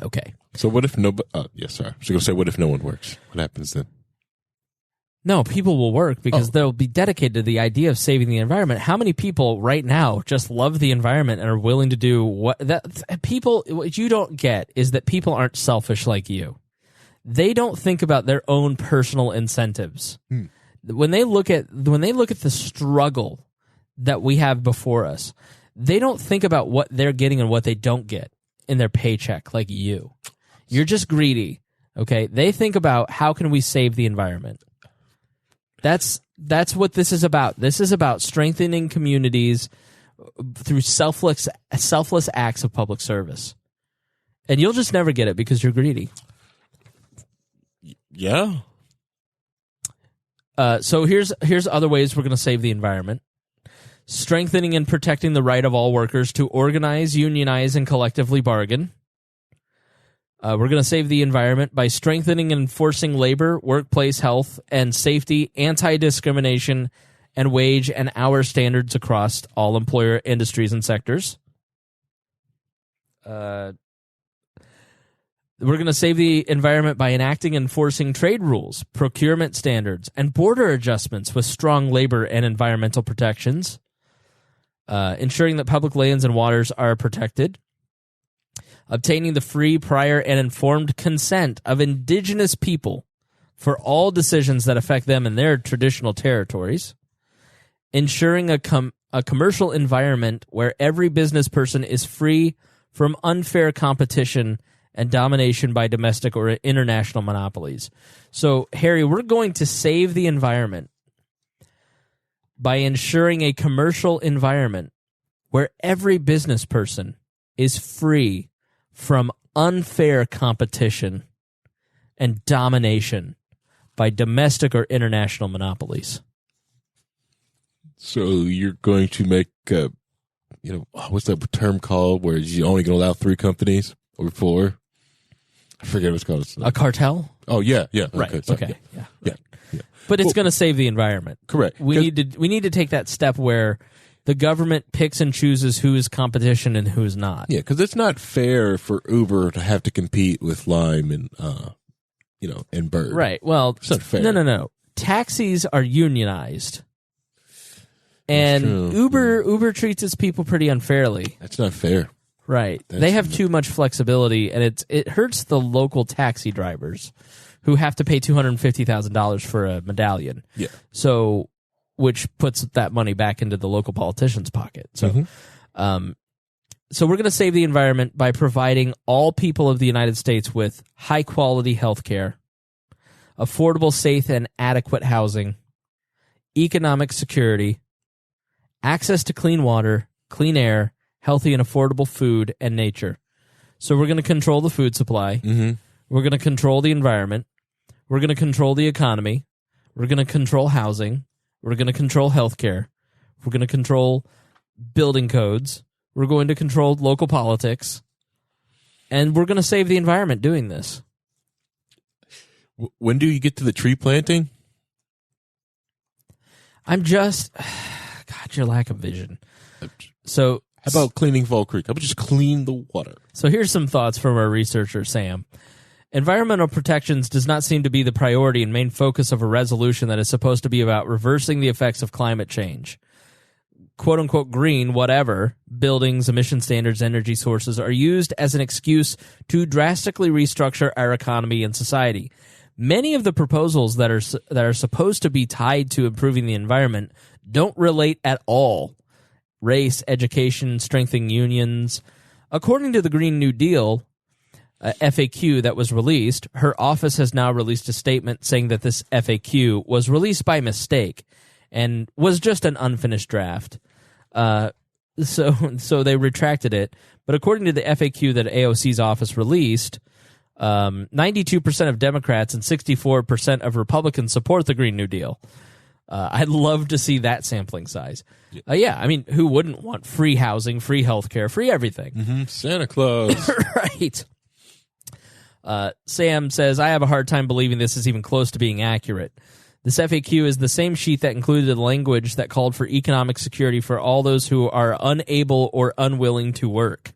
Okay. So what if nobody... yes, sorry. I was going to say, what if no one works? What happens then? No, people will work because they'll be dedicated to the idea of saving the environment. How many people right now just love the environment and are willing to do what you don't get is that people aren't selfish like you. They don't think about their own personal incentives. When they look at the struggle that we have before us, they don't think about what they're getting and what they don't get in their paycheck like you. You're just greedy, okay? They think about how can we save the environment. That's what this is about. This is about strengthening communities through selfless acts of public service. And you'll just never get it because you're greedy. Yeah. So here's other ways we're going to save the environment. Strengthening and protecting the right of all workers to organize, unionize, and collectively bargain. We're going to save the environment by strengthening and enforcing labor, workplace health, and safety, anti-discrimination, and wage and hour standards across all employer industries and sectors. We're going to save the environment by enacting and enforcing trade rules, procurement standards, and border adjustments with strong labor and environmental protections. Ensuring that public lands and waters are protected. Obtaining the free, prior, and informed consent of indigenous people for all decisions that affect them in their traditional territories. Ensuring a commercial environment where every business person is free from unfair competition and domination by domestic or international monopolies. So, Harry, we're going to save the environment by ensuring a commercial environment where every business person is free from unfair competition and domination by domestic or international monopolies. So you're going to make, what's that term called where you're only going to allow 3 companies or 4? I forget what it's called. A cartel? Oh, yeah. Right. Okay. Yeah. But it's going to save the environment. Correct. We need to take that step where the government picks and chooses who is competition and who is not. Yeah, because it's not fair for Uber to have to compete with Lime and and Bird. Right. Well, it's not fair. No. Taxis are unionized, and Uber treats its people pretty unfairly. That's not fair. Right. They have too much flexibility, and it hurts the local taxi drivers who have to pay $250,000 for a medallion. Yeah. So, which puts that money back into the local politician's pocket. So, so we're going to save the environment by providing all people of the United States with high-quality health care, affordable, safe, and adequate housing, economic security, access to clean water, clean air, healthy and affordable food, and nature. So we're going to control the food supply. We're going to control the environment. We're going to control the economy. We're going to control housing. We're going to control healthcare. We're going to control building codes. We're going to control local politics. And we're going to save the environment doing this. When do you get to the tree planting? God, your lack of vision. So, how about cleaning Fall Creek? How about just clean the water? So here's some thoughts from our researcher, Sam. Environmental protections does not seem to be the priority and main focus of a resolution that is supposed to be about reversing the effects of climate change. Quote-unquote green, whatever, buildings, emission standards, energy sources are used as an excuse to drastically restructure our economy and society. Many of the proposals that are supposed to be tied to improving the environment don't relate at all. Race, education, strengthening unions. According to the Green New Deal, FAQ that was released, her office has now released a statement saying that this FAQ was released by mistake and was just an unfinished draft. So they retracted it. But according to the FAQ that AOC's office released, 92% of Democrats and 64% of Republicans support the Green New Deal. I'd love to see that sampling size. I mean, who wouldn't want free housing, free healthcare, free everything? Santa Claus. Right. Sam says, I have a hard time believing this is even close to being accurate. This FAQ is the same sheet that included the language that called for economic security for all those who are unable or unwilling to work.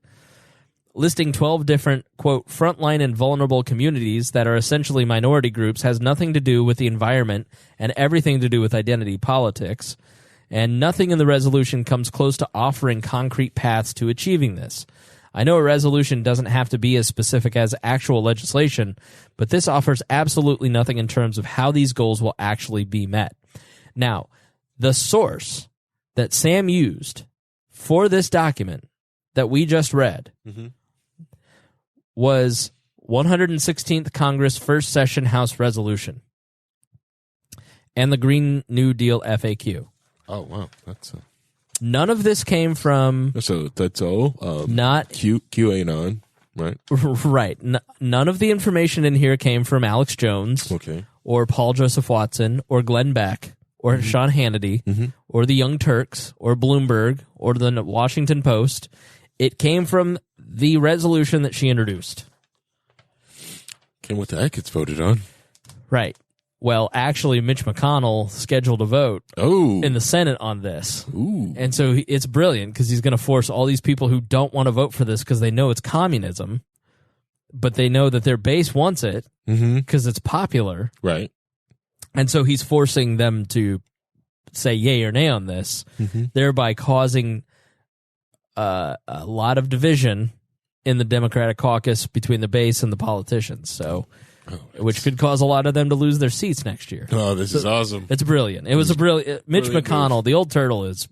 Listing 12 different, quote, frontline and vulnerable communities that are essentially minority groups has nothing to do with the environment and everything to do with identity politics, and nothing in the resolution comes close to offering concrete paths to achieving this. I know a resolution doesn't have to be as specific as actual legislation, but this offers absolutely nothing in terms of how these goals will actually be met. Now, the source that Sam used for this document that we just read was 116th Congress First Session House Resolution and the Green New Deal FAQ. Oh, wow. That's None of this came from... So that's all? Not... QAnon, right? Right. None of the information in here came from Alex Jones, okay, or Paul Joseph Watson, or Glenn Beck, or Sean Hannity, or the Young Turks, or Bloomberg, or the Washington Post. It came from the resolution that she introduced. And what the heck gets voted on? Right. Well, actually, Mitch McConnell scheduled a vote in the Senate on this. Ooh. And so it's brilliant because he's going to force all these people who don't want to vote for this because they know it's communism, but they know that their base wants it because it's popular. Right. And so he's forcing them to say yay or nay on this, thereby causing a lot of division in the Democratic caucus between the base and the politicians. So... which could cause a lot of them to lose their seats next year. Oh, this is awesome. It's brilliant. It was a brilliant... Mitch McConnell, move. The old turtle is...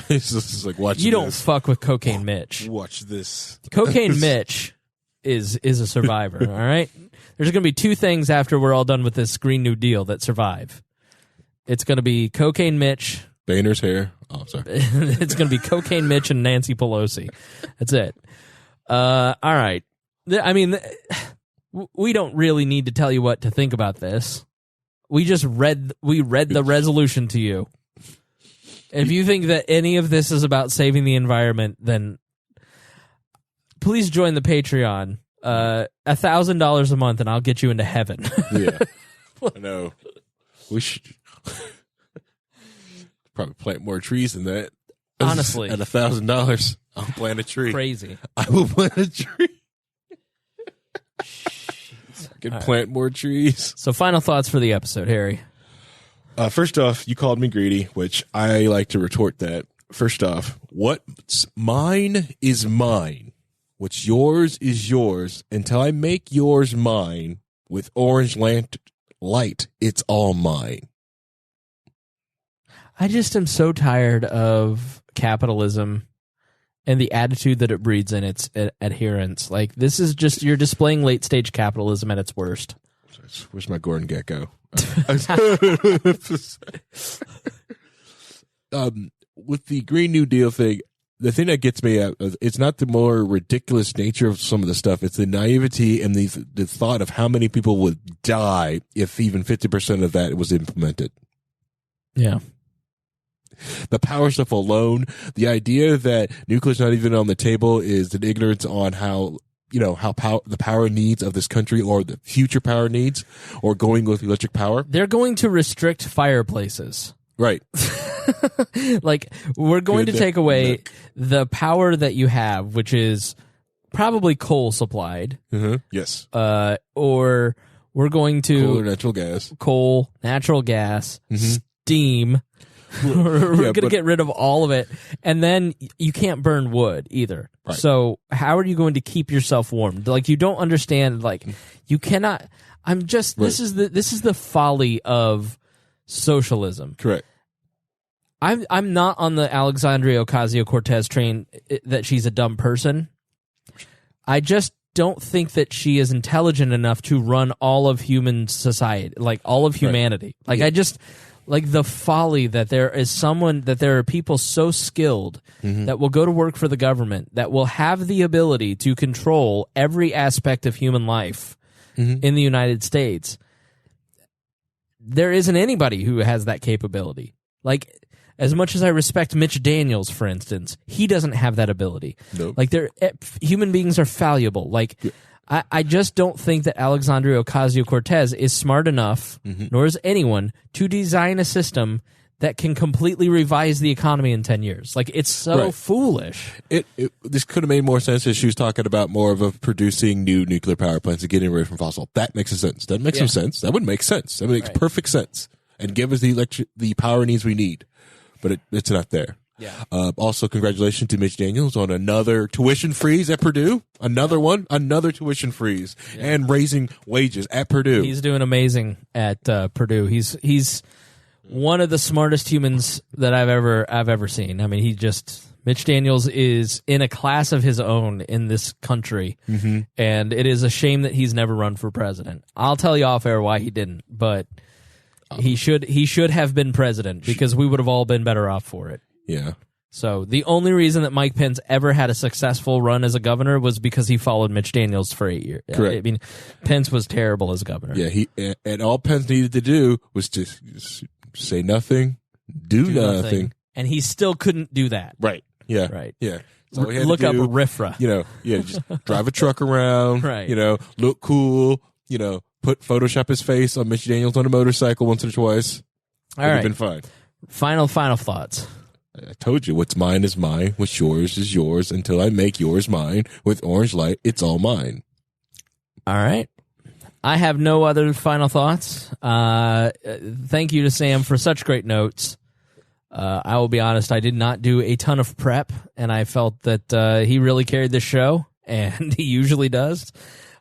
He's just like, watch you this. Don't fuck with Cocaine Mitch. Watch this. Cocaine Mitch is a survivor, all right? There's going to be two things after we're all done with this Green New Deal that survive. It's going to be Cocaine Mitch... Boehner's hair. Oh, sorry. It's going to be Cocaine Mitch and Nancy Pelosi. That's it. All right. I mean... We don't really need to tell you what to think about this. We read the resolution to you. If you think that any of this is about saving the environment, then please join the Patreon. $1,000 a month and I'll get you into heaven. Yeah. I know. We should probably plant more trees than that. Honestly. At $1,000, I'll plant a tree. Crazy. I will plant a tree. Can plant more trees. So final thoughts for the episode, Harry. First off, you called me greedy, which I like to retort that. First off, what's mine is mine. What's yours is yours. Until I make yours mine with orange light, it's all mine. I just am so tired of capitalism and the attitude that it breeds in its adherents. Like, this is just, you're displaying late-stage capitalism at its worst. Where's my Gordon Gekko? With the Green New Deal thing, the thing that gets me at, it's not the more ridiculous nature of some of the stuff. It's the naivety and the thought of how many people would die if even 50% of that was implemented. Yeah. The power stuff alone, the idea that nuclear is not even on the table is an ignorance on how, the power needs of this country or the future power needs, or going with electric power. They're going to restrict fireplaces. Right. Like, we're going to take away the power that you have, which is probably coal supplied. Yes. Or we're going to... Coal or natural gas. Coal, natural gas, steam... We're going to get rid of all of it. And then you can't burn wood either. Right. So how are you going to keep yourself warm? Like, you don't understand, like, you cannot, this is the folly of socialism. Correct. I'm not on the Alexandria Ocasio-Cortez train that she's a dumb person. I just don't think that she is intelligent enough to run all of human society, like all of humanity. Right. Like, like the folly that there are people so skilled that will go to work for the government, that will have the ability to control every aspect of human life in the United States. There isn't anybody who has that capability. Like, as much as I respect Mitch Daniels, for instance, he doesn't have that ability. Nope. Like, human beings are fallible. Like, I just don't think that Alexandria Ocasio-Cortez is smart enough, nor is anyone, to design a system that can completely revise the economy in 10 years. Like, it's so foolish. This could have made more sense if she was talking about more of producing new nuclear power plants and getting away from fossil. That makes sense. That makes some sense. That would make sense. That makes perfect sense. And give us the power needs we need. But it's not there. Yeah. Also, congratulations to Mitch Daniels on another tuition freeze at Purdue. Another tuition freeze and raising wages at Purdue. He's doing amazing at Purdue. He's one of the smartest humans that I've ever seen. I mean, Mitch Daniels is in a class of his own in this country, and it is a shame that he's never run for president. I'll tell you off air why he didn't, but he should have been president because we would have all been better off for it. Yeah. So the only reason that Mike Pence ever had a successful run as a governor was because he followed Mitch Daniels for 8 years. Correct. I mean, Pence was terrible as governor. Yeah, and all Pence needed to do was just say nothing, do nothing. And he still couldn't do that. Right. Yeah. Right. Yeah. So look up RIFRA. Just drive a truck around, right. Look cool, put Photoshop his face on Mitch Daniels on a motorcycle once or twice. All right. Been fine. Final thoughts. I told you, what's mine is mine, what's yours is yours, until I make yours mine. With Orange Light, it's all mine. All right. I have no other final thoughts. Thank you to Sam for such great notes. I will be honest, I did not do a ton of prep, and I felt that he really carried this show, and he usually does.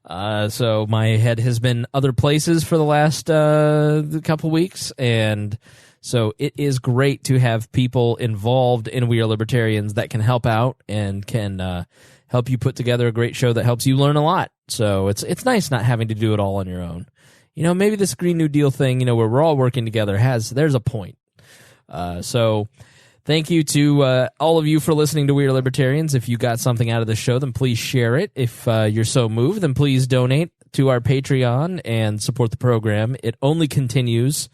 So my head has been other places for the last couple weeks, and so it is great to have people involved in We Are Libertarians that can help out and can help you put together a great show that helps you learn a lot. So it's nice not having to do it all on your own. Maybe this Green New Deal thing, where we're all working together there's a point. So thank you to all of you for listening to We Are Libertarians. If you got something out of the show, then please share it. If you're so moved, then please donate to our Patreon and support the program. It only continues.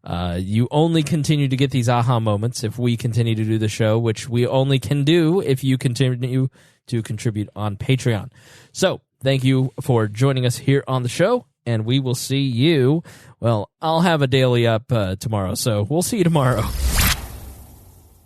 You only continue to get these aha moments if we continue to do the show, which we only can do if you continue to contribute on Patreon. So thank you for joining us here on the show, and we will see you. Well, I'll have a daily up tomorrow, so we'll see you tomorrow.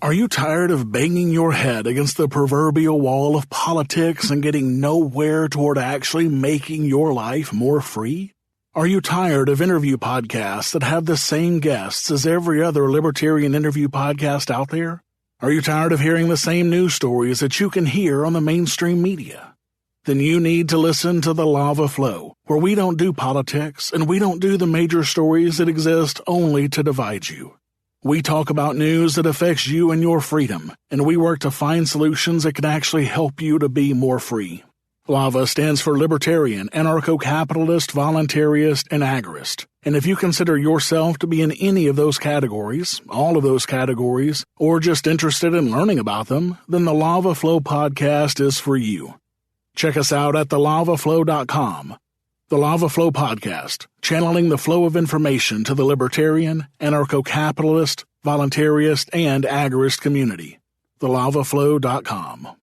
Are you tired of banging your head against the proverbial wall of politics and getting nowhere toward actually making your life more free? Are you tired of interview podcasts that have the same guests as every other libertarian interview podcast out there? Are you tired of hearing the same news stories that you can hear on the mainstream media? Then you need to listen to The Lava Flow, where we don't do politics and we don't do the major stories that exist only to divide you. We talk about news that affects you and your freedom, and we work to find solutions that can actually help you to be more free. LAVA stands for Libertarian, Anarcho-Capitalist, Voluntarist, and Agorist. And if you consider yourself to be in any of those categories, all of those categories, or just interested in learning about them, then the Lava Flow podcast is for you. Check us out at thelavaflow.com. The Lava Flow podcast, channeling the flow of information to the libertarian, anarcho-capitalist, voluntarist, and agorist community. thelavaflow.com.